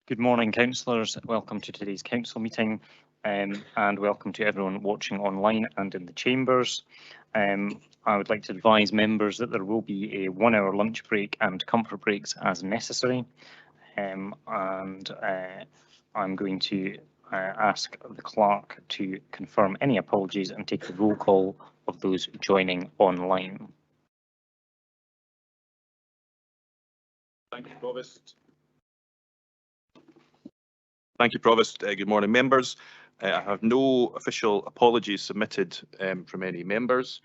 Good morning, councillors. Welcome to today's council meeting and welcome to everyone watching online and in the chambers. I would like to advise members that there will be a 1 hour lunch break and comfort breaks as necessary. I'm going to ask the clerk to confirm any apologies and take the roll call of those joining online. Thank you, Provost. Thank you, Provost. Good morning, members. I have no official apologies submitted from any members.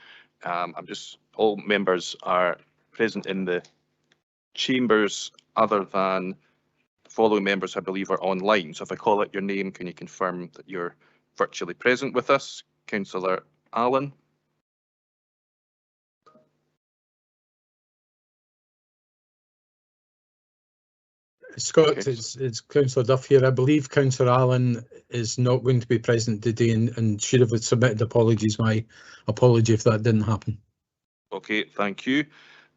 All members are present in the chambers other than the following members I believe are online. So if I call out your name, can you confirm that you're virtually present with us? Councillor Allen. Scott, okay. It's Councillor Duff here. I believe Councillor Allen is not going to be present today and should have submitted apologies. My apology if that didn't happen. Okay, thank you.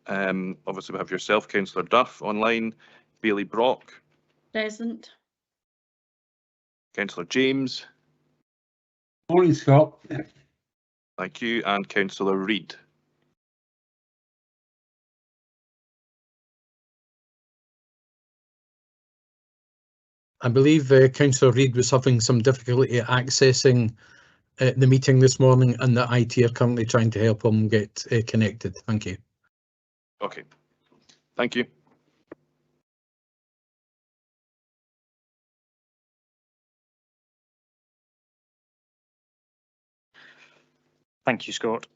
Obviously we have yourself, Councillor Duff, online. Bailey Brock. Present. Councillor James. Morning, Scott. Thank you. And Councillor Reid. I believe Councillor Reid was having some difficulty accessing the meeting this morning and the IT are currently trying to help him get connected. Thank you. Okay, thank you. Thank you, Scott.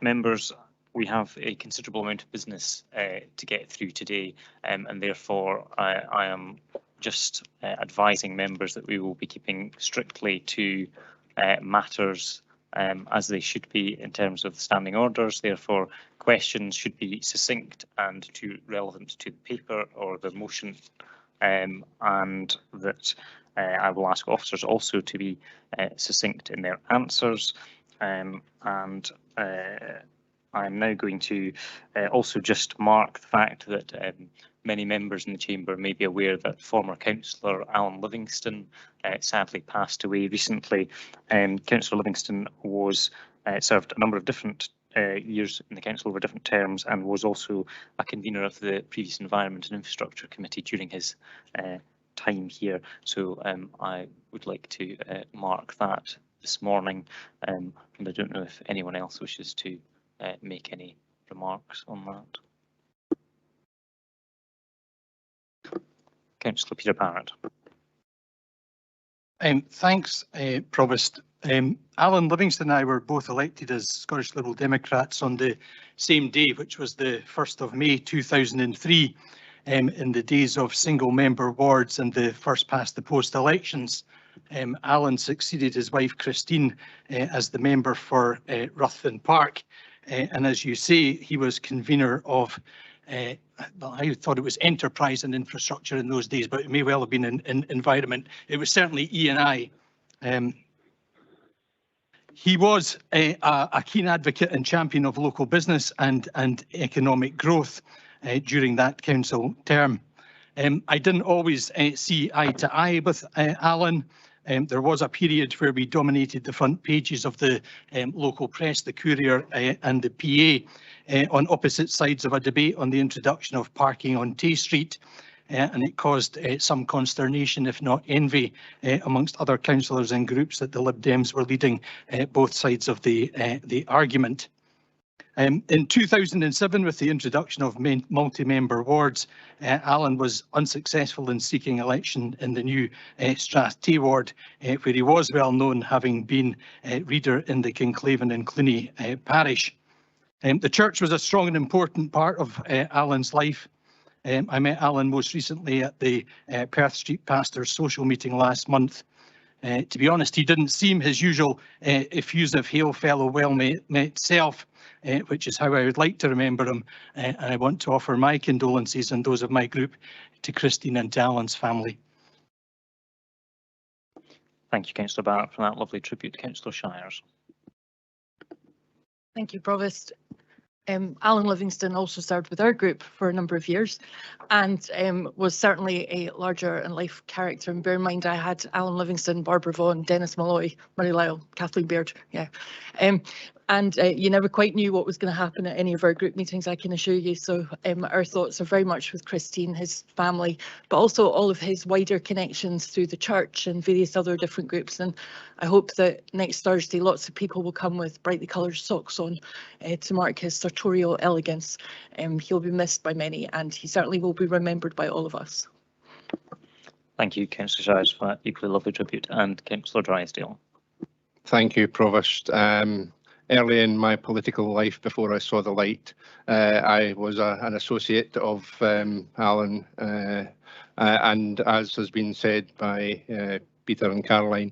Members, we have a considerable amount of business to get through today, and therefore I am just advising members that we will be keeping strictly to matters as they should be in terms of standing orders. Therefore, questions should be succinct and relevant to the paper or the motion, and that I will ask officers also to be succinct in their answers. I'm now going to also just mark the fact that many members in the chamber may be aware that former councillor Alan Livingston sadly passed away recently. Councillor Livingston was served a number of different years in the council over different terms and was also a convener of the previous Environment and Infrastructure Committee during his time here. So I would like to mark that this morning, and I don't know if anyone else wishes to make any remarks on that. Councillor Peter Barrett. Thanks, Provost. Alan Livingston and I were both elected as Scottish Liberal Democrats on the same day, which was the 1st of May 2003, in the days of single member wards and the first past the post elections. Alan succeeded his wife Christine as the member for Ruthven Park. And as you say, he was convener of, well, I thought it was enterprise and infrastructure in those days, but it may well have been in environment. It was certainly E&I. He was a keen advocate and champion of local business and economic growth during that council term. I didn't always see eye to eye with Alan. There was a period where we dominated the front pages of the local press, the Courier and the PA, on opposite sides of a debate on the introduction of parking on Tay Street, and it caused some consternation, if not envy, amongst other councillors and groups that the Lib Dems were leading both sides of the argument. In 2007, with the introduction of multi-member wards, Alan was unsuccessful in seeking election in the new Strath Tay ward, where he was well known, having been reader in the Kinclaven and Cluny parish. The church was a strong and important part of Alan's life. I met Alan most recently at the Perth Street Pastors social meeting last month. To be honest, he didn't seem his usual effusive hail fellow well met self, which is how I would like to remember him, and I want to offer my condolences and those of my group to Christine and to Alan's family. Thank you, Councillor Barrett, for that lovely tribute. Councillor Shires. Thank you, Provost. Alan Livingston also served with our group for a number of years and was certainly a larger in life character. And bear in mind, I had Alan Livingston, Barbara Vaughan, Dennis Malloy, Murray Lyle, Kathleen Baird. Yeah. And you never quite knew what was going to happen at any of our group meetings, I can assure you. So our thoughts are very much with Christine, his family, but also all of his wider connections through the church and various other different groups. And I hope that next Thursday, lots of people will come with brightly coloured socks on to mark his sartorial elegance. He'll be missed by many, and he certainly will be remembered by all of us. Thank you, Councillor Shires, for that equally lovely tribute, and Councillor Drysdale. Thank you, Provost. Early in my political life, before I saw the light, I was an associate of Alan, and as has been said by Peter and Caroline,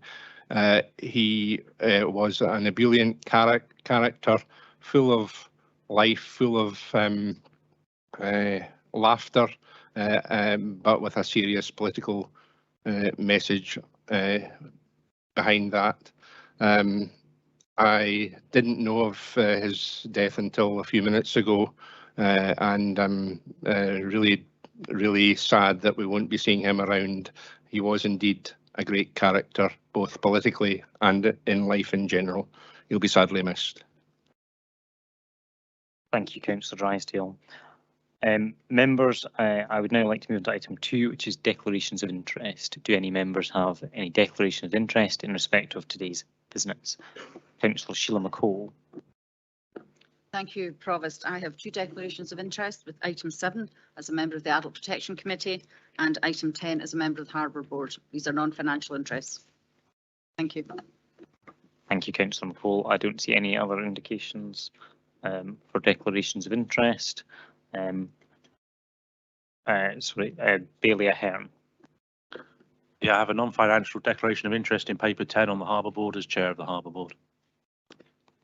he was an ebullient character, full of life, full of laughter, but with a serious political message behind that. I didn't know of his death until a few minutes ago, and I'm really sad that we won't be seeing him around. He was indeed a great character, both politically and in life in general. He'll be sadly missed. Thank you, Councillor Drysdale. Members, I would now like to move to item 2, which is declarations of interest. Do any members have any declaration of interest in respect of today's business? Councillor Sheila McCall. Thank you, Provost. I have 2 declarations of interest, with item 7 as a member of the Adult Protection Committee and item 10 as a member of the Harbour Board. These are non-financial interests. Thank you. Thank you, Councillor McCall. I don't see any other indications for declarations of interest. Bailey Ahern. Yeah, I have a non-financial declaration of interest in paper 10 on the Harbour Board as Chair of the Harbour Board.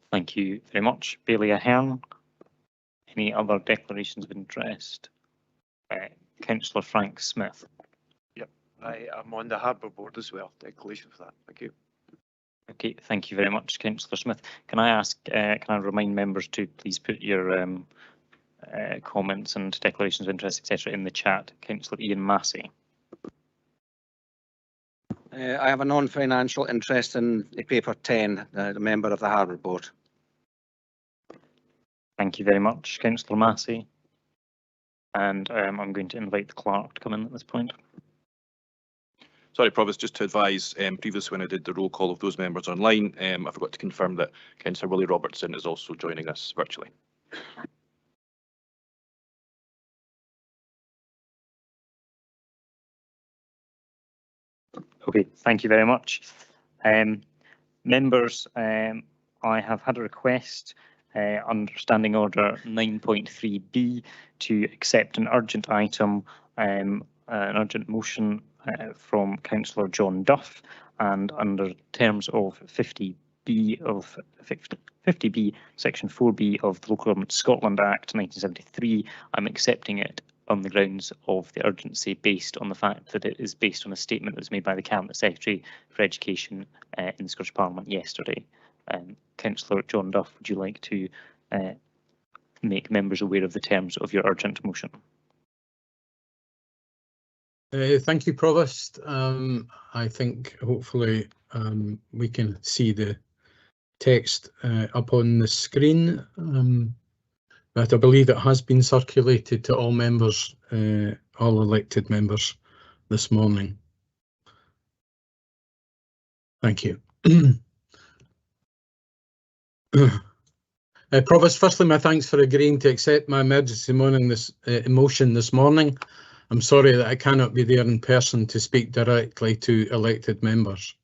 Thank you very much, Bailey Ahern. Any other declarations of interest? Councillor Frank Smith. Yep, I am on the Harbour Board as well. Declaration for that. Thank you. Okay, thank you very much, Councillor Smith. Can I ask, can I remind members to please put your comments and declarations of interest, etc., in the chat? Councillor Ian Massey. I have a non-financial interest in paper 10, the member of the Harbour Board. Thank you very much, Councillor Massey. And I'm going to invite the clerk to come in at this point. Sorry, Provost, just to advise, previously when I did the roll call of those members online, I forgot to confirm that Councillor Willie Robertson is also joining us virtually. Okay, thank you very much. Members, I have had a request under Standing Order 9.3b to accept an urgent item, an urgent motion from Councillor John Duff, and under terms of 50B of 50B, Section 4B of the Local Government Scotland Act 1973, I'm accepting it on the grounds of the urgency, based on the fact that it is based on a statement that was made by the Cabinet Secretary for Education in the Scottish Parliament yesterday. Councillor John Duff, would you like to make members aware of the terms of your urgent motion? Thank you, Provost. I think hopefully we can see the text up on the screen. But I believe it has been circulated to all members, all elected members this morning. Thank you. Provost, firstly, my thanks for agreeing to accept my emergency motion this morning. I'm sorry that I cannot be there in person to speak directly to elected members.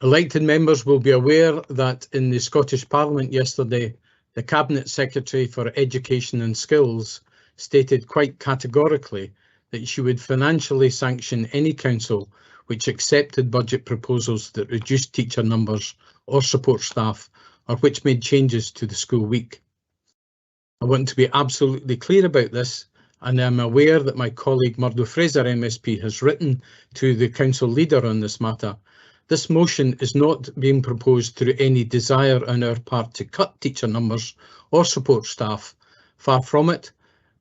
Elected members will be aware that in the Scottish Parliament yesterday, the Cabinet Secretary for Education and Skills stated quite categorically that she would financially sanction any council which accepted budget proposals that reduced teacher numbers or support staff, or which made changes to the school week. I want to be absolutely clear about this, and I'm aware that my colleague Murdo Fraser MSP has written to the council leader on this matter, This motion is not being proposed through any desire on our part to cut teacher numbers or support staff, far from it,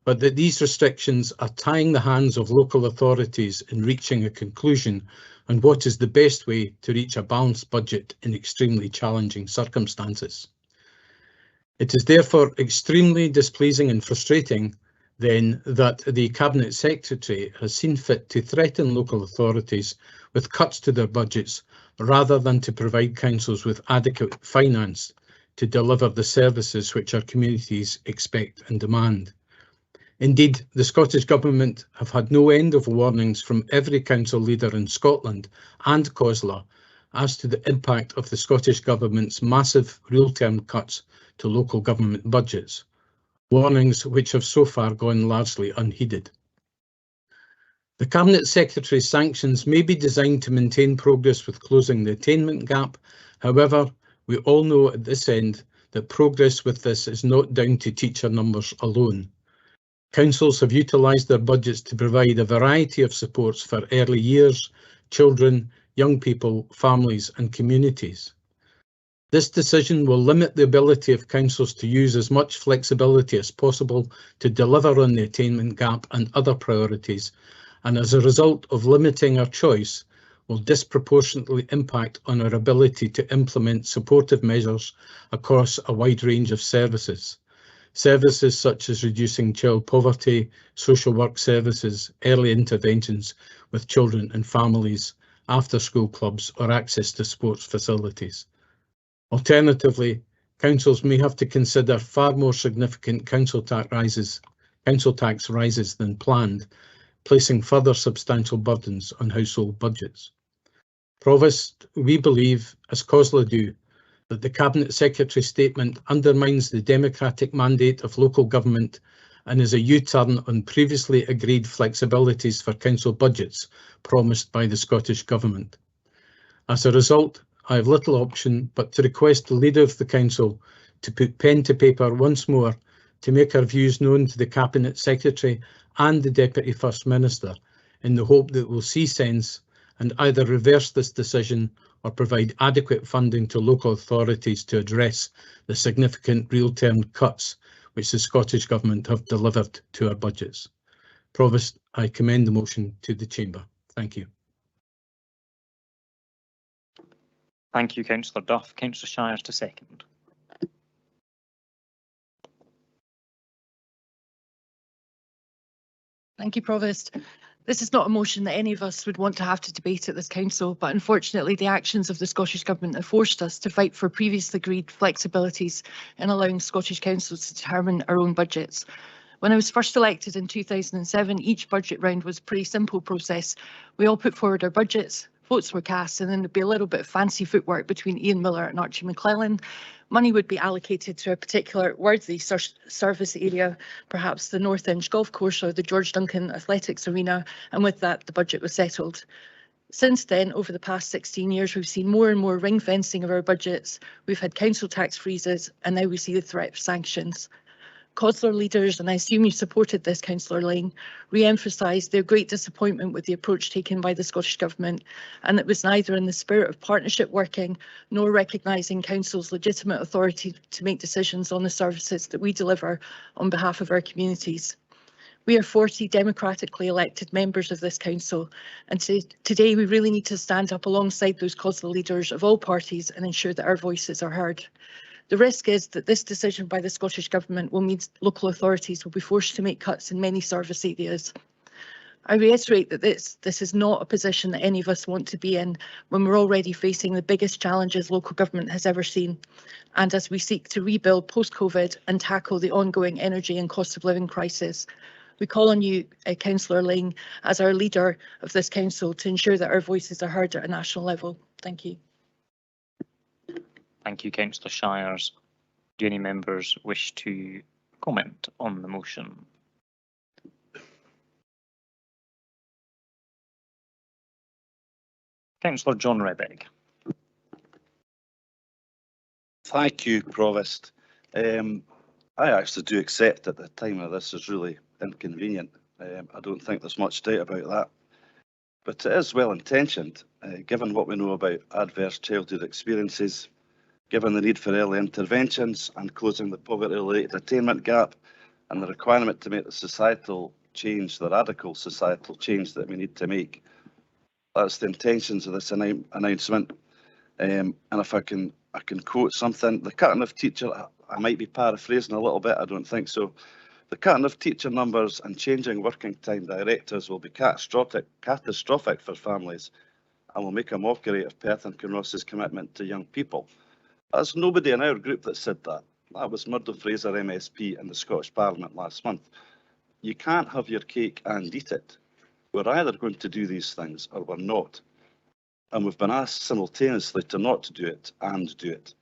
but that these restrictions are tying the hands of local authorities in reaching a conclusion on what is the best way to reach a balanced budget in extremely challenging circumstances. It is therefore extremely displeasing and frustrating then that the Cabinet Secretary has seen fit to threaten local authorities with cuts to their budgets rather than to provide councils with adequate finance to deliver the services which our communities expect and demand. Indeed, the Scottish Government have had no end of warnings from every council leader in Scotland and COSLA as to the impact of the Scottish Government's massive real-term cuts to local government budgets, warnings which have so far gone largely unheeded. The Cabinet Secretary's sanctions may be designed to maintain progress with closing the attainment gap. However, we all know at this end that progress with this is not down to teacher numbers alone. Councils have utilised their budgets to provide a variety of supports for early years, children, young people, families and communities. This decision will limit the ability of councils to use as much flexibility as possible to deliver on the attainment gap and other priorities, and as a result of limiting our choice, will disproportionately impact on our ability to implement supportive measures across a wide range of services. Services such as reducing child poverty, social work services, early interventions with children and families, after-school clubs or access to sports facilities. Alternatively, councils may have to consider far more significant council tax rises than planned, placing further substantial burdens on household budgets. Provost, we believe, as COSLA do, that the Cabinet Secretary's statement undermines the democratic mandate of local government and is a U-turn on previously agreed flexibilities for council budgets promised by the Scottish Government. As a result, I have little option but to request the Leader of the Council to put pen to paper once more to make our views known to the Cabinet Secretary and the Deputy First Minister in the hope that we'll see sense and either reverse this decision or provide adequate funding to local authorities to address the significant real-term cuts which the Scottish Government have delivered to our budgets. Provost, I commend the motion to the Chamber. Thank you. Thank you, Councillor Duff. Councillor Shires to second. Thank you, Provost. This is not a motion that any of us would want to have to debate at this council, but unfortunately the actions of the Scottish Government have forced us to fight for previously agreed flexibilities in allowing Scottish councils to determine our own budgets. When I was first elected in 2007, each budget round was a pretty simple process. We all put forward our budgets, votes were cast, and then there'd be a little bit of fancy footwork between Ian Miller and Archie McClellan. Money would be allocated to a particular worthy service area, perhaps the North Inch Golf Course or the George Duncan Athletics Arena, and with that the budget was settled. Since then, over the past 16 years, we've seen more and more ring fencing of our budgets. We've had council tax freezes, and now we see the threat of sanctions. COSLA leaders, and I assume you supported this, Councillor Lane, re-emphasised their great disappointment with the approach taken by the Scottish Government, and it was neither in the spirit of partnership working nor recognising Council's legitimate authority to make decisions on the services that we deliver on behalf of our communities. We are 40 democratically elected members of this council, and today we really need to stand up alongside those COSLA leaders of all parties and ensure that our voices are heard. The risk is that this decision by the Scottish Government will mean local authorities will be forced to make cuts in many service areas. I reiterate that this is not a position that any of us want to be in when we're already facing the biggest challenges local government has ever seen, and as we seek to rebuild post-COVID and tackle the ongoing energy and cost of living crisis. We call on you, Councillor Lane, as our leader of this council to ensure that our voices are heard at a national level. Thank you. Thank you, Councillor Shires. Do any members wish to comment on the motion? Councillor John Reddick. Thank you, Provost. I actually do accept that the time of this is really inconvenient. I don't think there's much doubt about but it is well intentioned, given what we know about adverse childhood experiences, given the need for early interventions and closing the poverty-related attainment gap, and the requirement to make the societal change, the radical societal change that we need to make. That's the intentions of this announcement. And if I can quote something, the cutting of teacher, I might be paraphrasing a little bit, I don't think so. The cutting of teacher numbers and changing working time directives will be catastrophic for families and will make a mockery of Perth and Kinross's commitment to young people. There's nobody in our group that said that. That was Murdo Fraser MSP in the Scottish Parliament last month. You can't have your cake and eat it. We're either going to do these things or we're not. And we've been asked simultaneously to not to do it and do it.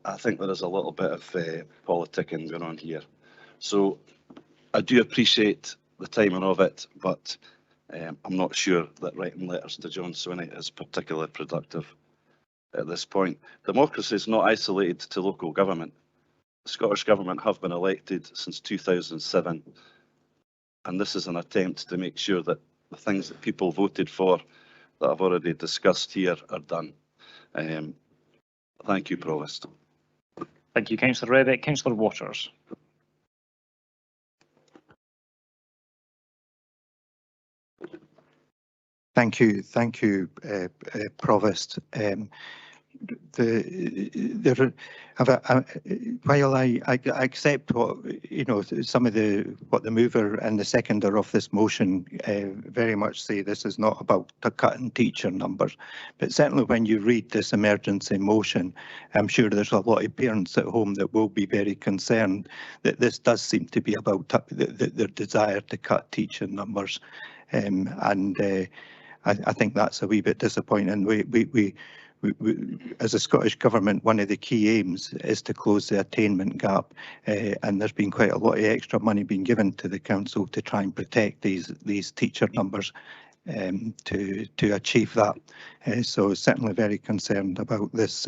I think there is a little bit of politicking going on here. So I do appreciate the timing of it, but I'm not sure that writing letters to John Swinney is particularly productive at this point. Democracy is not isolated to local government. The Scottish Government have been elected since 2007, and this is an attempt to make sure that the things that people voted for that I've already discussed here are done. Thank you, Provost. Thank you, Councillor Reddick. Councillor Waters. Thank you, Provost. While I accept what some of what the mover and the seconder of this motion very much say, this is not about cutting teacher numbers, but certainly when you read this emergency motion, I'm sure there's a lot of parents at home that will be very concerned that this does seem to be about their desire to cut teacher numbers, I think that's a wee bit disappointing. We as a Scottish Government, one of the key aims is to close the attainment gap, and there's been quite a lot of extra money being given to the council to try and protect these teacher numbers to achieve that. So certainly very concerned about this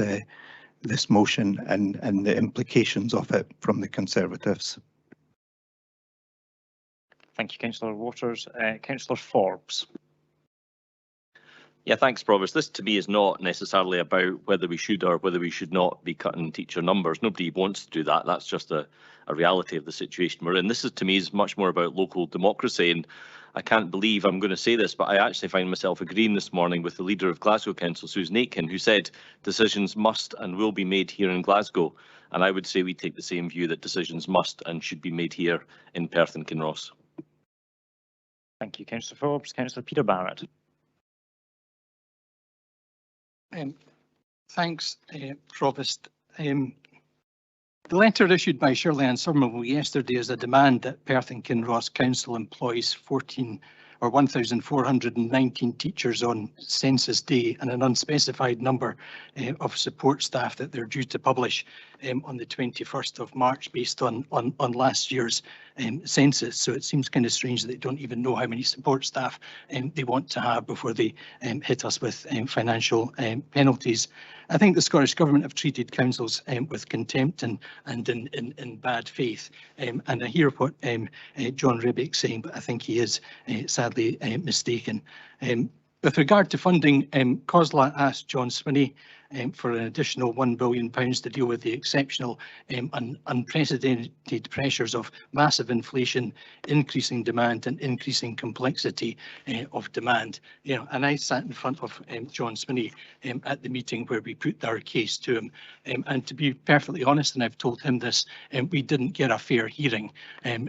this motion and the implications of it from the Conservatives. Thank you, Councillor Waters. Councillor Forbes. Yeah, thanks, Provost. This to me is not necessarily about whether we should or whether we should not be cutting teacher numbers. Nobody wants to do that. That's just a reality of the situation we're in. This is, to me, is much more about local democracy. And I can't believe I'm going to say this, but I actually find myself agreeing this morning with the leader of Glasgow Council, Susan Aitken, who said decisions must and will be made here in Glasgow. And I would say we take the same view that decisions must and should be made here in Perth and Kinross. Thank you, Councillor Forbes. Councillor Peter Barrett. Thanks, Provost. The letter issued by Shirley Ann Somerville yesterday is a demand that Perth and Kinross Council employs 1,419 teachers on census day and an unspecified number of support staff that they're due to publish on the 21st of March based on last year's census. So it seems kind of strange that they don't even know how many support staff they want to have before they hit us with financial penalties. I think the Scottish Government have treated councils with contempt and in bad faith. And I hear what John Rebbick's saying, but I think he is sadly mistaken. With regard to funding, COSLA asked John Swinney for an additional £1 billion to deal with the exceptional and unprecedented pressures of massive inflation, increasing demand and increasing complexity of demand. And I sat in front of John Swinney at the meeting where we put our case to him. And to be perfectly honest, and I've told him this, we didn't get a fair hearing.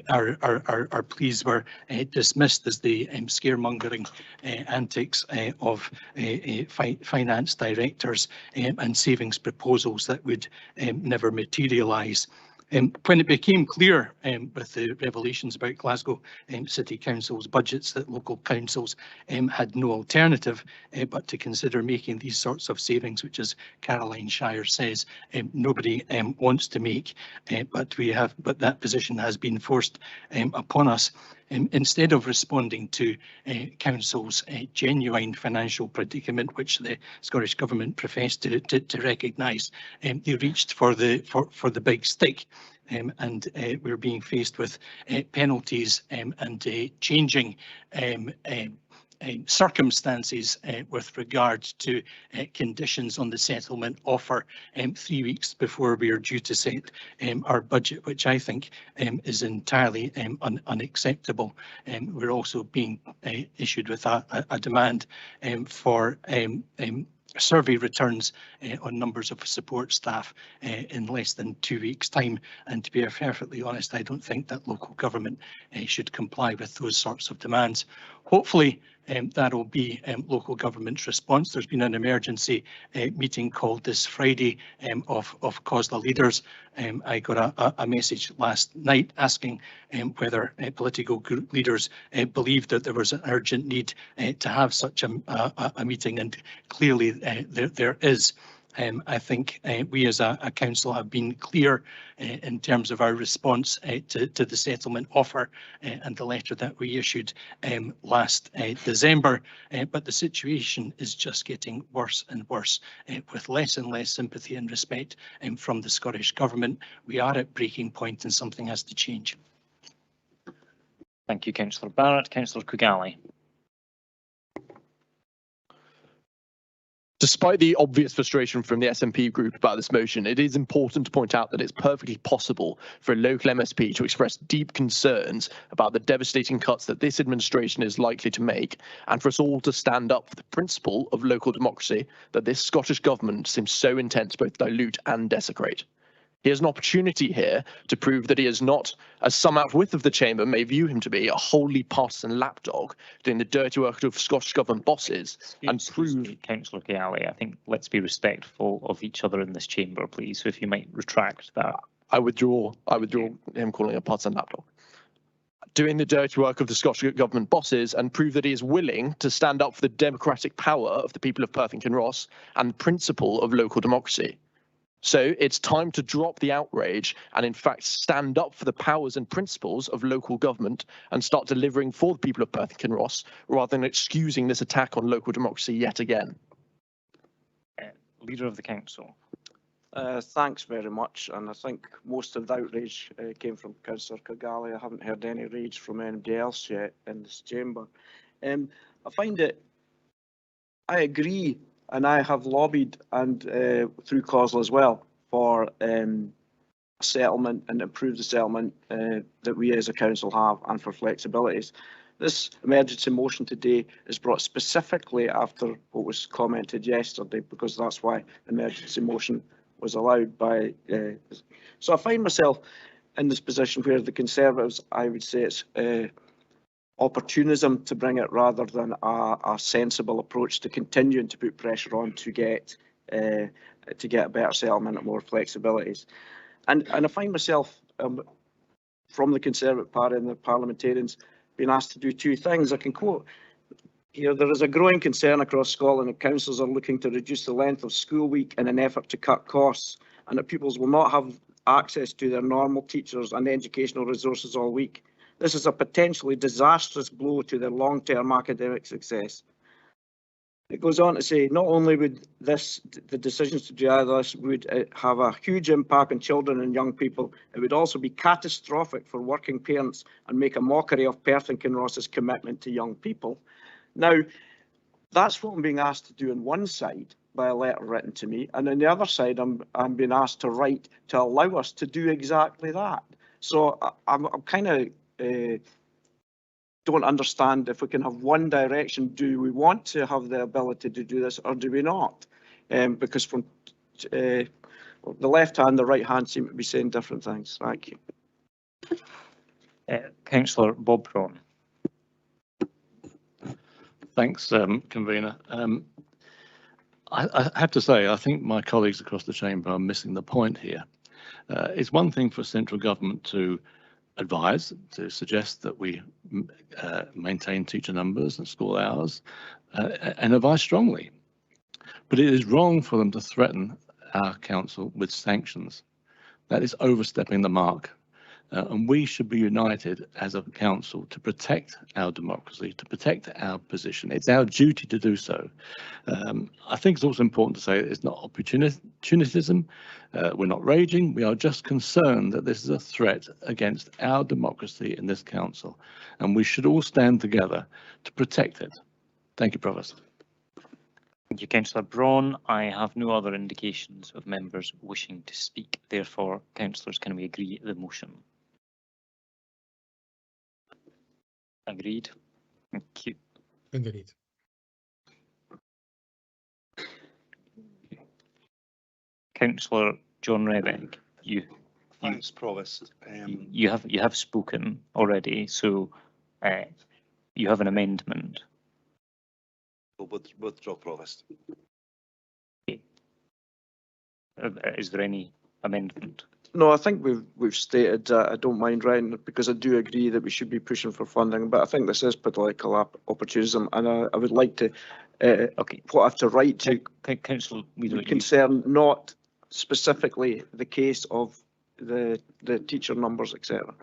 Our pleas were dismissed as the scaremongering antics of finance directors and savings proposals that would never materialise. When it became clear with the revelations about Glasgow City Council's budgets that local councils had no alternative but to consider making these sorts of savings, which, as Caroline Shire says, nobody wants to make, but that position has been forced upon us. Instead of responding to council's genuine financial predicament, which the Scottish Government professed to recognise, they reached for the big stick. And we're being faced with penalties and changing circumstances with regard to conditions on the settlement offer 3 weeks before we are due to set our budget, which I think is entirely unacceptable. We're also being issued with a demand for survey returns on numbers of support staff in less than 2 weeks' time. And to be perfectly honest, I don't think that local government should comply with those sorts of demands. Hopefully, that will be local government's response. There's been an emergency meeting called this Friday of COSLA leaders. I got a message last night asking whether political group leaders believed that there was an urgent need to have such a meeting, and clearly there is. I think we as a council have been clear in terms of our response to the settlement offer and the letter that we issued last December, but the situation is just getting worse and worse with less and less sympathy and respect from the Scottish Government. We are at breaking point and something has to change. Thank you, Councillor Barrett. Councillor Kugali. Despite the obvious frustration from the SNP group about this motion, it is important to point out that it's perfectly possible for a local MSP to express deep concerns about the devastating cuts that this administration is likely to make, and for us all to stand up for the principle of local democracy that this Scottish Government seems so intent to both dilute and desecrate. He has an opportunity here to prove that he is not, as some outwith of the chamber may view him to be, a wholly partisan lapdog doing the dirty work of Scottish Government bosses, and prove... Councillor Kugali, I think let's be respectful of each other in this chamber, please. So if you might retract that. I withdraw him calling a partisan lapdog. Doing the dirty work of the Scottish Government bosses, and prove that he is willing to stand up for the democratic power of the people of Perth and Kinross and the principle of local democracy. So it's time to drop the outrage and in fact stand up for the powers and principles of local government and start delivering for the people of Perth and Kinross rather than excusing this attack on local democracy yet again. Leader of the Council. Thanks very much, and I think most of the outrage came from Councillor Kugali. I haven't heard any rage from anybody else yet in this chamber. I find it, I agree, and I have lobbied and through COSLA as well for a settlement and improve the settlement that we as a council have, and for flexibilities. This emergency motion today is brought specifically after what was commented yesterday, because that's why emergency motion was allowed by. So I find myself in this position where the Conservatives, I would say it's opportunism to bring it rather than a sensible approach to continuing to put pressure on to get a better settlement and more flexibilities. And I find myself from the Conservative Party and the parliamentarians being asked to do two things. I can quote, there is a growing concern across Scotland that councils are looking to reduce the length of school week in an effort to cut costs, and that pupils will not have access to their normal teachers and educational resources all week. This is a potentially disastrous blow to their long-term academic success. It goes on to say, not only would the decisions to do this would have a huge impact on children and young people, it would also be catastrophic for working parents and make a mockery of Perth and Kinross's commitment to young people. Now, that's what I'm being asked to do on one side by a letter written to me, and on the other side, I'm being asked to write to allow us to do exactly that. So I'm kind of don't understand if we can have one direction. Do we want to have the ability to do this, or do we not? Because from the left hand, the right hand seem to be saying different things. Thank you. Councillor Bob Brown. Thanks, convener. I have to say, I think my colleagues across the chamber are missing the point here. It's one thing for central government to advise, to suggest that we maintain teacher numbers and school hours, and advise strongly. But it is wrong for them to threaten our council with sanctions. That is overstepping the mark. And we should be united as a council to protect our democracy, to protect our position. It's our duty to do so. I think it's also important to say that it's not opportunism. We're not raging. We are just concerned that this is a threat against our democracy in this council, and we should all stand together to protect it. Thank you, Provost. Thank you, Councillor Braun. I have no other indications of members wishing to speak. Therefore, councillors, can we agree the motion? Agreed. Thank you. Agreed. Councillor John Rebeck, Thanks, Provost. you have spoken already, so you have an amendment. We'll withdraw, Provost. Is there any amendment? No, I think we've stated I don't mind writing it because I do agree that we should be pushing for funding, but I think this is political opportunism, and I would like to okay. What I have to write to Council would concern not specifically the case of the teacher numbers, etc.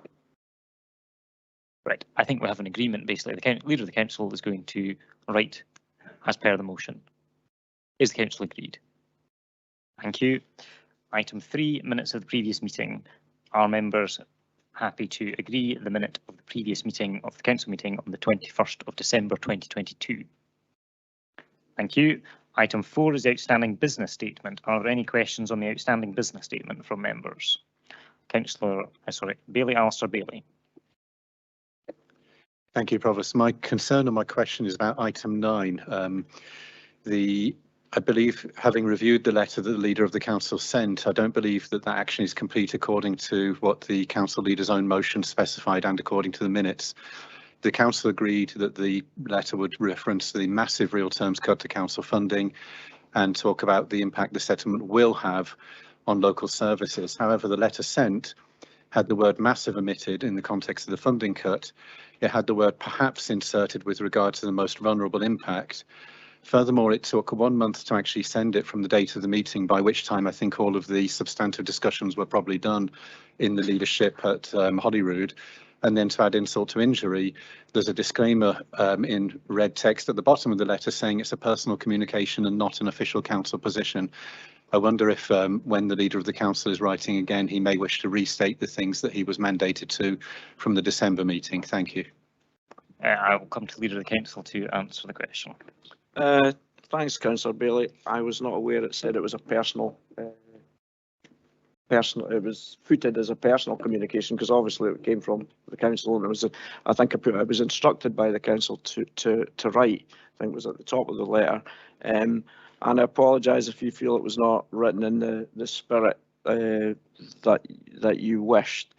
Right. I think we have an agreement. Basically, the leader of the council is going to write as per the motion. Is the council agreed? Thank you. Item 3, minutes of the previous meeting. Are members happy to agree the minute of the previous meeting of the council meeting on the 21st of December 2022? Thank you. Item 4 is the outstanding business statement. Are there any questions on the outstanding business statement from members? Bailey, Alistair Bailey. Thank you, Provost. My concern and my question is about item 9. I believe, having reviewed the letter that the leader of the council sent, I don't believe that that action is complete according to what the council leader's own motion specified and according to the minutes. The council agreed that the letter would reference the massive real terms cut to council funding and talk about the impact the settlement will have on local services. However, the letter sent had the word massive omitted in the context of the funding cut. It had the word perhaps inserted with regard to the most vulnerable impact. Furthermore, it took 1 month to actually send it from the date of the meeting, by which time I think all of the substantive discussions were probably done in the leadership at Holyrood. And then to add insult to injury, there's a disclaimer in red text at the bottom of the letter saying it's a personal communication and not an official council position. I wonder if when the leader of the council is writing again, he may wish to restate the things that he was mandated to from the December meeting. Thank you. I will come to the leader of the council to answer the question. Thanks, Councillor Bailey. I was not aware it said it was a personal. It was footed as a personal communication because obviously it came from the council, and it was. I think I was instructed by the council to write. I think it was at the top of the letter, and I apologise if you feel it was not written in the spirit that you wished.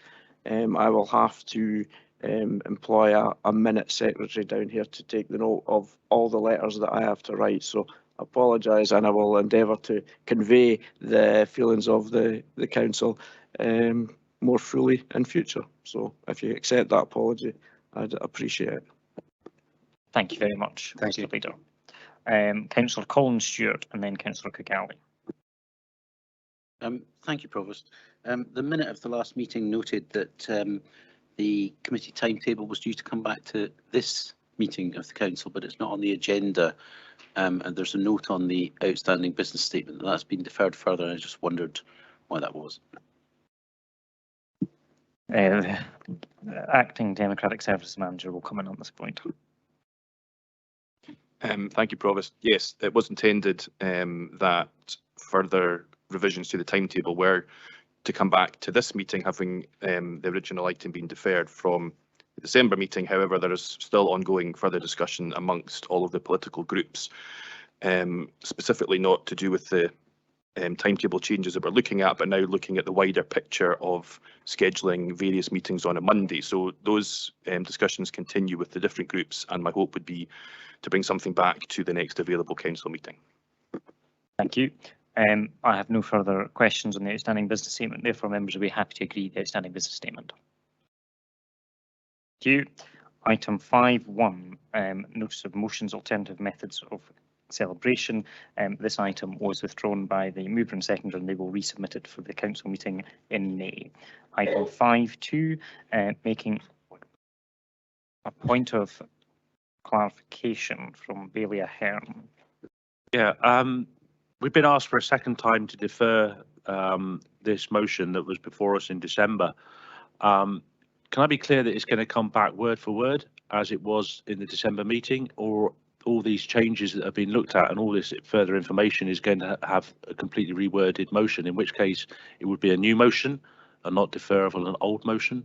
I will have to employ a minute secretary down here to take the note of all the letters that I have to write. So I apologise, and I will endeavour to convey the feelings of the council more fully in future. So if you accept that apology, I'd appreciate it. Thank you very much, Thank Mr. Leader. Councillor Colin Stewart and then Councillor Cook-Alley. Thank you, Provost. The minute of the last meeting noted that the committee timetable was due to come back to this meeting of the council, but it's not on the agenda. And there's a note on the outstanding business statement that's been deferred further, and I just wondered why that was. Acting Democratic Services Manager will come in on this point. Thank you, Provost. Yes, it was intended that further revisions to the timetable were to come back to this meeting, having the original item being deferred from the December meeting. However, there is still ongoing further discussion amongst all of the political groups, specifically not to do with the timetable changes that we're looking at, but now looking at the wider picture of scheduling various meetings on a Monday. So those discussions continue with the different groups, and my hope would be to bring something back to the next available council meeting. Thank you. I have no further questions on the outstanding business statement. Therefore, members will be happy to agree the outstanding business statement. Thank you. Item 5.1, notice of motions, alternative methods of celebration. This item was withdrawn by the mover and seconder, and they will resubmit it for the council meeting in May. Item 5.2, making a point of clarification from Bailey Ahern. Yeah, we've been asked for a second time to defer this motion that was before us in December. Can I be clear that it's going to come back word for word as it was in the December meeting, or all these changes that have been looked at and all this further information is going to have a completely reworded motion, in which case it would be a new motion and not deferral of an old motion?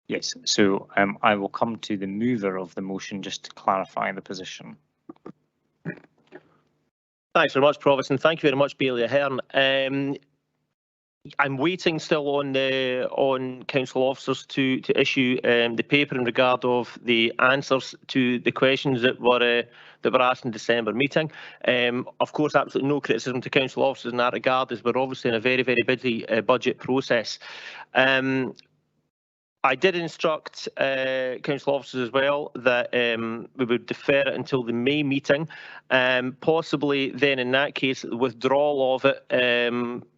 Yes, so I will come to the mover of the motion just to clarify the position. Thanks very much, Provost, and thank you very much, Bailey Ahern. I'm waiting still on council officers to issue the paper in regard of the answers to the questions that were asked in December meeting. Of course, absolutely no criticism to council officers in that regard, as we're obviously in a very, very busy budget process. I did instruct council officers as well that we would defer it until the May meeting, possibly then in that case the withdrawal of it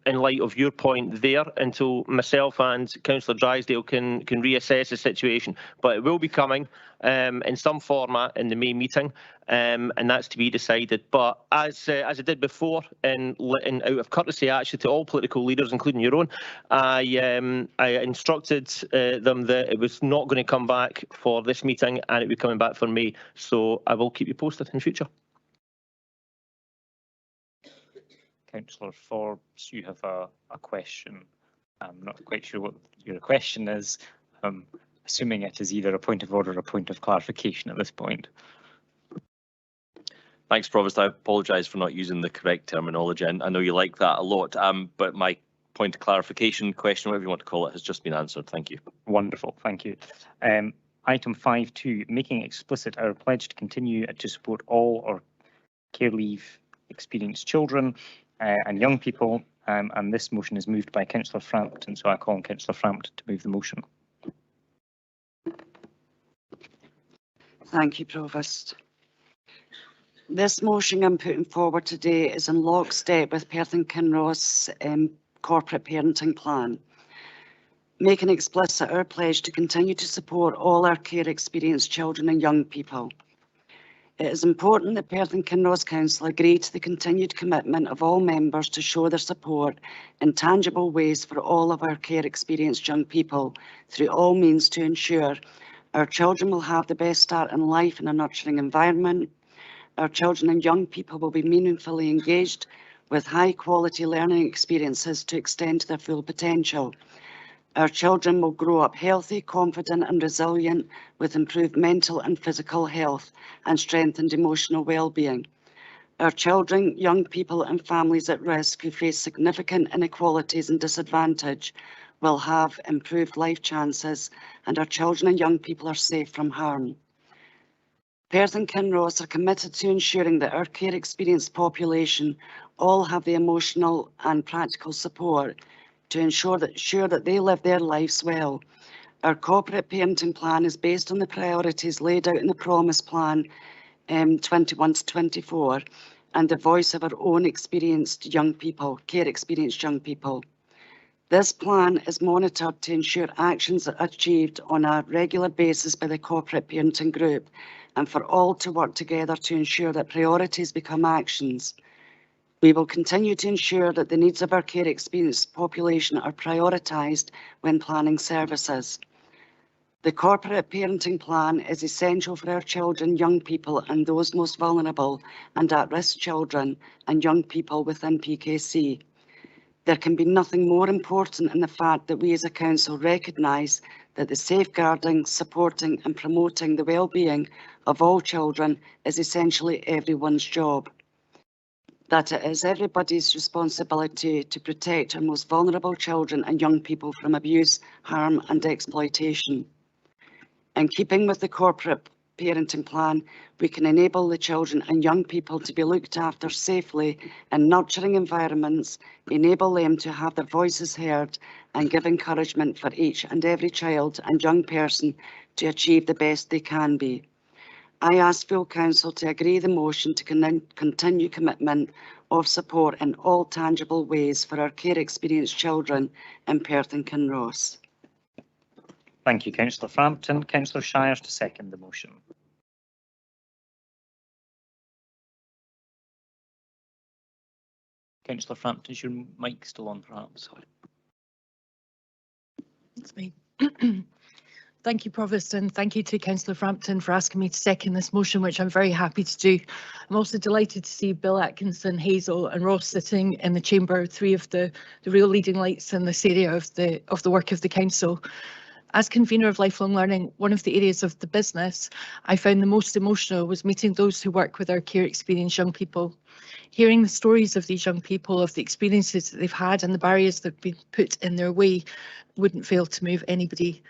in light of your point there until myself and Councillor Drysdale can reassess the situation. But it will be coming in some format in the May meeting, and that's to be decided. But as I did before, in out of courtesy actually to all political leaders, including your own, I instructed them that it was not going to come back for this meeting and it would be coming back for May. So I will keep you posted in future. Councillor Forbes, you have a question. I'm not quite sure what your question is. I'm assuming it is either a point of order or a point of clarification at this point. Thanks, Provost. I apologise for not using the correct terminology, and I know you like that a lot, but my point of clarification, question, whatever you want to call it, has just been answered. Thank you. Wonderful, thank you. Item 5.2, making explicit our pledge to continue to support all our care leave experienced children and young people, and this motion is moved by Councillor Frampton, so I call on Councillor Frampton to move the motion. Thank you, Provost. This motion I'm putting forward today is in lockstep with Perth and Kinross corporate parenting plan, making explicit our pledge to continue to support all our care experienced children and young people. It is important that Perth and Kinross Council agree to the continued commitment of all members to show their support in tangible ways for all of our care experienced young people through all means to ensure our children will have the best start in life in a nurturing environment. Our children and young people will be meaningfully engaged with high quality learning experiences to extend to their full potential. Our children will grow up healthy, confident and resilient with improved mental and physical health and strengthened emotional well-being. Our children, young people and families at risk who face significant inequalities and disadvantage will have improved life chances, and our children and young people are safe from harm. Perth and Kinross are committed to ensuring that our care experienced population all have the emotional and practical support to ensure that they live their lives well. Our corporate parenting plan is based on the priorities laid out in the Promise Plan 21 to 24 and the voice of our own experienced young people, care experienced young people. This plan is monitored to ensure actions are achieved on a regular basis by the corporate parenting group and for all to work together to ensure that priorities become actions. We will continue to ensure that the needs of our care experienced population are prioritised when planning services. The corporate parenting plan is essential for our children, young people and those most vulnerable and at-risk children and young people within PKC. There can be nothing more important in the fact that we as a council recognise that the safeguarding, supporting and promoting the well-being of all children is essentially everyone's job. That it is everybody's responsibility to protect our most vulnerable children and young people from abuse, harm and exploitation. In keeping with the corporate parenting plan, we can enable the children and young people to be looked after safely in nurturing environments, enable them to have their voices heard and give encouragement for each and every child and young person to achieve the best they can be. I ask full council to agree the motion to continue commitment of support in all tangible ways for our care experienced children in Perth and Kinross. Thank you, Councillor Frampton. Councillor Shires to second the motion. Councillor Frampton, is your mic still on, perhaps? It's me. Thank you, Provost, and thank you to Councillor Frampton for asking me to second this motion, which I'm very happy to do. I'm also delighted to see Bill Atkinson, Hazel and Ross sitting in the chamber, three of the real leading lights in this area of the work of the Council. As convener of lifelong learning, one of the areas of the business I found the most emotional was meeting those who work with our care experienced young people. Hearing the stories of these young people, of the experiences that they've had and the barriers that have been put in their way wouldn't fail to move anybody.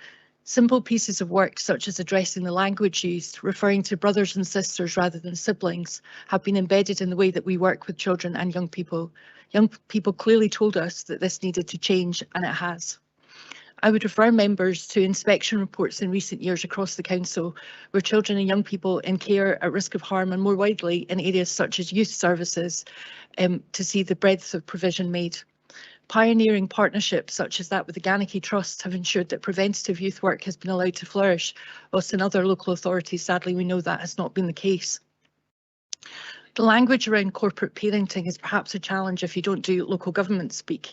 Simple pieces of work such as addressing the language used, referring to brothers and sisters rather than siblings, have been embedded in the way that we work with children and young people. Young people clearly told us that this needed to change, and it has. I would refer members to inspection reports in recent years across the Council, where children and young people in care at risk of harm, and more widely in areas such as youth services, to see the breadth of provision made. Pioneering partnerships such as that with the Ganachie Trust have ensured that preventative youth work has been allowed to flourish, whilst in other local authorities, sadly, we know that has not been the case. The language around corporate parenting is perhaps a challenge if you don't do local government speak,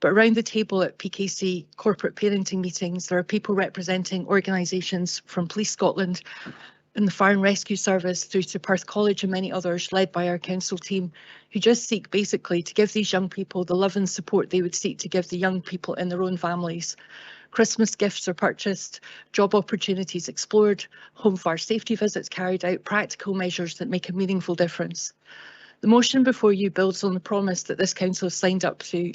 but around the table at PKC corporate parenting meetings, there are people representing organisations from Police Scotland and the Fire and Rescue Service through to Perth College and many others led by our council team, who just seek basically to give these young people the love and support they would seek to give the young people in their own families. Christmas gifts are purchased, job opportunities explored, home fire safety visits carried out, practical measures that make a meaningful difference. The motion before you builds on the promise that this council has signed up to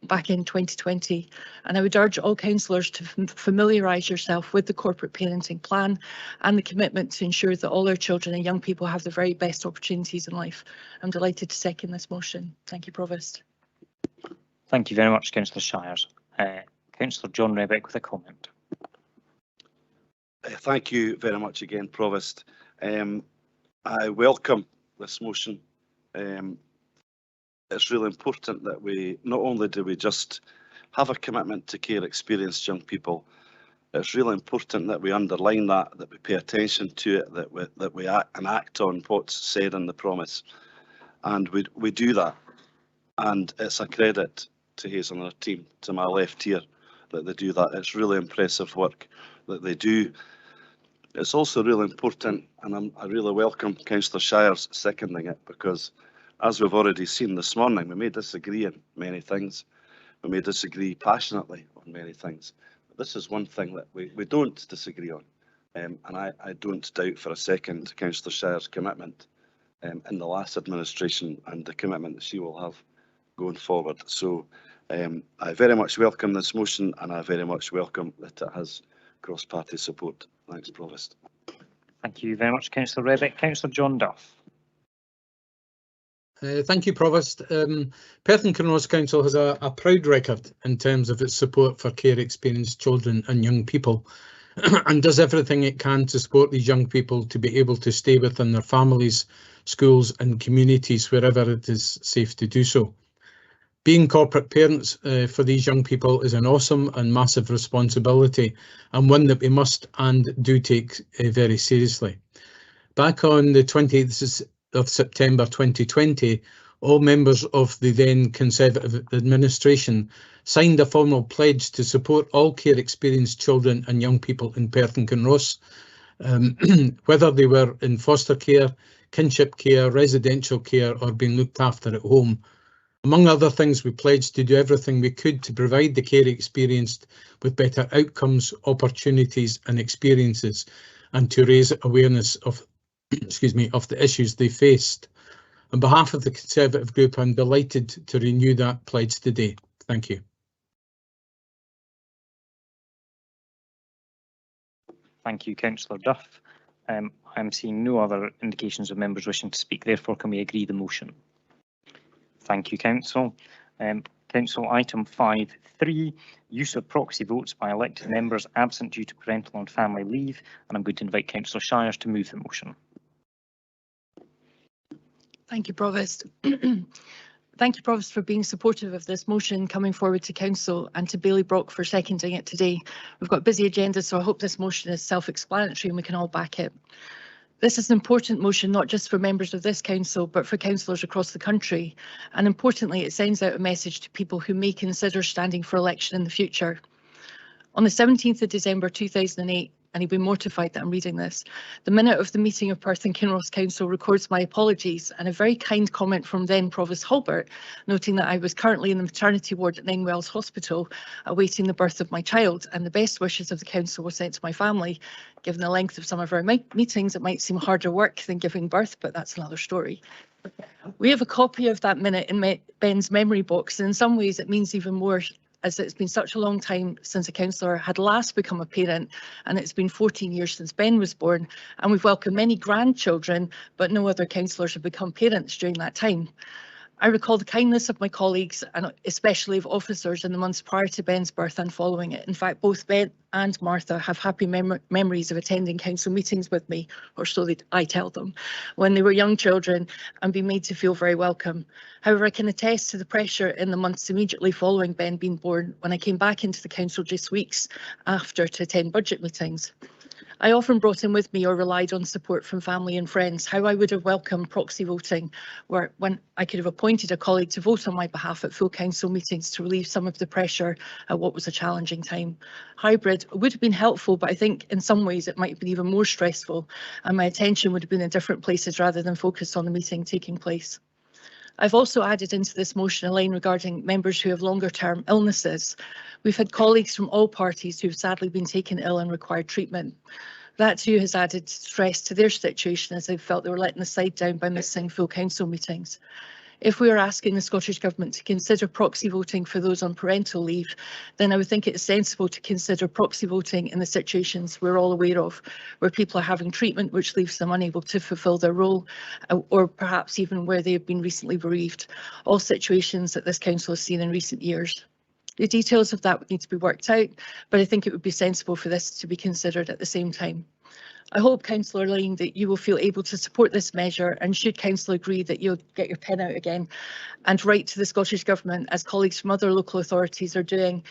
back in 2020, and I would urge all councillors to familiarise yourself with the corporate parenting plan and the commitment to ensure that all our children and young people have the very best opportunities in life. I'm delighted to second this motion. Thank you, Provost. Thank you very much, Councillor Shires. Councillor John Rebeck with a comment. Thank you very much again, Provost. I welcome this motion. It's really important that we not only do we just have a commitment to care experienced young people, it's really important that we underline that we pay attention to it, that we act on what's said in the promise, and we do that. And it's a credit to Hazel and her team, to my left here, that they do that. It's really impressive work that they do. It's also really important, and I really welcome Councillor Shires seconding it, because as we've already seen this morning, we may disagree on many things. We may disagree passionately on many things. But this is one thing that we don't disagree on. And I don't doubt for a second Councillor Shires' commitment in the last administration and the commitment that she will have going forward. So I very much welcome this motion, and I very much welcome that it has cross-party support. Thanks, Provost. Thank you very much, Councillor Rebeck. Councillor John Duff. Thank you, Provost. Perth and Kinross Council has a proud record in terms of its support for care experienced children and young people, and does everything it can to support these young people to be able to stay within their families, schools and communities wherever it is safe to do so. Being corporate parents for these young people is an awesome and massive responsibility, and one that we must and do take very seriously. Back on the 20th of September 2020, all members of the then Conservative administration signed a formal pledge to support all care experienced children and young people in Perth and Kinross, whether they were in foster care, kinship care, residential care or being looked after at home. Among other things, we pledged to do everything we could to provide the care experienced with better outcomes, opportunities and experiences, and to raise awareness of of the issues they faced. On behalf of the Conservative Group, I'm delighted to renew that pledge today. Thank you. Thank you, Councillor Duff. I'm seeing no other indications of members wishing to speak, therefore can we agree the motion? Thank you, Council. Council item 5.3, use of proxy votes by elected members absent due to parental and family leave, and I'm going to invite Councillor Shires to move the motion. Thank you, Provost. Thank you, Provost, for being supportive of this motion coming forward to Council, and to Bailey Brock for seconding it today. We've got a busy agenda, so I hope this motion is self-explanatory and we can all back it. This is an important motion, not just for members of this council, but for councillors across the country. And importantly, it sends out a message to people who may consider standing for election in the future. On the 17th of December 2008, and he'd be mortified that I'm reading this, the minute of the meeting of Perth and Kinross Council records my apologies and a very kind comment from then Provost Hulbert, noting that I was currently in the maternity ward at Nine Hospital awaiting the birth of my child, and the best wishes of the council were sent to my family. Given the length of some of our meetings, it might seem harder work than giving birth, but that's another story. We have a copy of that minute in Ben's memory box, and in some ways it means even more, as it's been such a long time since a councillor had last become a parent, and it's been 14 years since Ben was born, and we've welcomed many grandchildren, but no other councillors have become parents during that time. I recall the kindness of my colleagues and especially of officers in the months prior to Ben's birth and following it. In fact, both Ben and Martha have happy memories of attending council meetings with me, or so I tell them, when they were young children and being made to feel very welcome. However, I can attest to the pressure in the months immediately following Ben being born when I came back into the council just weeks after to attend budget meetings. I often brought in with me or relied on support from family and friends, how I would have welcomed proxy voting, when I could have appointed a colleague to vote on my behalf at full council meetings to relieve some of the pressure at what was a challenging time. Hybrid would have been helpful, but I think in some ways it might have been even more stressful, and my attention would have been in different places rather than focused on the meeting taking place. I've also added into this motion a line regarding members who have longer term illnesses. We've had colleagues from all parties who have sadly been taken ill and required treatment. That too has added stress to their situation, as they felt they were letting the side down by missing full council meetings. If we are asking the Scottish Government to consider proxy voting for those on parental leave, then I would think it is sensible to consider proxy voting in the situations we're all aware of, where people are having treatment which leaves them unable to fulfil their role, or perhaps even where they have been recently bereaved, all situations that this council has seen in recent years. The details of that would need to be worked out, but I think it would be sensible for this to be considered at the same time. I hope, Councillor Lyne, that you will feel able to support this measure, and should Council agree, that you'll get your pen out again and write to the Scottish Government, as colleagues from other local authorities are doing,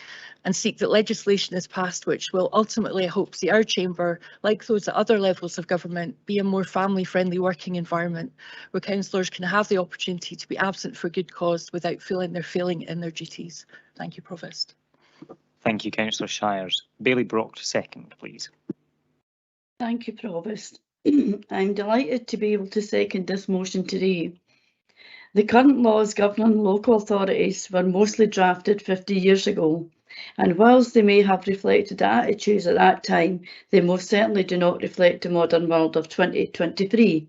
and seek that legislation is passed which will ultimately, I hope, see our chamber, like those at other levels of government, be a more family-friendly working environment, where councillors can have the opportunity to be absent for good cause without feeling they're failing in their duties. Thank you, Provost. Thank you, Councillor Shires. Bailey Brock, second, please. Thank you, Provost. I'm delighted to be able to second this motion today. The current laws governing local authorities were mostly drafted 50 years ago, and whilst they may have reflected attitudes at that time, they most certainly do not reflect the modern world of 2023.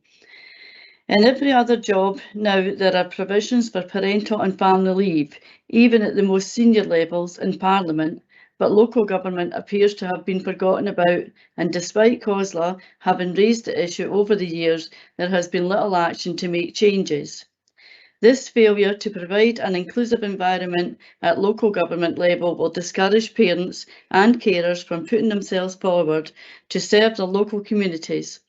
In every other job now, there are provisions for parental and family leave, even at the most senior levels in Parliament, but local government appears to have been forgotten about, and despite COSLA having raised the issue over the years, there has been little action to make changes. This failure to provide an inclusive environment at local government level will discourage parents and carers from putting themselves forward to serve their local communities.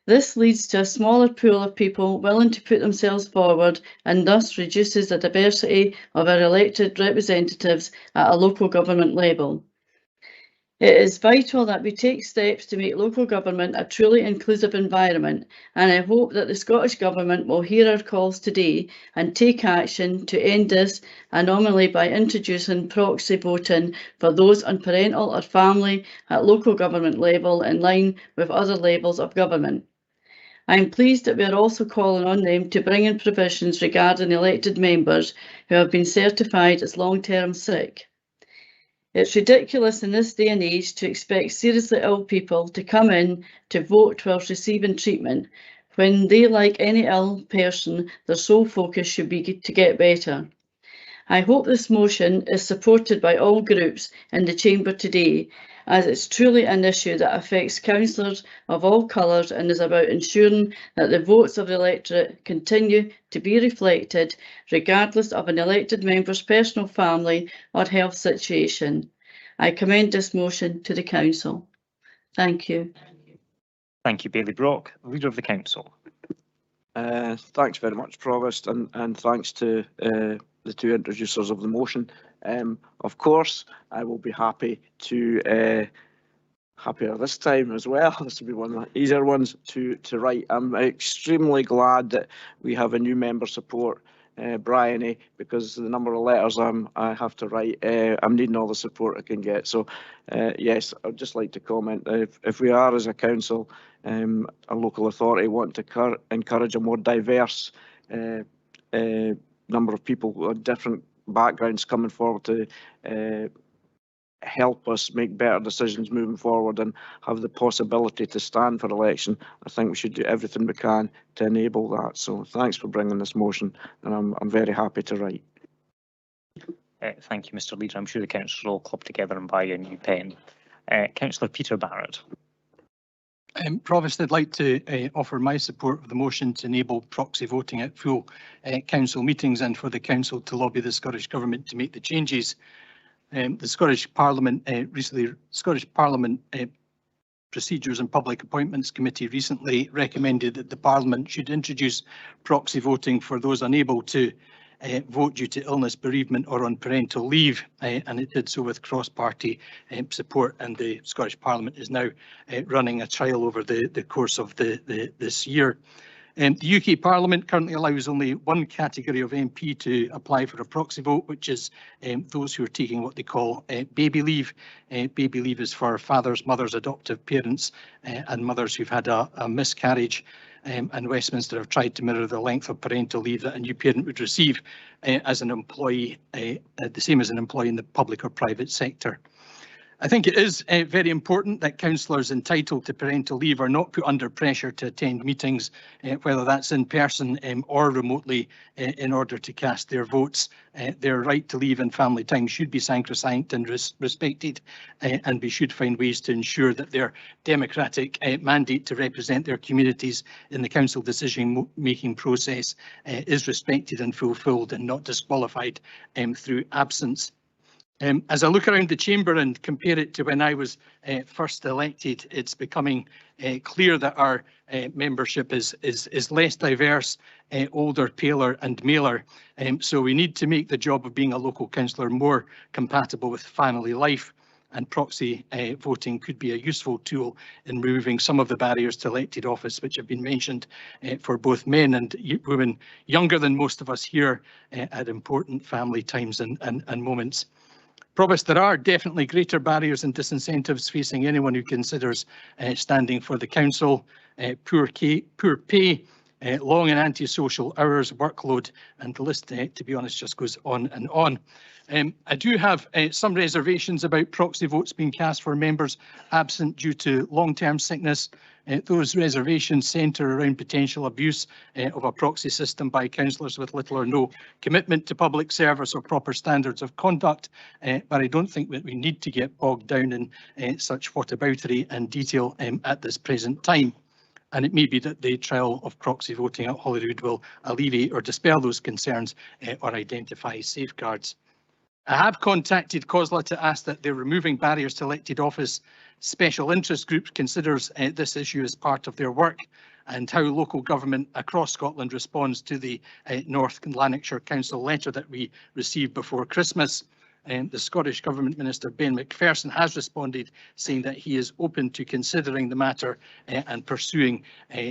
This leads to a smaller pool of people willing to put themselves forward, and thus reduces the diversity of our elected representatives at a local government level. It is vital that we take steps to make local government a truly inclusive environment, and I hope that the Scottish Government will hear our calls today and take action to end this anomaly by introducing proxy voting for those on parental or family at local government level, in line with other levels of government. I am pleased that we are also calling on them to bring in provisions regarding elected members who have been certified as long-term sick. It's ridiculous in this day and age to expect seriously ill people to come in to vote whilst receiving treatment, when they, like any ill person, their sole focus should be to get better. I hope this motion is supported by all groups in the chamber today, as it's truly an issue that affects councillors of all colours, and is about ensuring that the votes of the electorate continue to be reflected regardless of an elected member's personal family or health situation. I commend this motion to the council. Thank you. Thank you, Bailey Brock, Leader of the Council. Thanks very much, Provost, and thanks to the two introducers of the motion. Of course, I will be happy to happier this time as well. This will be one of the easier ones to write. I'm extremely glad that we have a new member support Bryony, because the number of letters I have to write, I'm needing all the support I can get. So yes, I'd just like to comment, if we are as a council, a local authority, want to encourage a more diverse number of people with different backgrounds coming forward to help us make better decisions moving forward and have the possibility to stand for election, I think we should do everything we can to enable that. So thanks for bringing this motion, and I'm very happy to write. Thank you, Mr. Leader. I'm sure the councillors will all club together and buy you a new pen. Councillor Peter Barrett. Provost, I'd like to offer my support for the motion to enable proxy voting at full council meetings and for the council to lobby the Scottish Government to make the changes. The Scottish Parliament Procedures and Public Appointments Committee recently recommended that the Parliament should introduce proxy voting for those unable to vote due to illness, bereavement or on parental leave, and it did so with cross-party support, and the Scottish Parliament is now running a trial over the course of this year. The UK Parliament currently allows only one category of MP to apply for a proxy vote, which is those who are taking what they call baby leave. Baby leave is for fathers, mothers, adoptive parents and mothers who've had a miscarriage, and Westminster have tried to mirror the length of parental leave that a new parent would receive as an employee, the same as an employee in the public or private sector. I think it is very important that councillors entitled to parental leave are not put under pressure to attend meetings, whether that's in person or remotely, in order to cast their votes. Their right to leave and family time should be sacrosanct and respected, and we should find ways to ensure that their democratic mandate to represent their communities in the council decision-making process is respected and fulfilled and not disqualified through absence. As I look around the chamber and compare it to when I was first elected, it's becoming clear that our membership is less diverse, older, paler and maler. So we need to make the job of being a local councillor more compatible with family life, and proxy voting could be a useful tool in removing some of the barriers to elected office which have been mentioned for both men and women younger than most of us here at important family times and moments. Provost, there are definitely greater barriers and disincentives facing anyone who considers standing for the council. Poor pay, long and antisocial hours, workload, and the list, to be honest, just goes on and on. I do have some reservations about proxy votes being cast for members absent due to long-term sickness. Those reservations centre around potential abuse of a proxy system by councillors with little or no commitment to public service or proper standards of conduct, but I don't think that we need to get bogged down in such whataboutery and detail at this present time. And it may be that the trial of proxy voting at Holyrood will alleviate or dispel those concerns or identify safeguards. I have contacted COSLA to ask that they're removing barriers to elected office. Special interest groups considers this issue as part of their work, and how local government across Scotland responds to the North Lanarkshire Council letter that we received before Christmas. The Scottish Government Minister Ben McPherson has responded, saying that he is open to considering the matter and pursuing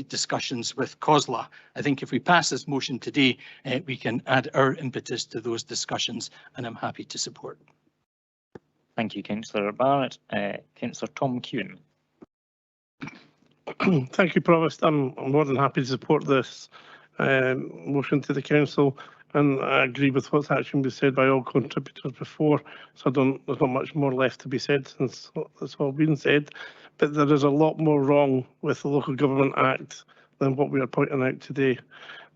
discussions with COSLA. I think if we pass this motion today, we can add our impetus to those discussions, and I'm happy to support. Thank you, Councillor Barrett. Councillor Tom Kewen. Thank you, Provost. I'm more than happy to support this motion to the council, and I agree with what's actually been said by all contributors before, so there's not much more left to be said since that's all been said. But there is a lot more wrong with the Local Government Act than what we are pointing out today.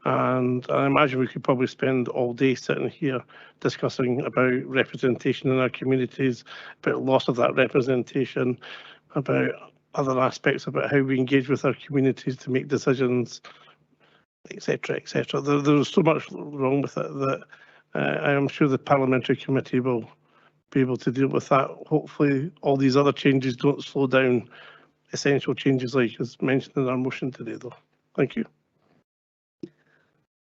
And I imagine we could probably spend all day sitting here discussing about representation in our communities, about loss of that representation, about other aspects about how we engage with our communities to make decisions, etc., etc. There's so much wrong with it that I am sure the Parliamentary Committee will be able to deal with that. Hopefully all these other changes don't slow down essential changes like is mentioned in our motion today, though. Thank you.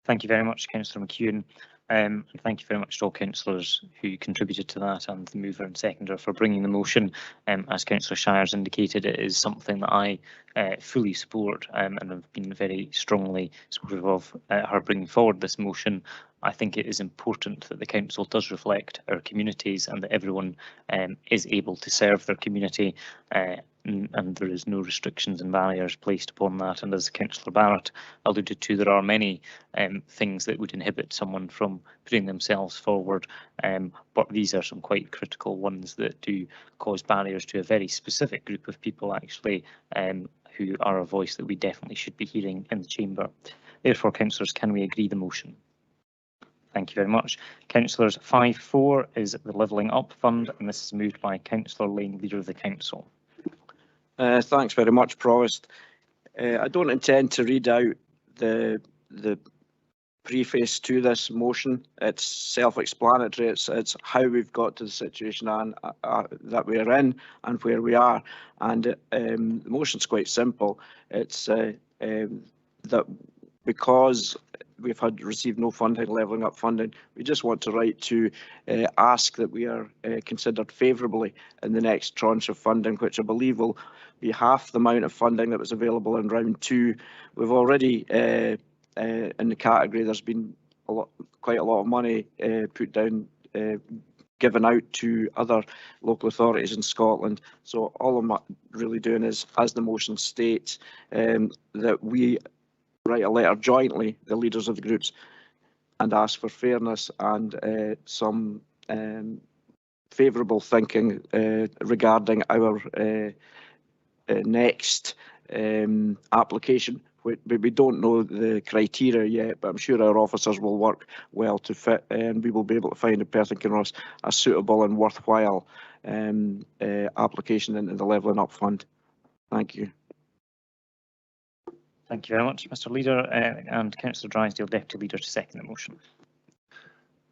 Thank you very much, Councillor McEwen. And thank you very much to all councillors who contributed to that and the mover and seconder for bringing the motion. As Councillor Shires indicated, it is something that I fully support and have been very strongly supportive of her bringing forward this motion. I think it is important that the council does reflect our communities and that everyone is able to serve their community and there is no restrictions and barriers placed upon that. And as Councillor Barrett alluded to, there are many things that would inhibit someone from putting themselves forward, but these are some quite critical ones that do cause barriers to a very specific group of people actually, who are a voice that we definitely should be hearing in the chamber. Therefore, councillors, can we agree the motion? Thank you very much. Councillors, 5.4 is the Levelling Up Fund, and this is moved by Councillor Lane, Leader of the Council. Thanks very much, Provost. I don't intend to read out the preface to this motion. It's self-explanatory. It's how we've got to the situation that we're in and where we are. And the motion's quite simple. It's that because we've received no funding, Levelling Up funding, we just want to write to ask that we are considered favourably in the next tranche of funding, which I believe will be half the amount of funding that was available in round 2. We've already in the category, there's been quite a lot of money put down, given out to other local authorities in Scotland. So all I'm really doing is, as the motion states, that we write a letter jointly, the leaders of the groups, and ask for fairness and some favourable thinking regarding our next application. We don't know the criteria yet, but I'm sure our officers will work well to fit, and we will be able to find in Perth and Kinross a suitable and worthwhile application into the Levelling Up Fund. Thank you. Thank you very much, Mr. Leader, and Councillor Drysdale, Deputy Leader, to second the motion.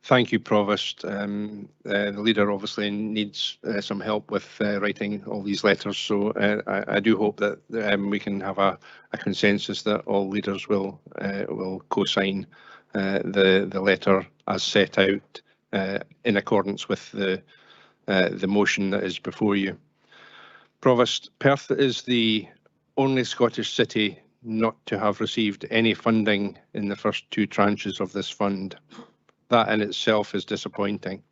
Thank you, Provost. The Leader obviously needs some help with writing all these letters, so I do hope that we can have a consensus that all leaders will co-sign the letter as set out in accordance with the motion that is before you. Provost, Perth is the only Scottish city not to have received any funding in the first 2 tranches of this fund. That in itself is disappointing.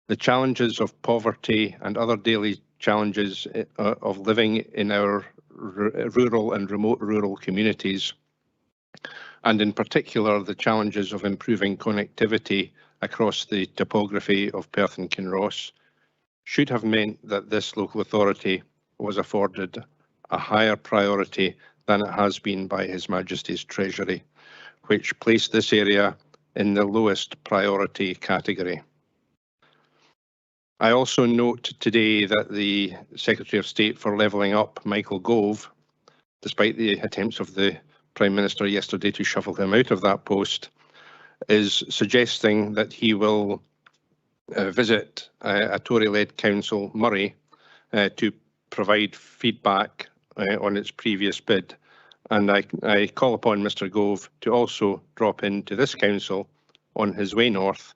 The challenges of poverty and other daily challenges of living in our rural and remote rural communities, and in particular the challenges of improving connectivity across the topography of Perth and Kinross, should have meant that this local authority was afforded a higher priority than it has been by His Majesty's Treasury, which placed this area in the lowest priority category. I also note today that the Secretary of State for Levelling Up, Michael Gove, despite the attempts of the Prime Minister yesterday to shuffle him out of that post, is suggesting that he will visit a Tory-led council, Murray, to provide feedback on its previous bid. And I call upon Mr Gove to also drop into this council on his way north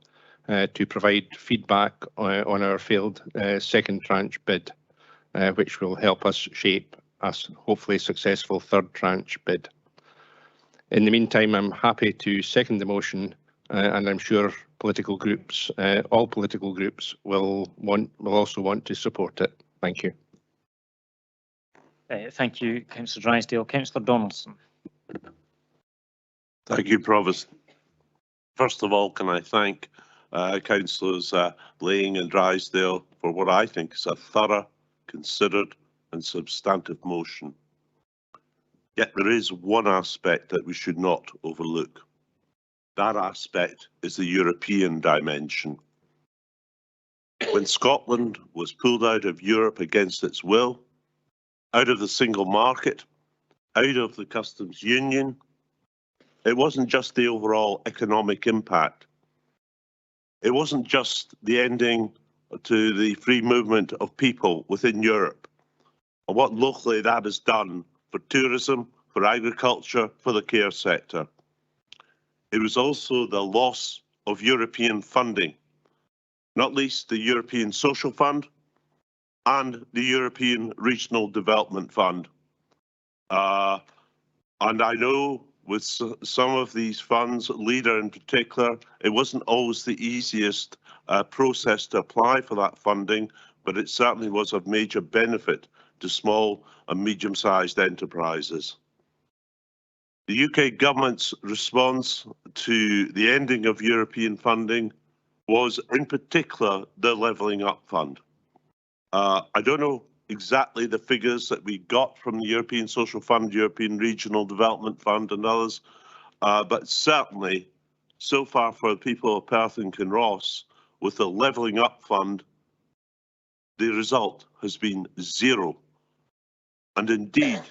to provide feedback on our failed second tranche bid, which will help us shape a hopefully successful third tranche bid. In the meantime, I'm happy to second the motion, and I'm sure political groups, all political groups, will also want to support it. Thank you. Thank you, Councillor Drysdale. Councillor Donaldson. Thank you, Provost. First of all, can I thank Councillors Lang and Drysdale for what I think is a thorough, considered and substantive motion. Yet there is one aspect that we should not overlook. That aspect is the European dimension. When Scotland was pulled out of Europe against its will, out of the single market, out of the customs union, it wasn't just the overall economic impact. It wasn't just the ending to the free movement of people within Europe, and what locally that has done for tourism, for agriculture, for the care sector. it was also the loss of European funding, not least the European Social Fund and the European Regional Development Fund. And I know with some of these funds, LEADER in particular, it wasn't always the easiest process to apply for that funding, but it certainly was of major benefit to small and medium-sized enterprises. The UK government's response to the ending of European funding was in particular the Levelling Up Fund. I don't know exactly the figures that we got from the European Social Fund, European Regional Development Fund and others, but certainly so far for the people of Perth and Kinross, with the Levelling Up Fund, the result has been zero. And indeed,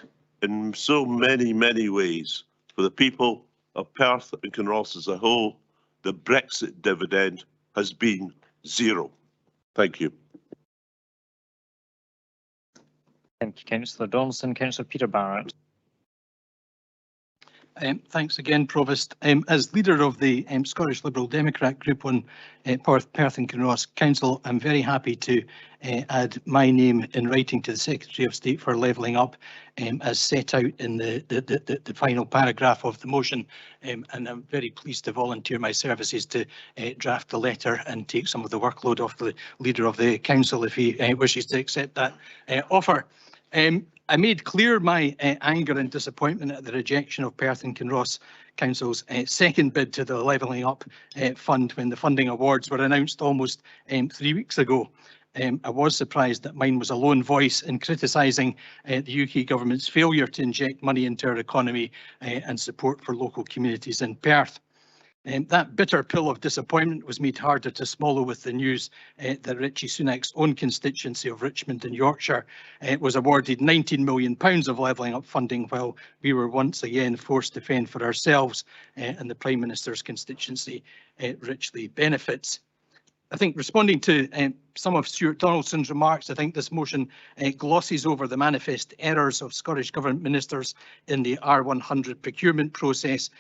in so many ways, for the people of Perth and Kinross as a whole, the Brexit dividend has been zero. Thank you. Thank you, Councillor Donaldson. Councillor Peter Barrett. Thanks again, Provost. As leader of the Scottish Liberal Democrat group on Perth and Kinross Council, I'm very happy to add my name in writing to the Secretary of State for Levelling Up, as set out in the final paragraph of the motion, and I'm very pleased to volunteer my services to draft the letter and take some of the workload off the leader of the council if he wishes to accept that offer. I made clear my anger and disappointment at the rejection of Perth and Kinross Council's second bid to the Levelling Up Fund when the funding awards were announced almost 3 weeks ago. I was surprised that mine was a lone voice in criticising the UK government's failure to inject money into our economy and support for local communities in Perth. That bitter pill of disappointment was made harder to swallow with the news that Richie Sunak's own constituency of Richmond in Yorkshire was awarded £19 million of Levelling Up funding, while we were once again forced to fend for ourselves, and the Prime Minister's constituency richly benefits. I think responding to some of Stuart Donaldson's remarks, I think this motion glosses over the manifest errors of Scottish Government ministers in the R100 procurement process,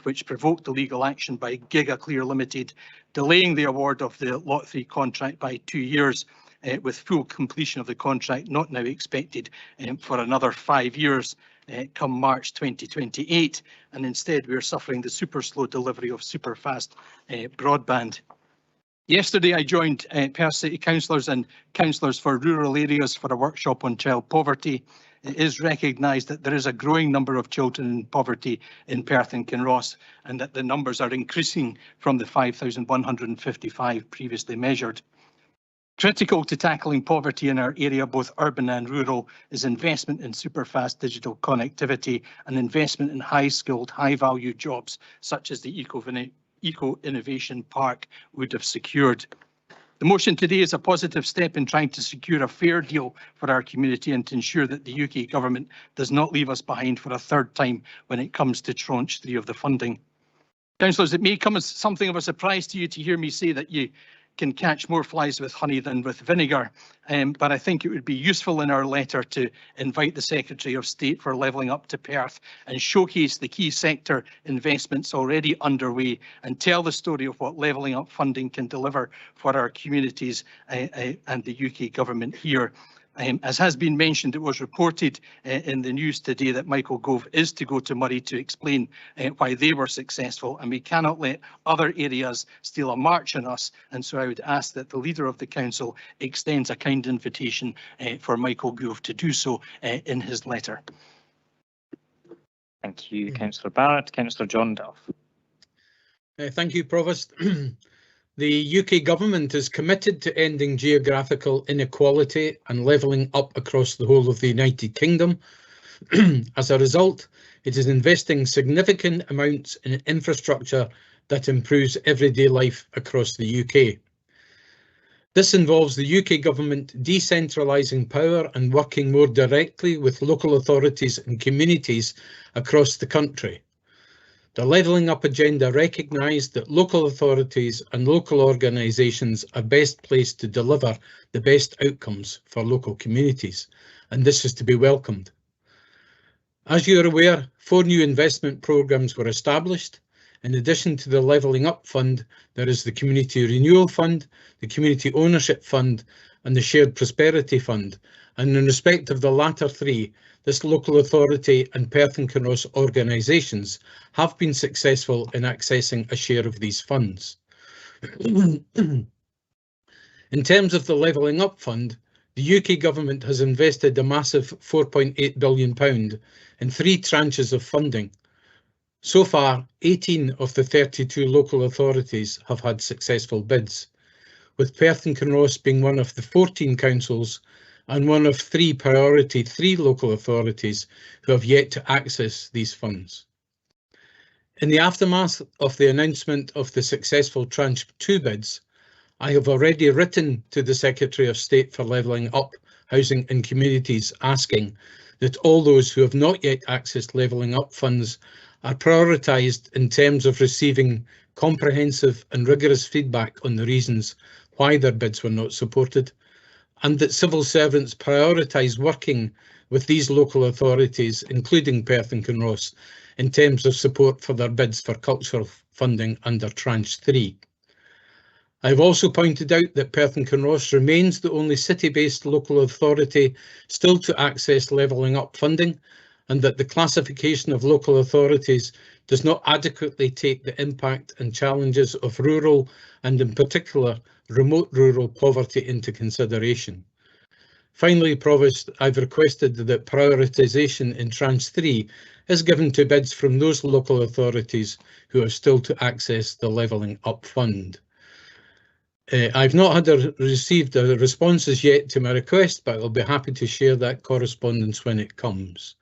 which provoked the legal action by GigaClear Limited, delaying the award of the Lot 3 contract by 2 years, with full completion of the contract not now expected for another 5 years. Come March 2028, and instead we are suffering the super slow delivery of super fast broadband. Yesterday, I joined Perth City Councillors and Councillors for Rural Areas for a workshop on child poverty. It is recognised that there is a growing number of children in poverty in Perth and Kinross, and that the numbers are increasing from the 5,155 previously measured. Critical to tackling poverty in our area, both urban and rural, is investment in superfast digital connectivity and investment in high-skilled, high-value jobs, such as the Eco Innovation Park would have secured. The motion today is a positive step in trying to secure a fair deal for our community and to ensure that the UK government does not leave us behind for a third time when it comes to tranche 3 of the funding. Councillors, it may come as something of a surprise to you to hear me say that you can catch more flies with honey than with vinegar, but I think it would be useful in our letter to invite the Secretary of State for Levelling Up to Perth and showcase the key sector investments already underway and tell the story of what Levelling Up funding can deliver for our communities and the UK government here. As has been mentioned, it was reported in the news today that Michael Gove is to go to Murray to explain why they were successful, and we cannot let other areas steal a march on us. And so I would ask that the Leader of the Council extends a kind invitation for Michael Gove to do so in his letter. Thank you, Councillor Barrett. Councillor John Duff. Thank you, Provost. The UK government is committed to ending geographical inequality and levelling up across the whole of the United Kingdom. As a result, it is investing significant amounts in infrastructure that improves everyday life across the UK. This involves the UK government decentralising power and working more directly with local authorities and communities across the country. The Levelling Up agenda recognised that local authorities and local organisations are best placed to deliver the best outcomes for local communities, and this is to be welcomed. As you are aware, 4 new investment programmes were established, In addition to the Levelling Up Fund, there is the Community Renewal Fund, the Community Ownership Fund and the Shared Prosperity Fund. And in respect of the latter three, this local authority and Perth and Kinross organisations have been successful in accessing a share of these funds. In terms of the Levelling Up Fund, the UK Government has invested a massive £4.8 billion in 3 tranches of funding. So far, 18 of the 32 local authorities have had successful bids, with Perth and Kinross being one of the 14 councils and one of 3 priority 3 local authorities who have yet to access these funds. In the aftermath of the announcement of the successful Tranche 2 bids, I have already written to the Secretary of State for Levelling Up Housing and Communities asking that all those who have not yet accessed Levelling Up funds are prioritised in terms of receiving comprehensive and rigorous feedback on the reasons why their bids were not supported, and that civil servants prioritise working with these local authorities, including Perth and Kinross, in terms of support for their bids for cultural funding under Tranche 3. I've also pointed out that Perth and Kinross remains the only city-based local authority still to access Levelling Up funding, and that the classification of local authorities does not adequately take the impact and challenges of rural and in particular remote rural poverty into consideration. Finally, Provost, I've requested that prioritisation in Tranche 3 is given to bids from those local authorities who are still to access the Levelling Up Fund. I've not received the responses yet to my request, but I'll be happy to share that correspondence when it comes.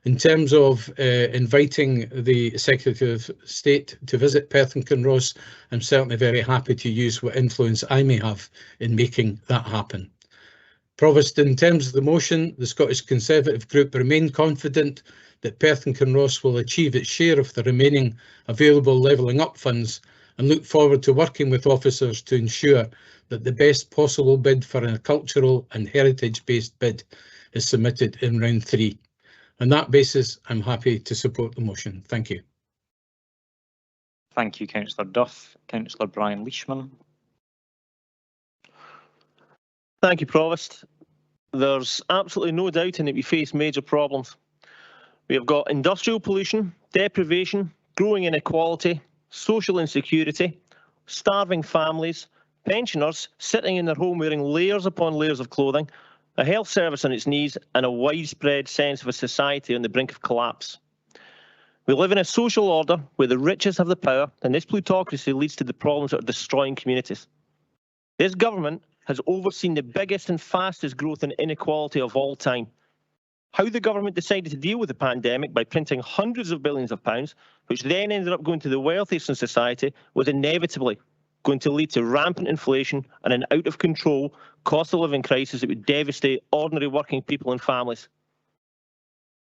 In terms of inviting the Secretary of State to visit Perth and Kinross, I'm certainly very happy to use what influence I may have in making that happen. Provost, in terms of the motion, the Scottish Conservative Group remain confident that Perth and Kinross will achieve its share of the remaining available Levelling Up funds and look forward to working with officers to ensure that the best possible bid for a cultural and heritage-based bid is submitted in round 3. On that basis, I'm happy to support the motion. Thank you. Thank you, Councillor Duff. Councillor Brian Leishman. Thank you, Provost. There's absolutely no doubting that we face major problems. We have got industrial pollution, deprivation, growing inequality, social insecurity, starving families, pensioners sitting in their home wearing layers upon layers of clothing, a health service on its knees, and a widespread sense of a society on the brink of collapse. We live in a social order where the richest have the power, and this plutocracy leads to the problems that are destroying communities. This government has overseen the biggest and fastest growth in inequality of all time. How the government decided to deal with the pandemic by printing hundreds of billions of pounds, which then ended up going to the wealthiest in society, was inevitably going to lead to rampant inflation and an out-of-control cost of living crisis that would devastate ordinary working people and families.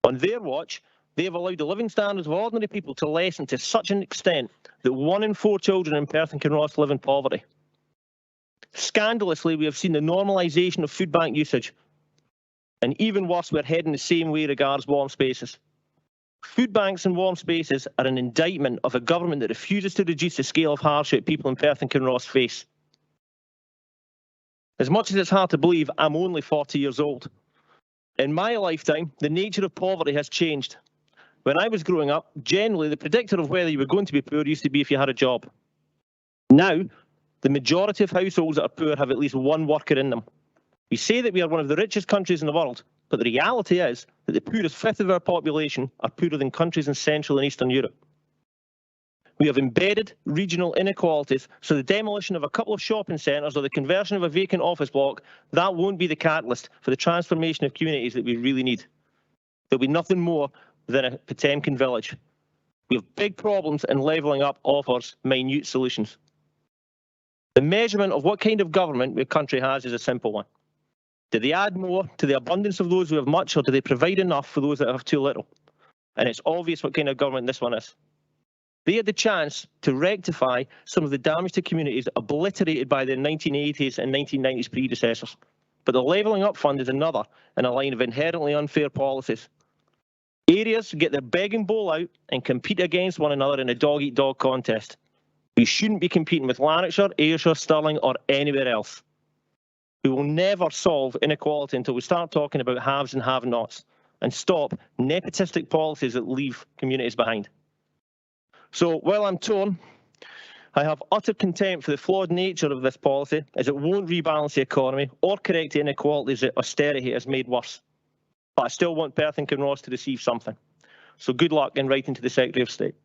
On their watch, they have allowed the living standards of ordinary people to lessen to such an extent that 1 in 4 children in Perth and Kinross live in poverty. Scandalously, we have seen the normalisation of food bank usage. And even worse, we're heading the same way regards warm spaces. Food banks and warm spaces are an indictment of a government that refuses to reduce the scale of hardship people in Perth and Kinross face. As much as it's hard to believe, I'm only 40 years old. In my lifetime, the nature of poverty has changed. When I was growing up, generally the predictor of whether you were going to be poor used to be if you had a job. Now, the majority of households that are poor have at least one worker in them. We say that we are one of the richest countries in the world, but the reality is that the poorest fifth of our population are poorer than countries in Central and Eastern Europe. We have embedded regional inequalities, so the demolition of a couple of shopping centres or the conversion of a vacant office block, that won't be the catalyst for the transformation of communities that we really need. There'll be nothing more than a Potemkin village. We have big problems, and Levelling Up offers minute solutions. The measurement of what kind of government the country has is a simple one. Do they add more to the abundance of those who have much, or do they provide enough for those that have too little? And it's obvious what kind of government this one is. They had the chance to rectify some of the damage to communities obliterated by the 1980s and 1990s predecessors. But the Levelling Up Fund is another in a line of inherently unfair policies. Areas get their begging bowl out and compete against one another in a dog-eat-dog contest. We shouldn't be competing with Lanarkshire, Ayrshire, Stirling or anywhere else. We will never solve inequality until we start talking about haves and have-nots and stop nepotistic policies that leave communities behind. So while I'm torn, I have utter contempt for the flawed nature of this policy, as it won't rebalance the economy or correct the inequalities that austerity has made worse. But I still want Perth and Kinross to receive something. So good luck in writing to the Secretary of State.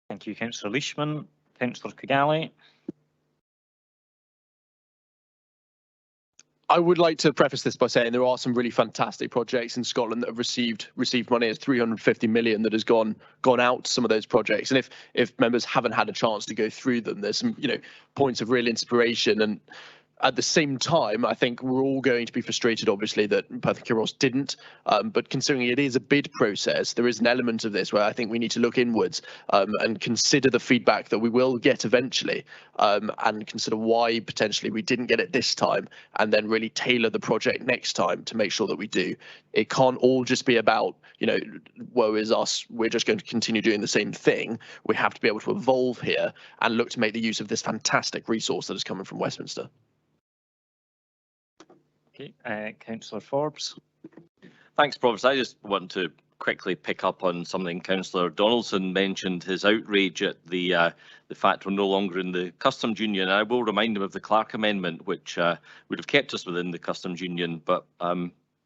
Thank you, Councillor Leishman. Councillor Kigali. I would like to preface this by saying there are some really fantastic projects in Scotland that have received money. It's 350 million that has gone out to some of those projects. And if members haven't had a chance to go through them, there's some points of real inspiration. And at the same time, I think we're all going to be frustrated, obviously, that Perth and Kinross didn't. But considering it is a bid process, there is an element of this where I think we need to look inwards and consider the feedback that we will get eventually, and consider why potentially we didn't get it this time, and then really tailor the project next time to make sure that we do. It can't all just be about, woe is us, we're just going to continue doing the same thing. We have to be able to evolve here and look to make the use of this fantastic resource that is coming from Westminster. Okay, Councillor Forbes. Thanks, Provost. I just want to quickly pick up on something Councillor Donaldson mentioned, his outrage at the fact we're no longer in the Customs Union. I will remind him of the Clark Amendment, which would have kept us within the Customs Union, but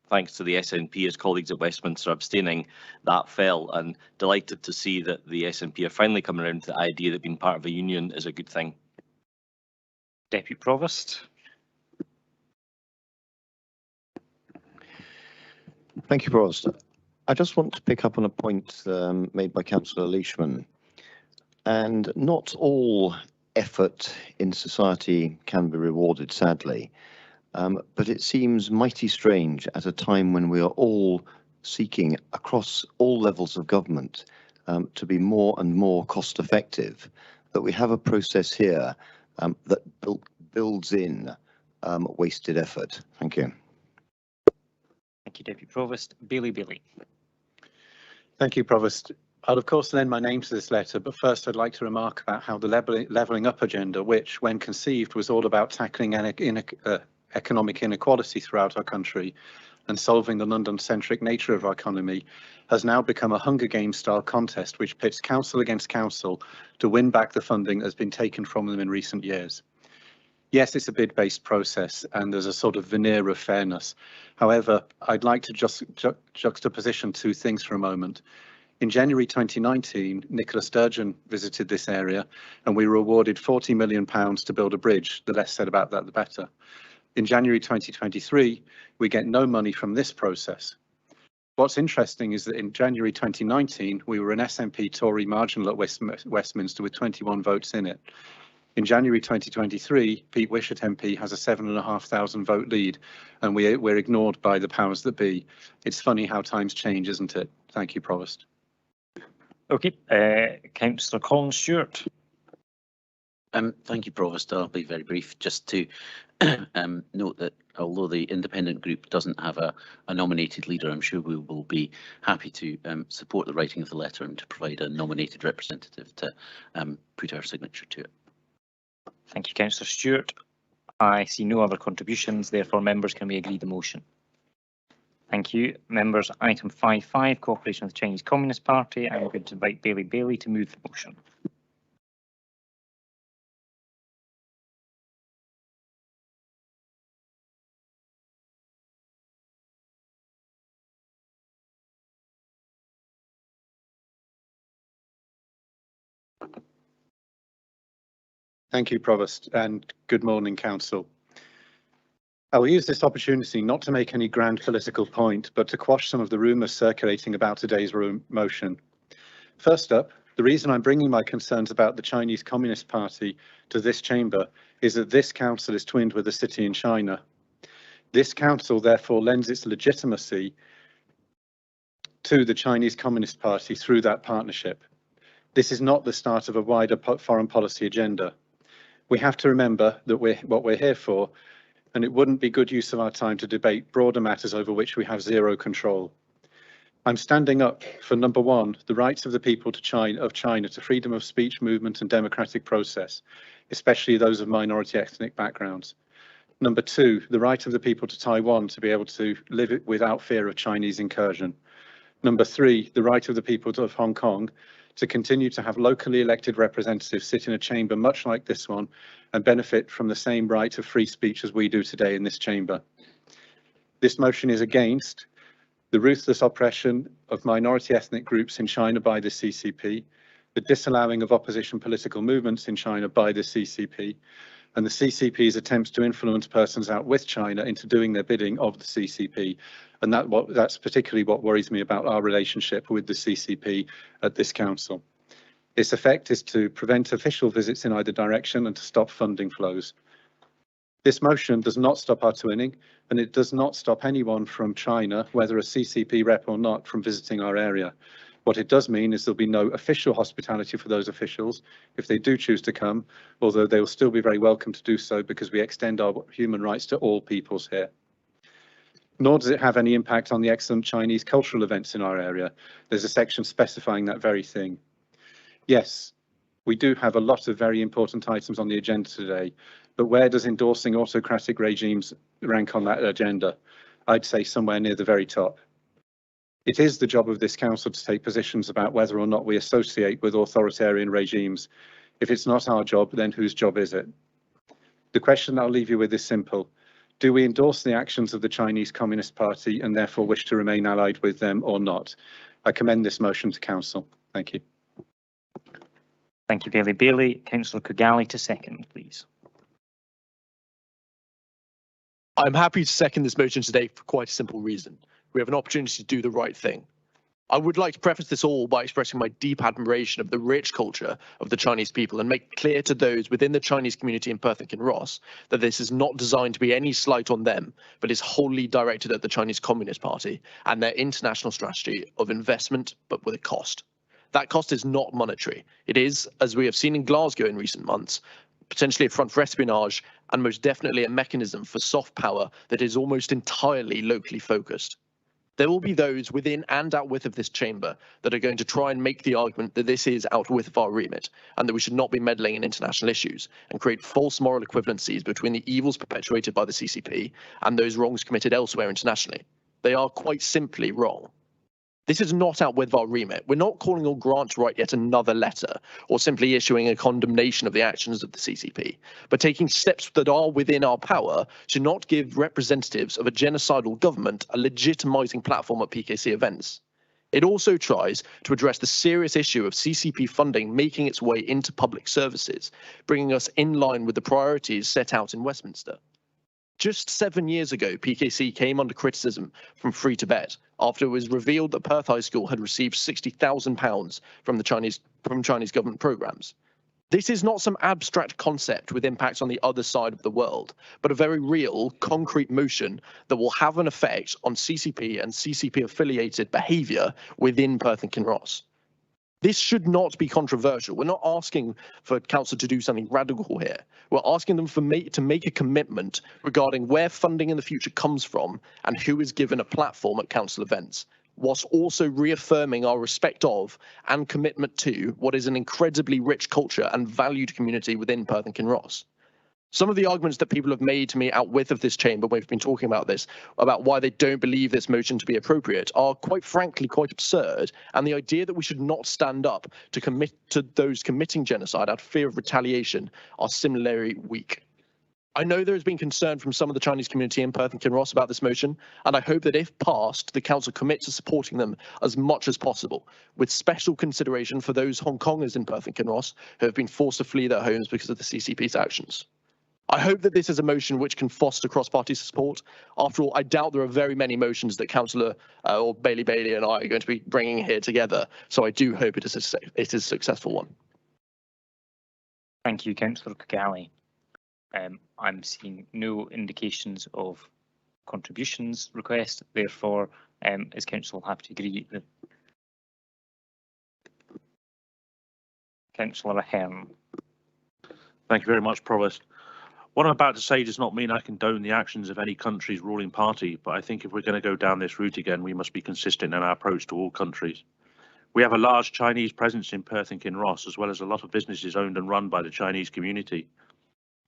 thanks to the SNP, his colleagues at Westminster abstaining, that fell, and delighted to see that the SNP are finally coming around to the idea that being part of a union is a good thing. Deputy Provost. Thank you, Provost. I just want to pick up on a point made by Councillor Leishman. And not all effort in society can be rewarded, sadly. But it seems mighty strange at a time when we are all seeking across all levels of government to be more and more cost effective, that we have a process here that builds in wasted effort. Thank you. Thank you, Deputy Provost. Bailey. Thank you, Provost. I'll of course lend my name to this letter, but first I'd like to remark about how the levelling up agenda, which when conceived was all about tackling economic inequality throughout our country and solving the London-centric nature of our economy, has now become a Hunger Games style contest which pits council against council to win back the funding that has been taken from them in recent years. Yes, it's a bid-based process and there's a sort of veneer of fairness. However, I'd like to just juxtaposition two things for a moment. In January 2019, Nicola Sturgeon visited this area and we were awarded £40 million to build a bridge. The less said about that, the better. In January 2023, we get no money from this process. What's interesting is that in January 2019, we were an SNP Tory marginal at Westminster with 21 votes in it. In January 2023, Pete Wishart MP has a 7,500 vote lead, and we're ignored by the powers that be. It's funny how times change, isn't it? Thank you, Provost. Okay, Councillor Colin Stewart. Thank you, Provost. I'll be very brief. Just to note that although the independent group doesn't have a nominated leader, I'm sure we will be happy to support the writing of the letter and to provide a nominated representative to put our signature to it. Thank you, Councillor Stewart. I see no other contributions, therefore members, can we agree the motion? Thank you. Members, item 5.5, cooperation with the Chinese Communist Party. I'm going to invite Bailey to move the motion. Thank you, Provost, and good morning, Council. I will use this opportunity not to make any grand political point, but to quash some of the rumours circulating about today's motion. First up, the reason I'm bringing my concerns about the Chinese Communist Party to this chamber is that this council is twinned with a city in China. This council therefore lends its legitimacy to the Chinese Communist Party through that partnership. This is not the start of a wider foreign policy agenda. We have to remember that what we're here for, and it wouldn't be good use of our time to debate broader matters over which we have zero control. I'm standing up for number one, the rights of the people of China to freedom of speech, movement and democratic process, especially those of minority ethnic backgrounds. Number two, the right of the people to Taiwan to be able to live without fear of Chinese incursion. Number three, the right of the people of Hong Kong to continue to have locally elected representatives sit in a chamber much like this one and benefit from the same right of free speech as we do today in this chamber. This motion is against the ruthless oppression of minority ethnic groups in China by the CCP, the disallowing of opposition political movements in China by the CCP, and the CCP's attempts to influence persons out with China into doing their bidding of the CCP. And that's particularly what worries me about our relationship with the CCP at this council. Its effect is to prevent official visits in either direction and to stop funding flows. This motion does not stop our twinning, and it does not stop anyone from China, whether a CCP rep or not, from visiting our area. What it does mean is there'll be no official hospitality for those officials if they do choose to come, although they will still be very welcome to do so because we extend our human rights to all peoples here. Nor does it have any impact on the excellent Chinese cultural events in our area. There's a section specifying that very thing. Yes, we do have a lot of very important items on the agenda today, but where does endorsing autocratic regimes rank on that agenda? I'd say somewhere near the very top. It is the job of this council to take positions about whether or not we associate with authoritarian regimes. If it's not our job, then whose job is it? The question I'll leave you with is simple. Do we endorse the actions of the Chinese Communist Party and therefore wish to remain allied with them or not? I commend this motion to council. Thank you. Thank you, Bailey. Bailey, Councillor Kugali to second, please. I'm happy to second this motion today for quite a simple reason. We have an opportunity to do the right thing. I would like to preface this all by expressing my deep admiration of the rich culture of the Chinese people and make clear to those within the Chinese community in Perth and Kinross that this is not designed to be any slight on them, but is wholly directed at the Chinese Communist Party and their international strategy of investment, but with a cost. That cost is not monetary. It is, as we have seen in Glasgow in recent months, potentially a front for espionage and most definitely a mechanism for soft power that is almost entirely locally focused. There will be those within and outwith of this chamber that are going to try and make the argument that this is outwith of our remit and that we should not be meddling in international issues and create false moral equivalencies between the evils perpetuated by the CCP and those wrongs committed elsewhere internationally. They are quite simply wrong. This is not outwith of our remit. We're not calling on Grant to write yet another letter or simply issuing a condemnation of the actions of the CCP, but taking steps that are within our power to not give representatives of a genocidal government a legitimising platform at PKC events. It also tries to address the serious issue of CCP funding making its way into public services, bringing us in line with the priorities set out in Westminster. Just 7 years ago, PKC came under criticism from Free Tibet after it was revealed that Perth High School had received £60,000 from Chinese government programs. This is not some abstract concept with impacts on the other side of the world, but a very real, concrete motion that will have an effect on CCP and CCP-affiliated behaviour within Perth and Kinross. This should not be controversial. We're not asking for council to do something radical here. We're asking them to make a commitment regarding where funding in the future comes from and who is given a platform at council events, whilst also reaffirming our respect of and commitment to what is an incredibly rich culture and valued community within Perth and Kinross. Some of the arguments that people have made to me outwith of this chamber, we've been talking about this, about why they don't believe this motion to be appropriate, are quite frankly quite absurd, and the idea that we should not stand up to commit to those committing genocide out of fear of retaliation are similarly weak. I know there has been concern from some of the Chinese community in Perth and Kinross about this motion, and I hope that if passed, the council commits to supporting them as much as possible, with special consideration for those Hong Kongers in Perth and Kinross who have been forced to flee their homes because of the CCP's actions. I hope that this is a motion which can foster cross-party support. After all, I doubt there are very many motions that Councillor or Bailey and I are going to be bringing here together. So I do hope it is a successful one. Thank you, Councillor Kugali. I'm seeing no indications of contributions request. Therefore, is Council happy to agree that Councillor Ahern? Thank you very much, Provost. What I'm about to say does not mean I condone the actions of any country's ruling party, but I think if we're going to go down this route again, we must be consistent in our approach to all countries. We have a large Chinese presence in Perth and Kinross, as well as a lot of businesses owned and run by the Chinese community.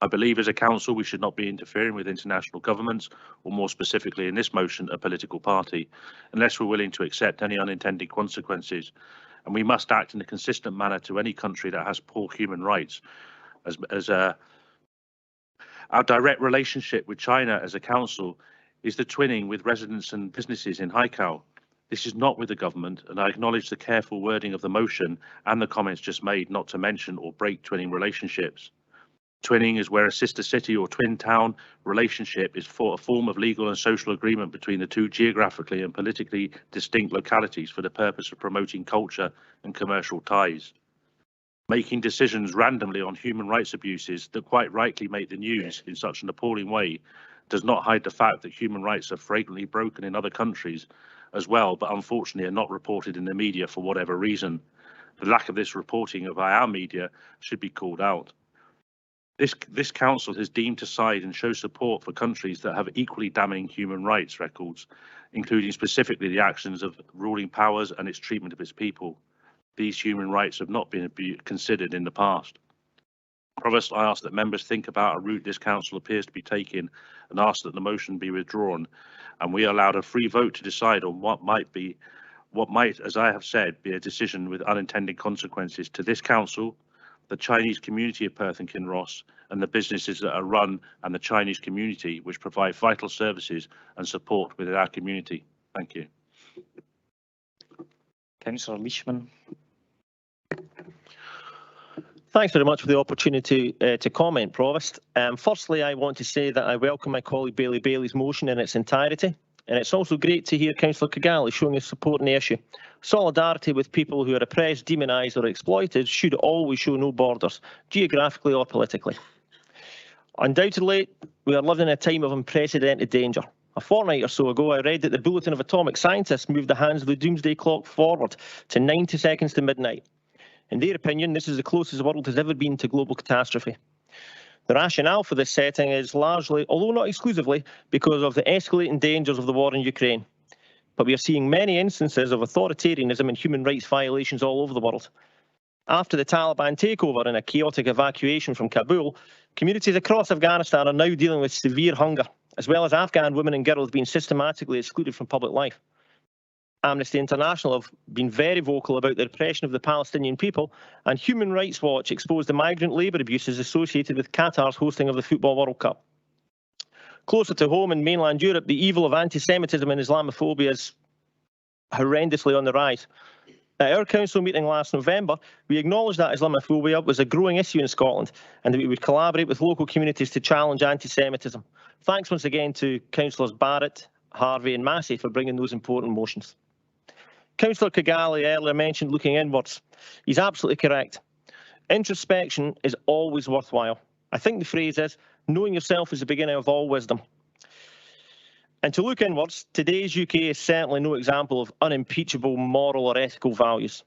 I believe as a council we should not be interfering with international governments, or more specifically in this motion, a political party, unless we're willing to accept any unintended consequences. And we must act in a consistent manner to any country that has poor human rights. Our direct relationship with China as a council is the twinning with residents and businesses in Haikau. This is not with the government, and I acknowledge the careful wording of the motion and the comments just made not to mention or break twinning relationships. Twinning is where a sister city or twin town relationship is for a form of legal and social agreement between the two geographically and politically distinct localities for the purpose of promoting culture and commercial ties. Making decisions randomly on human rights abuses that quite rightly make the news in such an appalling way does not hide the fact that human rights are flagrantly broken in other countries as well, but unfortunately are not reported in the media for whatever reason. The lack of this reporting by our media should be called out. This council has deemed to side and show support for countries that have equally damning human rights records, including specifically the actions of ruling powers and its treatment of its people. These human rights have not been considered in the past. Provost, I ask that members think about a route this council appears to be taking and ask that the motion be withdrawn, and we are allowed a free vote to decide on what might, as I have said, be a decision with unintended consequences to this council, the Chinese community of Perth and Kinross, and the businesses that are run and the Chinese community which provide vital services and support within our community. Thank you. Councillor Leishman. Thanks very much for the opportunity to comment, Provost. Firstly, I want to say that I welcome my colleague Bailey Bailey's motion in its entirety, and it's also great to hear Councillor Kigali showing his support in the issue. Solidarity with people who are oppressed, demonised or exploited should always show no borders, geographically or politically. Undoubtedly, we are living in a time of unprecedented danger. A fortnight or so ago, I read that the Bulletin of Atomic Scientists moved the hands of the doomsday clock forward to 90 seconds to midnight. In their opinion, this is the closest the world has ever been to global catastrophe. The rationale for this setting is largely, although not exclusively, because of the escalating dangers of the war in Ukraine. But we are seeing many instances of authoritarianism and human rights violations all over the world. After the Taliban takeover and a chaotic evacuation from Kabul, communities across Afghanistan are now dealing with severe hunger, as well as Afghan women and girls being systematically excluded from public life. Amnesty International have been very vocal about the repression of the Palestinian people, and Human Rights Watch exposed the migrant labour abuses associated with Qatar's hosting of the Football World Cup. Closer to home in mainland Europe, the evil of anti-Semitism and Islamophobia is horrendously on the rise. At our council meeting last November, we acknowledged that Islamophobia was a growing issue in Scotland and that we would collaborate with local communities to challenge anti-Semitism. Thanks once again to Councillors Barrett, Harvey and Massey for bringing those important motions. Councillor Kigali earlier mentioned looking inwards. He's absolutely correct. Introspection is always worthwhile. I think the phrase is, knowing yourself is the beginning of all wisdom. And to look inwards, today's UK is certainly no example of unimpeachable moral or ethical values.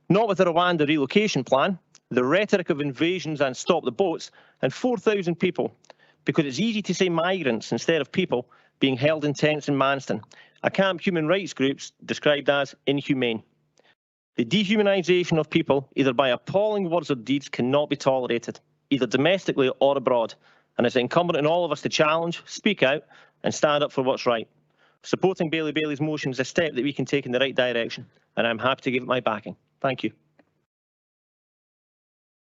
Not with the Rwanda relocation plan, the rhetoric of invasions and stop the boats, and 4,000 people, because it's easy to say migrants instead of people, being held in tents in Manston, a camp human rights groups described as inhumane. The dehumanisation of people, either by appalling words or deeds, cannot be tolerated, either domestically or abroad, and it's incumbent on all of us to challenge, speak out, and stand up for what's right. Supporting Bailey Bailey's motion is a step that we can take in the right direction, and I'm happy to give it my backing. Thank you.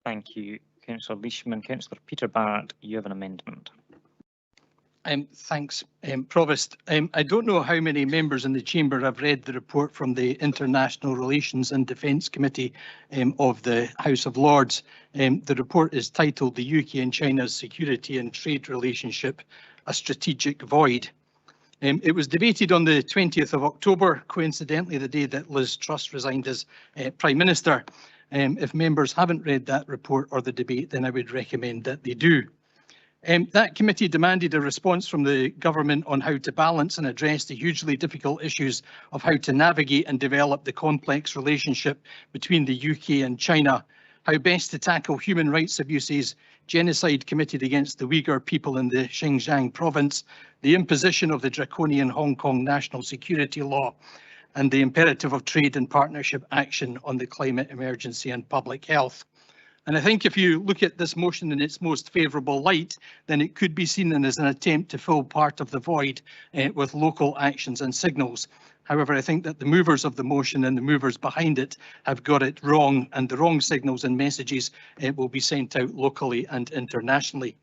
Thank you, Councillor Leishman. Councillor Peter Barrett, you have an amendment. Thanks, Provost. I don't know how many members in the Chamber have read the report from the International Relations and Defence Committee of the House of Lords. The report is titled "The UK and China's Security and Trade Relationship, a Strategic Void." It was debated on the 20th of October, coincidentally the day that Liz Truss resigned as Prime Minister. If members haven't read that report or the debate, then I would recommend that they do. That committee demanded a response from the government on how to balance and address the hugely difficult issues of how to navigate and develop the complex relationship between the UK and China, how best to tackle human rights abuses, genocide committed against the Uyghur people in the Xinjiang province, the imposition of the draconian Hong Kong national security law, and the imperative of trade and partnership action on the climate emergency and public health. And I think if you look at this motion in its most favourable light, then it could be seen as an attempt to fill part of the void with local actions and signals. However, I think that the movers of the motion and the movers behind it have got it wrong, and the wrong signals and messages will be sent out locally and internationally.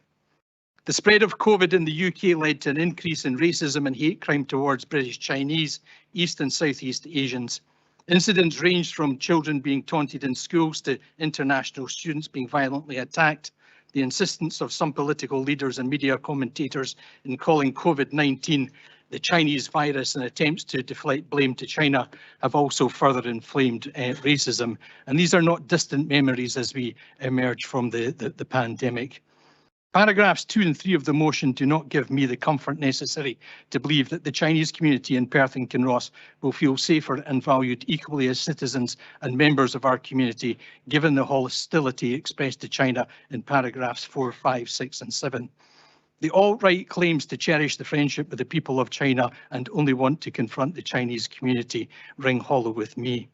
The spread of COVID in the UK led to an increase in racism and hate crime towards British Chinese, East and Southeast Asians. Incidents ranged from children being taunted in schools to international students being violently attacked. The insistence of some political leaders and media commentators in calling COVID-19 the Chinese virus and attempts to deflect blame to China have also further inflamed racism. And these are not distant memories as we emerge from the pandemic. Paragraphs 2 and 3 of the motion do not give me the comfort necessary to believe that the Chinese community in Perth and Kinross will feel safer and valued equally as citizens and members of our community, given the hostility expressed to China in paragraphs 4, 5, 6 and 7. The alt-right claims to cherish the friendship with the people of China and only want to confront the Chinese community ring hollow with me.